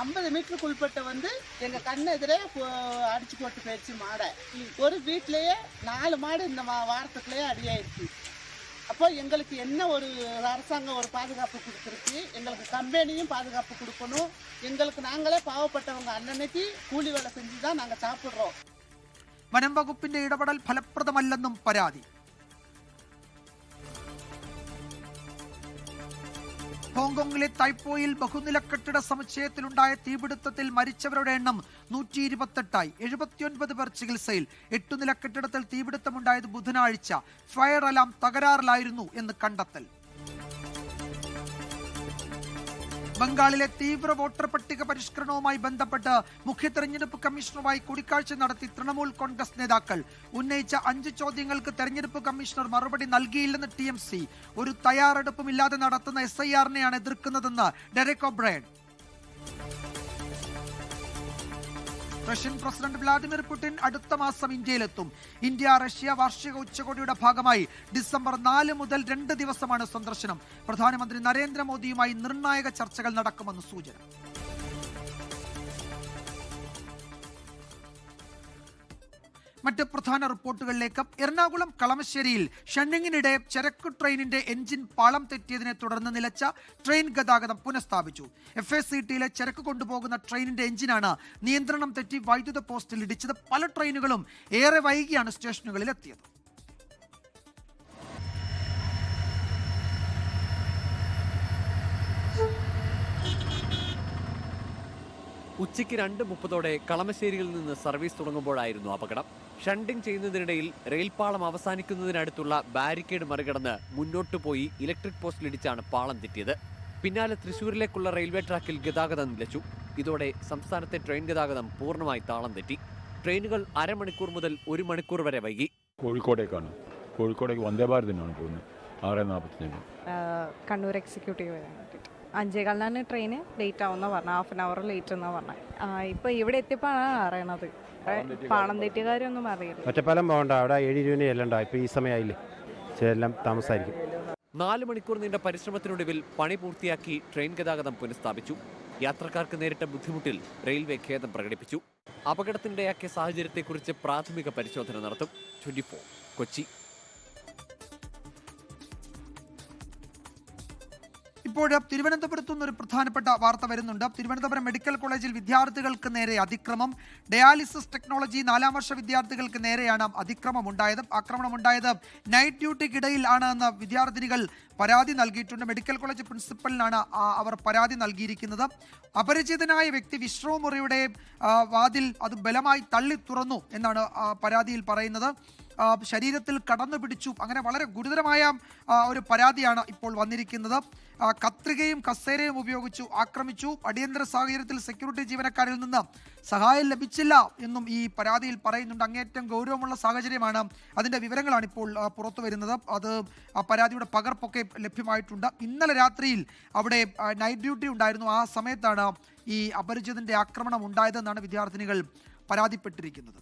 50 மீட்டருக்கு உள்பட்ட வந்து எங்கள் கண்ணெதிரே அடிச்சு போட்டு போயிடுச்சு மாடை. ஒரு வீட்டிலேயே 4 மாடு இந்த வாரத்துக்குள்ளேயே அடியாயிடுச்சு. அப்போ எங்களுக்கு என்ன ஒரு அரசாங்கம் ஒரு பாதுகாப்பு கொடுத்துருக்கு. எங்களுக்கு கம்பெனியும் பாதுகாப்பு கொடுக்கணும். எங்களுக்கு நாங்களே பாவப்பட்டவங்க அன்னன்னைக்கு கூலி வேலை செஞ்சு தான் நாங்கள் சாப்பிட்றோம். വനം വകുപ്പിന്റെ ഇടപെടൽ ഫലപ്രദമല്ലെന്നും പരാതി. ഹോങ്കോങ്ങിലെ തൈപ്പോയിൽ ബഹുനില കെട്ടിട സമുച്ചയത്തിലുണ്ടായ തീപിടുത്തത്തിൽ മരിച്ചവരുടെ എണ്ണം 128ആയി. 79 പേർ ചികിത്സയിൽ. 8 നില കെട്ടിടത്തിൽ തീപിടുത്തമുണ്ടായത് ബുധനാഴ്ച. ഫയർ അലാം തകരാറിലായിരുന്നു എന്ന് കണ്ടെത്തൽ. ബംഗാളിലെ തീവ്ര വോട്ടർ പട്ടിക പരിഷ്കരണവുമായി ബന്ധപ്പെട്ട് മുഖ്യ തെരഞ്ഞെടുപ്പ് കമ്മീഷണറുമായി കൂടിക്കാഴ്ച നടത്തി തൃണമൂൽ കോൺഗ്രസ് നേതാക്കൾ. ഉന്നയിച്ച 5 ചോദ്യങ്ങൾക്ക് തെരഞ്ഞെടുപ്പ് കമ്മീഷണർ മറുപടി നൽകിയില്ലെന്ന് TMC. ഒരു തയ്യാറെടുപ്പുമില്ലാതെ നടത്തുന്ന SIR-നെയാണ് എതിർക്കുന്നതെന്ന് Derek O'Brien. Russian president Vladimir Putin അടുത്ത മാസം ഇന്ത്യയിലെത്തും. ഇന്ത്യ റഷ്യ വാർഷിക ഉച്ചകോടിയുടെ ഭാഗമായി ഡിസംബർ 4 മുതൽ 2 ദിവസമാണ് സന്ദർശനം. പ്രധാനമന്ത്രി നരേന്ദ്രമോദിയുമായി നിർണായക ചർച്ചകൾ നടക്കുമെന്ന് സൂചന. മറ്റ് പ്രധാന റിപ്പോർട്ടുകളിലേക്ക്. എറണാകുളം കളമശ്ശേരിയിൽ ഷണ്ണിങ്ങിനിടെ ചരക്ക് ട്രെയിനിന്റെ എഞ്ചിൻ പാളം തെറ്റിയതിനെ തുടർന്ന് നിലച്ച ട്രെയിൻ ഗതാഗതം പുനഃസ്ഥാപിച്ചു. FACTയിലെ ചരക്ക് കൊണ്ടുപോകുന്ന ട്രെയിനിന്റെ എഞ്ചിനാണ് നിയന്ത്രണം തെറ്റി വൈദ്യുത പോസ്റ്റിൽ ഇടിച്ചത്. പല ട്രെയിനുകളും ഏറെ വൈകിയാണ് സ്റ്റേഷനുകളിൽ എത്തിയത്. ഉച്ചയ്ക്ക് 2:30 കളമശ്ശേരിയിൽ നിന്ന് സർവീസ് തുടങ്ങുമ്പോഴായിരുന്നു അപകടം. ഷണ്ടിങ് ചെയ്യുന്നതിനിടയിൽ റെയിൽപാളം അവസാനിക്കുന്നതിനടുത്തുള്ള ബാരിക്കേഡ് മറികടന്ന് മുന്നോട്ടു പോയി ഇലക്ട്രിക് പോസ്റ്റിലിടിച്ചാണ് പാളം തെറ്റിയത്. പിന്നാലെ തൃശൂരിലേക്കുള്ള റെയിൽവേ ട്രാക്കിൽ ഗതാഗതം നിലച്ചു. ഇതോടെ സംസ്ഥാനത്തെ ട്രെയിൻ ഗതാഗതം പൂർണ്ണമായി താളം തെറ്റി. ട്രെയിനുകൾ അരമണിക്കൂർ മുതൽ 1 മണിക്കൂർ വരെ വൈകി. കോഴിക്കോടേക്കാണ്. കോഴിക്കോടേക്ക് വന്ദേ ഭാരതിനാണ് പോകുന്നത് 6:45. കണ്ണൂർ എക്സിക്യൂട്ടീവ് വരാൻ വേണ്ടിയിട്ട് 5:15 ട്രെയിന് ലേറ്റ് ആവുന്ന പറഞ്ഞു. ഹാഫ് ആൻ അവർ ലേറ്റ് എന്നാ പറഞ്ഞത്. ഇപ്പോൾ ഇവിടെ എത്തിയപ്പോഴാണ് അറിയണത്. പാളം തെറ്റുകാരൊന്നും അറിയില്ല. ഒറ്റപ്പാലം പോകണ്ട, അവിടെ 7:20 ചെല്ലണ്ട. ഇപ്പോൾ ഈ സമയമായില്ലേ, എല്ലാം താമസമായിരിക്കും. 4 മണിക്കൂർ നീണ്ട പരിശ്രമത്തിനൊടുവിൽ പണി പൂർത്തിയാക്കി ട്രെയിൻ ഗതാഗതം പുനഃസ്ഥാപിച്ചു. യാത്രക്കാർക്ക് നേരിട്ട ബുദ്ധിമുട്ടിൽ റെയിൽവേ ഖേദം പ്രകടിപ്പിച്ചു. അപകടത്തിനിടയാക്കിയ സാഹചര്യത്തെക്കുറിച്ച് പ്രാഥമിക പരിശോധന നടത്തും. 24 കൊച്ചി. ഇപ്പോൾ തിരുവനന്തപുരത്തു നിന്നൊരു പ്രധാനപ്പെട്ട വാർത്ത വരുന്നുണ്ട്. തിരുവനന്തപുരം മെഡിക്കൽ കോളേജിൽ വിദ്യാർത്ഥികൾക്ക് നേരെ അതിക്രമം. ഡയാലിസിസ് ടെക്നോളജി 4ാം വർഷ വിദ്യാർത്ഥികൾക്ക് നേരെയാണ് ആക്രമണമുണ്ടായത്. നൈറ്റ് ഡ്യൂട്ടിക്കിടയിൽ ആണ് എന്ന് വിദ്യാർത്ഥിനികൾ പരാതി നൽകിയിട്ടുണ്ട്. മെഡിക്കൽ കോളേജ് പ്രിൻസിപ്പലിനാണ് അവർ പരാതി നൽകിയിരിക്കുന്നത്. അപരിചിതനായ വ്യക്തി വിശ്രമമുറിയുടെ വാതിൽ അത് ബലമായി തള്ളി തുറന്നു എന്നാണ് പരാതിയിൽ പറയുന്നത്. ശരീരത്തിൽ കടന്നു പിടിച്ചു. അങ്ങനെ വളരെ ഗുരുതരമായ ഒരു പരാതിയാണ് ഇപ്പോൾ വന്നിരിക്കുന്നത്. കത്രികയും കസേരയും ഉപയോഗിച്ചു ആക്രമിച്ചു. അടിയന്തര സാഹചര്യത്തിൽ സെക്യൂരിറ്റി ജീവനക്കാരിൽ നിന്ന് സഹായം ലഭിച്ചില്ല എന്നും ഈ പരാതിയിൽ പറയുന്നുണ്ട്. അങ്ങേയറ്റം ഗൗരവമുള്ള സാഹചര്യമാണ്. അതിൻ്റെ വിവരങ്ങളാണ് ഇപ്പോൾ പുറത്തു വരുന്നത്. അത് പരാതിയുടെ പകർപ്പൊക്കെ ലഭ്യമായിട്ടുണ്ട്. ഇന്നലെ രാത്രിയിൽ അവിടെ നൈറ്റ് ഡ്യൂട്ടി ഉണ്ടായിരുന്നു. ആ സമയത്താണ് ഈ അപരിചിതന്റെ ആക്രമണം ഉണ്ടായതെന്നാണ് വിദ്യാർത്ഥിനികൾ പരാതിപ്പെട്ടിരിക്കുന്നത്.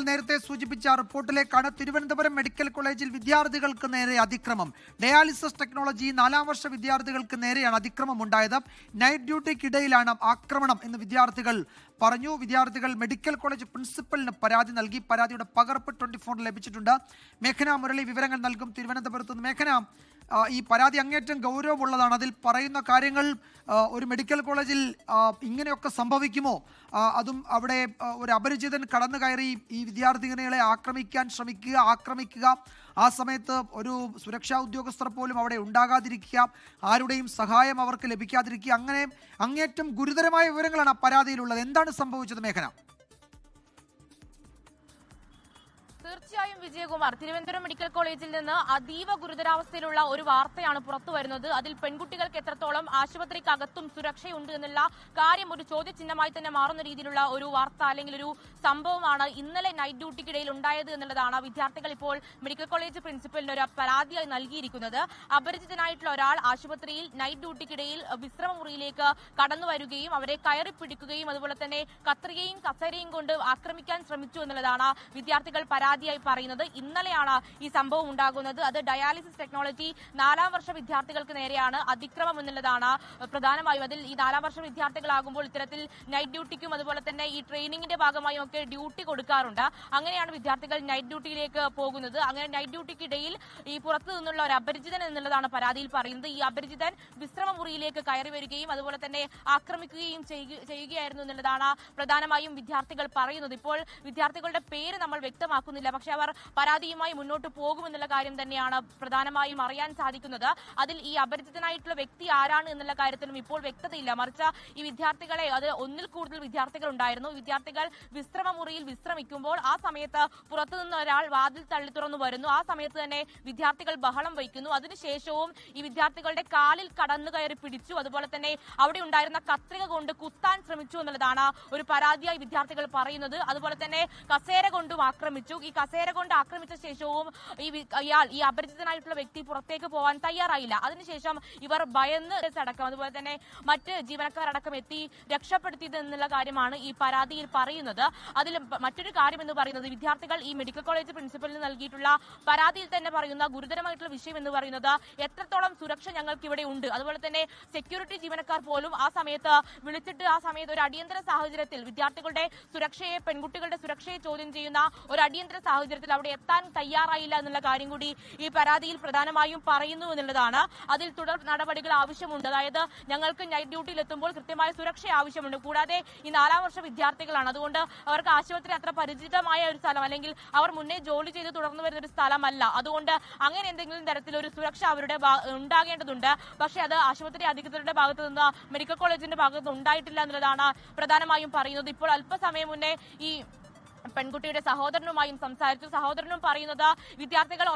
നേരത്തെ സൂചിപ്പിച്ച റിപ്പോർട്ടിലേക്കാണ്. തിരുവനന്തപുരം മെഡിക്കൽ കോളേജിൽ വിദ്യാർത്ഥികൾക്ക് നേരെ അതിക്രമം. ഡയാലിസിസ് ടെക്നോളജി 4ാം വർഷ വിദ്യാർത്ഥികൾക്ക് നേരെയാണ് അതിക്രമം ഉണ്ടായത്. നൈറ്റ് ഡ്യൂട്ടിക്കിടയിലാണ് ആക്രമണം എന്ന് വിദ്യാർത്ഥികൾ പറഞ്ഞു. വിദ്യാർത്ഥികൾ മെഡിക്കൽ കോളേജ് പ്രിൻസിപ്പലിന് പരാതി നൽകി. പരാതിയുടെ പകർപ്പ് 24 ലഭിച്ചിട്ടുണ്ട്. മേഘന മുരളി വിവരങ്ങൾ നൽകും തിരുവനന്തപുരത്ത് നിന്ന്. മേഘന, ഈ പരാതി അങ്ങേറ്റം ഗൗരവമുള്ളതാണ്. അതിൽ പറയുന്ന കാര്യങ്ങൾ ഒരു മെഡിക്കൽ കോളേജിൽ ഇങ്ങനെയൊക്കെ സംഭവിക്കുമോ? അതും അവിടെ ഒരു അപരിചിതൻ കടന്നു കയറി ഈ വിദ്യാർത്ഥികളെ ആക്രമിക്കുക, ആ സമയത്ത് ഒരു സുരക്ഷാ ഉദ്യോഗസ്ഥർ പോലും അവിടെ ഉണ്ടാകാതിരിക്കുക, ആരുടെയും സഹായം അവർക്ക് ലഭിക്കാതിരിക്കുക, അങ്ങനെ അങ്ങേറ്റം ഗുരുതരമായ വിവരങ്ങളാണ് ആ പരാതിയിലുള്ളത്. എന്താണ് സംഭവിച്ചത് മേഘന? തീർച്ചയായും വിജയകുമാർ, തിരുവനന്തപുരം മെഡിക്കൽ കോളേജിൽ നിന്ന് അതീവ ഗുരുതരാവസ്ഥയിലുള്ള ഒരു വാർത്തയാണ് പുറത്തു വരുന്നത്. അതിൽ പെൺകുട്ടികൾക്ക് എത്രത്തോളം ആശുപത്രിക്കകത്തും സുരക്ഷയുണ്ട് എന്നുള്ള കാര്യം ഒരു ചോദ്യചിഹ്നമായി തന്നെ മാറുന്ന രീതിയിലുള്ള ഒരു വാർത്ത അല്ലെങ്കിൽ ഒരു സംഭവമാണ് ഇന്നലെ നൈറ്റ് ഡ്യൂട്ടിക്കിടയിൽ ഉണ്ടായത് എന്നുള്ളതാണ് വിദ്യാർത്ഥികൾ ഇപ്പോൾ മെഡിക്കൽ കോളേജ് പ്രിൻസിപ്പലിന് ഒരു പരാതിയായി നൽകിയിരിക്കുന്നത്. അപരിചിതനായിട്ടുള്ള ഒരാൾ ആശുപത്രിയിൽ നൈറ്റ് ഡ്യൂട്ടിക്കിടയിൽ വിശ്രമ മുറിയിലേക്ക് കടന്നു വരികയും അവരെ കയറി പിടിക്കുകയും അതുപോലെ തന്നെ കത്രികയും കസേരയും കൊണ്ട് ആക്രമിക്കാൻ ശ്രമിച്ചു എന്നുള്ളതാണ് വിദ്യാർത്ഥികൾ പരാതിയായി പറയുന്നത്. ഇന്നലെയാണ് ഈ സംഭവം ഉണ്ടാകുന്നത്. അത് ഡയാലിസിസ് ടെക്നോളജി 4ാം വർഷ വിദ്യാർത്ഥികൾക്ക് നേരെയാണ് അതിക്രമം എന്നുള്ളതാണ് പ്രധാനമായും. അതിൽ ഈ 4ാം വർഷ വിദ്യാർത്ഥികളാകുമ്പോൾ ഇത്തരത്തിൽ നൈറ്റ് ഡ്യൂട്ടിക്കും അതുപോലെ തന്നെ ഈ ട്രെയിനിങ്ങിന്റെ ഭാഗമായും ഒക്കെ ഡ്യൂട്ടി കൊടുക്കാറുണ്ട്. അങ്ങനെയാണ് വിദ്യാർത്ഥികൾ നൈറ്റ് ഡ്യൂട്ടിയിലേക്ക് പോകുന്നത്. അങ്ങനെ നൈറ്റ് ഡ്യൂട്ടിക്കിടയിൽ ഈ പുറത്തു നിന്നുള്ള ഒരു അപരിചിതൻ എന്നുള്ളതാണ് പരാതിയിൽ പറയുന്നത്. ഈ അപരിചിതൻ വിശ്രമ മുറിയിലേക്ക് കയറി വരികയും അതുപോലെ തന്നെ ആക്രമിക്കുകയും ചെയ്യുകയായിരുന്നു എന്നുള്ളതാണ് പ്രധാനമായും വിദ്യാർത്ഥികൾ പറയുന്നത്. ഇപ്പോൾ വിദ്യാർത്ഥികളുടെ പേര് നമ്മൾ വ്യക്തമാക്കുന്നില്ല, പക്ഷെ അവർ പരാതിയുമായി മുന്നോട്ട് പോകുമെന്നുള്ള കാര്യം തന്നെയാണ് പ്രധാനമായും അറിയാൻ സാധിക്കുന്നത്. അതിൽ ഈ അപരിചിതനായിട്ടുള്ള വ്യക്തി ആരാണ് എന്നുള്ള കാര്യത്തിലും ഇപ്പോൾ വ്യക്തതയില്ല. മറിച്ച് ഈ വിദ്യാർത്ഥികളെ, അത് ഒന്നിൽ കൂടുതൽ വിദ്യാർത്ഥികൾ ഉണ്ടായിരുന്നു. വിദ്യാർത്ഥികൾ വിശ്രമ മുറിയിൽ വിശ്രമിക്കുമ്പോൾ ആ സമയത്ത് പുറത്തുനിന്ന് ഒരാൾ വാതിൽ തള്ളി തുറന്നു വരുന്നു. ആ സമയത്ത് തന്നെ വിദ്യാർത്ഥികൾ ബഹളം വയ്ക്കുന്നു. അതിനുശേഷവും ഈ വിദ്യാർത്ഥികളുടെ കാലിൽ കടന്നു കയറി പിടിച്ചു. അതുപോലെ തന്നെ അവിടെ ഉണ്ടായിരുന്ന കത്രിക കൊണ്ട് കുത്താൻ ശ്രമിച്ചു എന്നുള്ളതാണ് ഒരു പരാതിയായി വിദ്യാർത്ഥികൾ പറയുന്നത്. അതുപോലെ തന്നെ കസേര കൊണ്ടും ആക്രമിച്ചു. ഈ കസേര കൊണ്ട് കൈകൊണ്ട് ആക്രമിച്ച ശേഷവും ഈ അപരിചിതനായിട്ടുള്ള വ്യക്തി പുറത്തേക്ക് പോകാൻ തയ്യാറായില്ല. അതിനുശേഷം ഇവർ ഭയന്ന് അടക്കം അതുപോലെ തന്നെ മറ്റ് ജീവനക്കാരടക്കം എത്തി രക്ഷപ്പെടുത്തിയത് എന്നുള്ള കാര്യമാണ് ഈ പരാതിയിൽ പറയുന്നത്. അതിൽ മറ്റൊരു കാര്യം എന്ന് പറയുന്നത് വിദ്യാർത്ഥികൾ ഈ മെഡിക്കൽ കോളേജ് പ്രിൻസിപ്പലിന് നൽകിയിട്ടുള്ള പരാതിയിൽ തന്നെ പറയുന്ന ഗുരുതരമായിട്ടുള്ള വിഷയം എന്ന് പറയുന്നത് എത്രത്തോളം സുരക്ഷ ഞങ്ങൾക്ക് ഇവിടെ ഉണ്ട്. അതുപോലെ തന്നെ സെക്യൂരിറ്റി ജീവനക്കാർ പോലും ആ സമയത്ത് വിളിച്ചിട്ട് ഒരു അടിയന്തര സാഹചര്യത്തിൽ വിദ്യാർത്ഥികളുടെ സുരക്ഷയെ പെൺകുട്ടികളുടെ സുരക്ഷയെ ചോദ്യം ചെയ്യുന്ന ഒരു അടിയന്തര സാഹചര്യത്തിൽ അവിടെ എത്താൻ തയ്യാറായില്ല എന്നുള്ള കാര്യം കൂടി ഈ പരാതിയിൽ പ്രധാനമായും പറയുന്നു എന്നുള്ളതാണ്. അതിൽ തുടർ നടപടികൾ ആവശ്യമുണ്ട്. അതായത് ഞങ്ങൾക്ക് നൈറ്റ് ഡ്യൂട്ടിയിൽ എത്തുമ്പോൾ കൃത്യമായ സുരക്ഷ ആവശ്യമുണ്ട്. കൂടാതെ ഈ 4ാം വർഷ വിദ്യാർത്ഥികളാണ്. അതുകൊണ്ട് അവർക്ക് ആശുപത്രി അത്ര പരിചിതമായ ഒരു സ്ഥലം അല്ലെങ്കിൽ അവർ മുന്നേ ജോലി ചെയ്ത് തുടർന്നു വരുന്ന ഒരു സ്ഥലമല്ല. അതുകൊണ്ട് അങ്ങനെ എന്തെങ്കിലും തരത്തിലൊരു സുരക്ഷ അവരുടെ ഉണ്ടാകേണ്ടതുണ്ട്. പക്ഷേ അത് ആശുപത്രി അധികൃതരുടെ ഭാഗത്തു നിന്ന് മെഡിക്കൽ കോളേജിന്റെ ഭാഗത്ത് ഉണ്ടായിട്ടില്ല എന്നുള്ളതാണ് പ്രധാനമായും പറയുന്നത്. ഇപ്പോൾ അല്പസമയം മുന്നേ ഈ പെൺകുട്ടിയുടെ സഹോദരനുമായും സംസാരിച്ചു. സഹോദരനും പറയുന്നത് വിദ്യാർത്ഥികൾ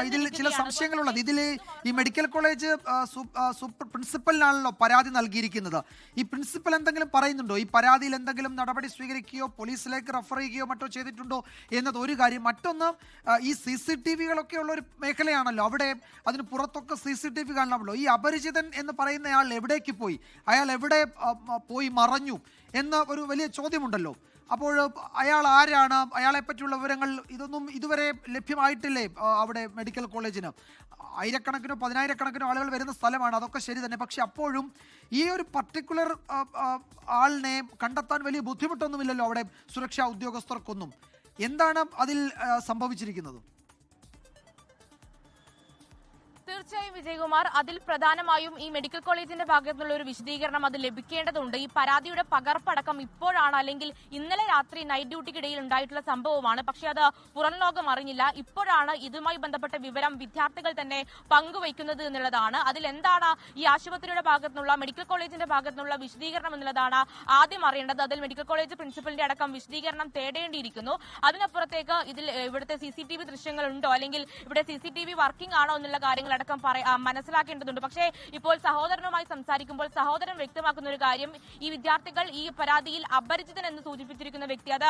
ഇതിൽ ചില സംശയങ്ങളുള്ളത്. ഇതിൽ ഈ മെഡിക്കൽ കോളേജ് പ്രിൻസിപ്പലിനാണല്ലോ പരാതി നൽകിയിരിക്കുന്നത്. ഈ പ്രിൻസിപ്പൽ എന്തെങ്കിലും പറയുന്നുണ്ടോ? ഈ പരാതിയിൽ എന്തെങ്കിലും നടപടി സ്വീകരിക്കുകയോ പോലീസിലേക്ക് റെഫർ ചെയ്യുകയോ മറ്റോ ചെയ്തിട്ടുണ്ടോ എന്നത് ഒരു കാര്യം. മറ്റൊന്ന്, ഈ CCTV-കളൊക്കെ ഉള്ള ഒരു മേഖലയാണല്ലോ. അവിടെ അതിന് പുറത്തൊക്കെ CCTV കാണാമല്ലോ. ഈ അപരിചിതൻ എന്ന് പറയുന്നയാൾ എവിടേക്ക് പോയി, അയാൾ എവിടെ പോയി മറഞ്ഞു എന്ന ഒരു വലിയ ചോദ്യമുണ്ടല്ലോ. അപ്പോൾ അയാൾ ആരാണ്, അയാളെ പറ്റിയുള്ള വിവരങ്ങൾ ഇതൊന്നും ഇതുവരെ ലഭ്യമായിട്ടില്ലേ? അവിടെ മെഡിക്കൽ കോളേജിന് ആയിരക്കണക്കിനോ 10,000-കണക്കിനോ ആളുകൾ വരുന്ന സ്ഥലമാണ്. അതൊക്കെ ശരി തന്നെ. പക്ഷെ അപ്പോഴും ഈ ഒരു പർട്ടിക്കുലർ ആളിനെ കണ്ടെത്താൻ വലിയ ബുദ്ധിമുട്ടൊന്നുമില്ലല്ലോ അവിടെ സുരക്ഷാ ഉദ്യോഗസ്ഥർക്കൊന്നും. എന്താണ് അതിൽ സംഭവിച്ചിരിക്കുന്നത്? തീർച്ചയായും വിജയകുമാർ, അതിൽ പ്രധാനമായും ഈ മെഡിക്കൽ കോളേജിന്റെ ഭാഗത്തുള്ള ഒരു വിശദീകരണം അത് ലഭിക്കേണ്ടതുണ്ട്. ഈ പരാതിയുടെ പകർപ്പടക്കം ഇപ്പോഴാണ് അല്ലെങ്കിൽ ഇന്നലെ രാത്രി നൈറ്റ് ഡ്യൂട്ടിക്കിടയിൽ ഉണ്ടായിട്ടുള്ള സംഭവമാണ്. പക്ഷെ അത് പുറം ലോകം അറിഞ്ഞില്ല. ഇപ്പോഴാണ് ഇതുമായി ബന്ധപ്പെട്ട വിവരം വിദ്യാർത്ഥികൾ തന്നെ പങ്കുവയ്ക്കുന്നത് എന്നുള്ളതാണ്. അതിലെന്താണ് ഈ ആശുപത്രിയുടെ ഭാഗത്തുനിന്നുള്ള മെഡിക്കൽ കോളേജിന്റെ ഭാഗത്തുനിന്നുള്ള വിശദീകരണം എന്നുള്ളതാണ് ആദ്യം അറിയേണ്ടത്. അതിൽ മെഡിക്കൽ കോളേജ് പ്രിൻസിപ്പലിന്റെ അടക്കം വിശദീകരണം തേടേണ്ടിയിരിക്കുന്നു. അതിനപ്പുറത്തേക്ക് ഇതിൽ ഇവിടുത്തെ CCTV ദൃശ്യങ്ങൾ ഉണ്ടോ അല്ലെങ്കിൽ ഇവിടെ CCTV വർക്കിംഗ് ആണോ എന്നുള്ള കാര്യങ്ങൾ അടക്കം മനസ്സിലാക്കേണ്ടതുണ്ട്. പക്ഷേ ഇപ്പോൾ സഹോദരനുമായി സംസാരിക്കുമ്പോൾ സഹോദരൻ വ്യക്തമാക്കുന്ന ഒരു കാര്യം, ഈ വിദ്യാർത്ഥികൾ ഈ പരാതിയിൽ അപരിചിതൻ എന്ന് സൂചിപ്പിച്ചിരിക്കുന്ന വ്യക്തി അത്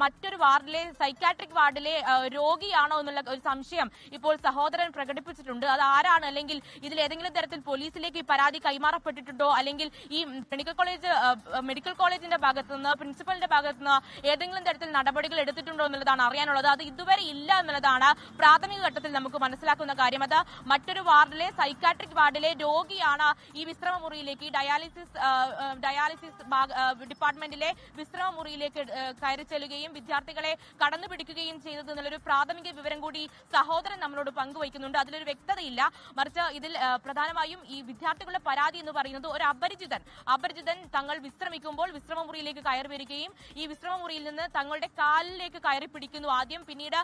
മറ്റൊരു വാർഡിലെ സൈക്കാട്രിക് വാർഡിലെ രോഗിയാണോ എന്നുള്ള ഒരു സംശയം ഇപ്പോൾ സഹോദരൻ പ്രകടിപ്പിച്ചിട്ടുണ്ട്. അത് ആരാണ്, അല്ലെങ്കിൽ ഇതിൽ ഏതെങ്കിലും തരത്തിൽ പോലീസിലേക്ക് ഈ പരാതി കൈമാറപ്പെട്ടിട്ടുണ്ടോ, അല്ലെങ്കിൽ ഈ മെഡിക്കൽ കോളേജിന്റെ ഭാഗത്തുനിന്ന് പ്രിൻസിപ്പലിന്റെ ഭാഗത്തുനിന്ന് ഏതെങ്കിലും തരത്തിൽ നടപടികൾ എടുത്തിട്ടുണ്ടോ എന്നുള്ളതാണ് അറിയാനുള്ളത്. അത് ഇതുവരെ ഇല്ല എന്നുള്ളതാണ് പ്രാഥമിക ഘട്ടത്തിൽ നമുക്ക് മനസ്സിലാക്കുന്ന കാര്യം. അത് മറ്റൊരു വാർഡിലെ സൈക്കാട്രിക് വാർഡിലെ രോഗിയാണ് ഈ വിശ്രമ മുറിയിലേക്ക് ഡയാലിസിസ് ഡിപ്പാർട്ട്മെന്റിലെ വിശ്രമ മുറിയിലേക്ക് കയറി ചെല്ലുകയും വിദ്യാർത്ഥികളെ കടന്നു പിടിക്കുകയും ചെയ്തത് എന്നുള്ളൊരു പ്രാഥമിക വിവരം കൂടി സഹോദരൻ നമ്മളോട് പങ്കുവയ്ക്കുന്നുണ്ട്. അതിലൊരു വ്യക്തതയില്ല. മറിച്ച് ഇതിൽ പ്രധാനമായും ഈ വിദ്യാർത്ഥികളുടെ പരാതി എന്ന് പറയുന്നത് ഒരു അപരിചിതൻ തങ്ങൾ വിശ്രമിക്കുമ്പോൾ വിശ്രമ മുറിയിലേക്ക് കയറി വരികയും ഈ വിശ്രമ മുറിയിൽ നിന്ന് തങ്ങളുടെ കാലിലേക്ക് കയറി പിടിക്കുന്നു ആദ്യം. പിന്നീട്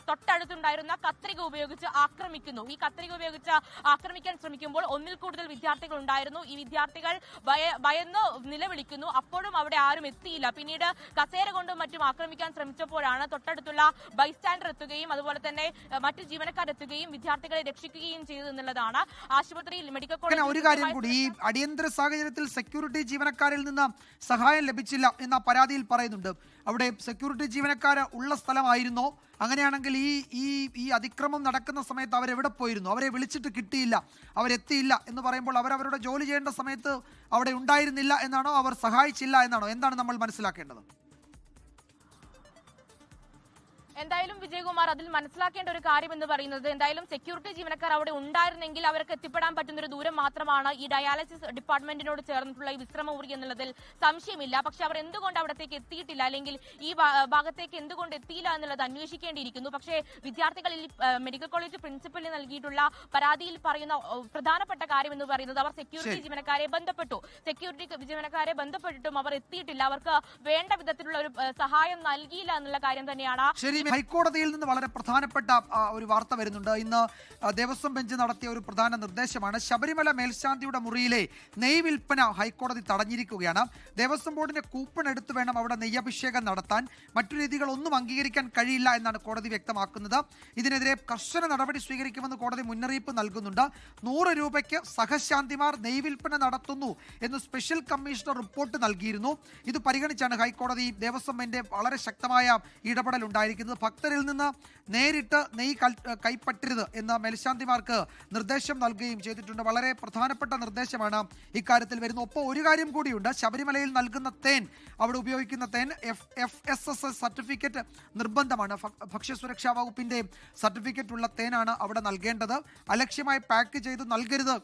തൊട്ടടുത്തുണ്ടായിരുന്ന കത്രിക ഉപയോഗിച്ച് ആക്രമിക്കുന്നു. ഈ കത്രിക ഉപയോഗിച്ച് ആക്രമിക്കാൻ ശ്രമിക്കുമ്പോൾ ഒന്നിൽ കൂടുതൽ വിദ്യാർത്ഥികൾ ഉണ്ടായിരുന്നു. ഈ വിദ്യാർത്ഥികൾ ഭയന്ന് നിലവിളിക്കുന്നു. അപ്പോഴും അവിടെ ആരും എത്തിയില്ല. പിന്നീട് കസേര കൊണ്ടും മറ്റും ആക്രമിക്കാൻ ശ്രമിച്ചപ്പോഴാണ് തൊട്ടടുത്തുള്ള ബൈസ്റ്റാൻഡർ എത്തുകയും അതുപോലെ തന്നെ മറ്റു ജീവനക്കാർ എത്തുകയും വിദ്യാർത്ഥികളെ രക്ഷിക്കുകയും ചെയ്തു എന്നുള്ളതാണ്. ആശുപത്രിയിൽ മെഡിക്കൽ കോളേജ് ഒരു കാര്യം കൂടി, ഈ അടിയന്തര സാഹചര്യത്തിൽ സെക്യൂരിറ്റി ജീവനക്കാരിൽ നിന്ന് സഹായം ലഭിച്ചില്ല എന്ന പരാതിയിൽ പറയുന്നുണ്ട്. അവിടെ സെക്യൂരിറ്റി ജീവനക്കാർ ഉള്ള സ്ഥലമായിരുന്നോ? അങ്ങനെയാണെങ്കിൽ ഈ അതിക്രമം നടക്കുന്ന സമയത്ത് അവരെവിടെ പോയിരുന്നു? അവരെ വിളിച്ചിട്ട് കിട്ടിയില്ല, അവരെത്തിയില്ല എന്ന് പറയുമ്പോൾ അവരവരുടെ ജോലി ചെയ്യേണ്ട സമയത്ത് അവിടെ ഉണ്ടായിരുന്നില്ല എന്നാണോ, അവർ സഹായിച്ചില്ല എന്നാണോ? എന്താണ് നമ്മൾ മനസ്സിലാക്കേണ്ടത്? എന്തായാലും വിജയകുമാർ, അതിൽ മനസ്സിലാക്കേണ്ട ഒരു കാര്യം എന്ന് പറയുന്നത്, എന്തായാലും സെക്യൂരിറ്റി ജീവനക്കാർ അവിടെ ഉണ്ടായിരുന്നെങ്കിൽ അവർക്ക് എത്തിപ്പെടാൻ പറ്റുന്ന ഒരു ദൂരം മാത്രമാണ് ഈ ഡയാലിസിസ് ഡിപ്പാർട്ട്മെന്റിനോട് ചേർന്നിട്ടുള്ള ഈ വിശ്രമമുറി എന്നുള്ളതിൽ സംശയമില്ല. പക്ഷെ അവർ എന്തുകൊണ്ട് അവിടത്തേക്ക് എത്തിയിട്ടില്ല അല്ലെങ്കിൽ ഈ ഭാഗത്തേക്ക് എന്തുകൊണ്ട് എത്തിയില്ല എന്നുള്ളത് അന്വേഷിക്കേണ്ടിയിരിക്കുന്നു. പക്ഷേ വിദ്യാർത്ഥികൾ മെഡിക്കൽ കോളേജ് പ്രിൻസിപ്പലിന് നൽകിയിട്ടുള്ള പരാതിയിൽ പറയുന്ന പ്രധാനപ്പെട്ട കാര്യം എന്ന് പറയുന്നത് അവർ സെക്യൂരിറ്റി ജീവനക്കാരെ ബന്ധപ്പെട്ടിട്ടും അവർ എത്തിയിട്ടില്ല, അവർക്ക് വേണ്ട വിധത്തിലുള്ള ഒരു സഹായം നൽകിയില്ല എന്നുള്ള കാര്യം തന്നെയാണ്. ഹൈക്കോടതിയിൽ നിന്ന് വളരെ പ്രധാനപ്പെട്ട ഒരു വാർത്ത വരുന്നുണ്ട്. ഇന്ന് ദേവസ്വം ബെഞ്ച് നടത്തിയ ഒരു പ്രധാന നിർദ്ദേശമാണ്. ശബരിമല മേൽശാന്തിയുടെ മുറിയിലെ നെയ് വിൽപ്പന ഹൈക്കോടതി തടഞ്ഞിരിക്കുകയാണ്. ദേവസ്വം ബോർഡിന്റെ കൂപ്പൺ എടുത്ത് വേണം അവിടെ നെയ്യഭിഷേകം നടത്താൻ. മറ്റു രീതികളൊന്നും അംഗീകരിക്കാൻ കഴിയില്ല എന്നാണ് കോടതി വ്യക്തമാക്കുന്നത്. ഇതിനെതിരെ കർശന നടപടി സ്വീകരിക്കുമെന്ന് കോടതി മുന്നറിയിപ്പ് നൽകുന്നുണ്ട്. 100 രൂപയ്ക്ക് സഹശാന്തിമാർ നെയ് വിൽപ്പന നടത്തുന്നു എന്ന് സ്പെഷ്യൽ കമ്മീഷണർ റിപ്പോർട്ട് നൽകിയിരുന്നു. ഇത് പരിഗണിച്ചാണ് ഹൈക്കോടതി ദേവസ്വം ബെഞ്ചിന്റെ വളരെ ശക്തമായ ഇടപെടൽ ഉണ്ടായിരിക്കുന്നത്. ഭക്തരിൽ നിന്ന് നേരിട്ട് നെയ്യ് കൈപ്പറ്റരുത് എന്ന് മേൽശാന്തിമാർക്ക് നിർദ്ദേശം നൽകുകയും ചെയ്തിട്ടുണ്ട്. വളരെ പ്രധാനപ്പെട്ട നിർദ്ദേശമാണ് ഇക്കാര്യത്തിൽ വരുന്നത്. ഒപ്പം ഒരു കാര്യം കൂടിയുണ്ട്. ശബരിമലയിൽ നൽകുന്ന തേൻ, അവിടെ ഉപയോഗിക്കുന്ന തേൻ FSSS സർട്ടിഫിക്കറ്റ് നിർബന്ധമാണ്. ഭക്ഷ്യസുരക്ഷാ വകുപ്പിന്റെ സർട്ടിഫിക്കറ്റ് ഉള്ള തേനാണ് അവിടെ നൽകേണ്ടത്. അലക്ഷ്യമായി പാക്ക് ചെയ്ത് നൽകരുത്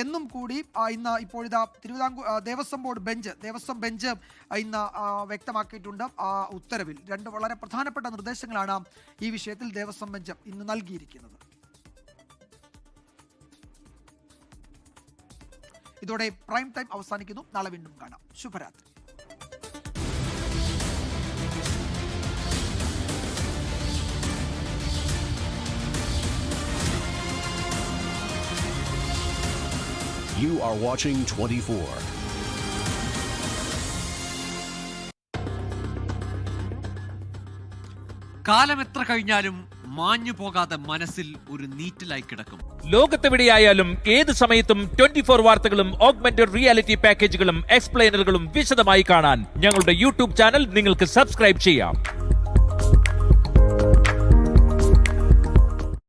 എന്നും കൂടി ഇന്ന് ഇപ്പോഴിതാ തിരുവിതാംകൂർ ദേവസ്വം ബെഞ്ച് ഇന്ന് വ്യക്തമാക്കിയിട്ടുണ്ട്. ഉത്തരവിൽ 2 വളരെ പ്രധാനപ്പെട്ട നിർദ്ദേശങ്ങളാണ് ഈ വിഷയത്തിൽ ദേവസ്വം ബെഞ്ച് ഇന്ന് നൽകിയിരിക്കുന്നത്. ഇതോടെ പ്രൈം ടൈം അവസാനിക്കുന്നു. നാളെ വീണ്ടും കാണാം. ശുഭരാത്രി. You are watching 24. കാലം എത്ര കഴിഞ്ഞാലും മാഞ്ഞു പോകാതെ മനസ്സിൽ ഒരു നീറ്റിലായി കിടക്കും. ലോകത്തെവിടെയായാലും ഏത് സമയത്തും 24 വാർത്തകളും ഓഗ്മെന്റഡ് റിയാലിറ്റി പാക്കേജുകളും എക്സ്പ്ലെയിനറുകളും വിശദമായി കാണാൻ ഞങ്ങളുടെ യൂട്യൂബ് ചാനൽ നിങ്ങൾക്ക് സബ്സ്ക്രൈബ് ചെയ്യാം.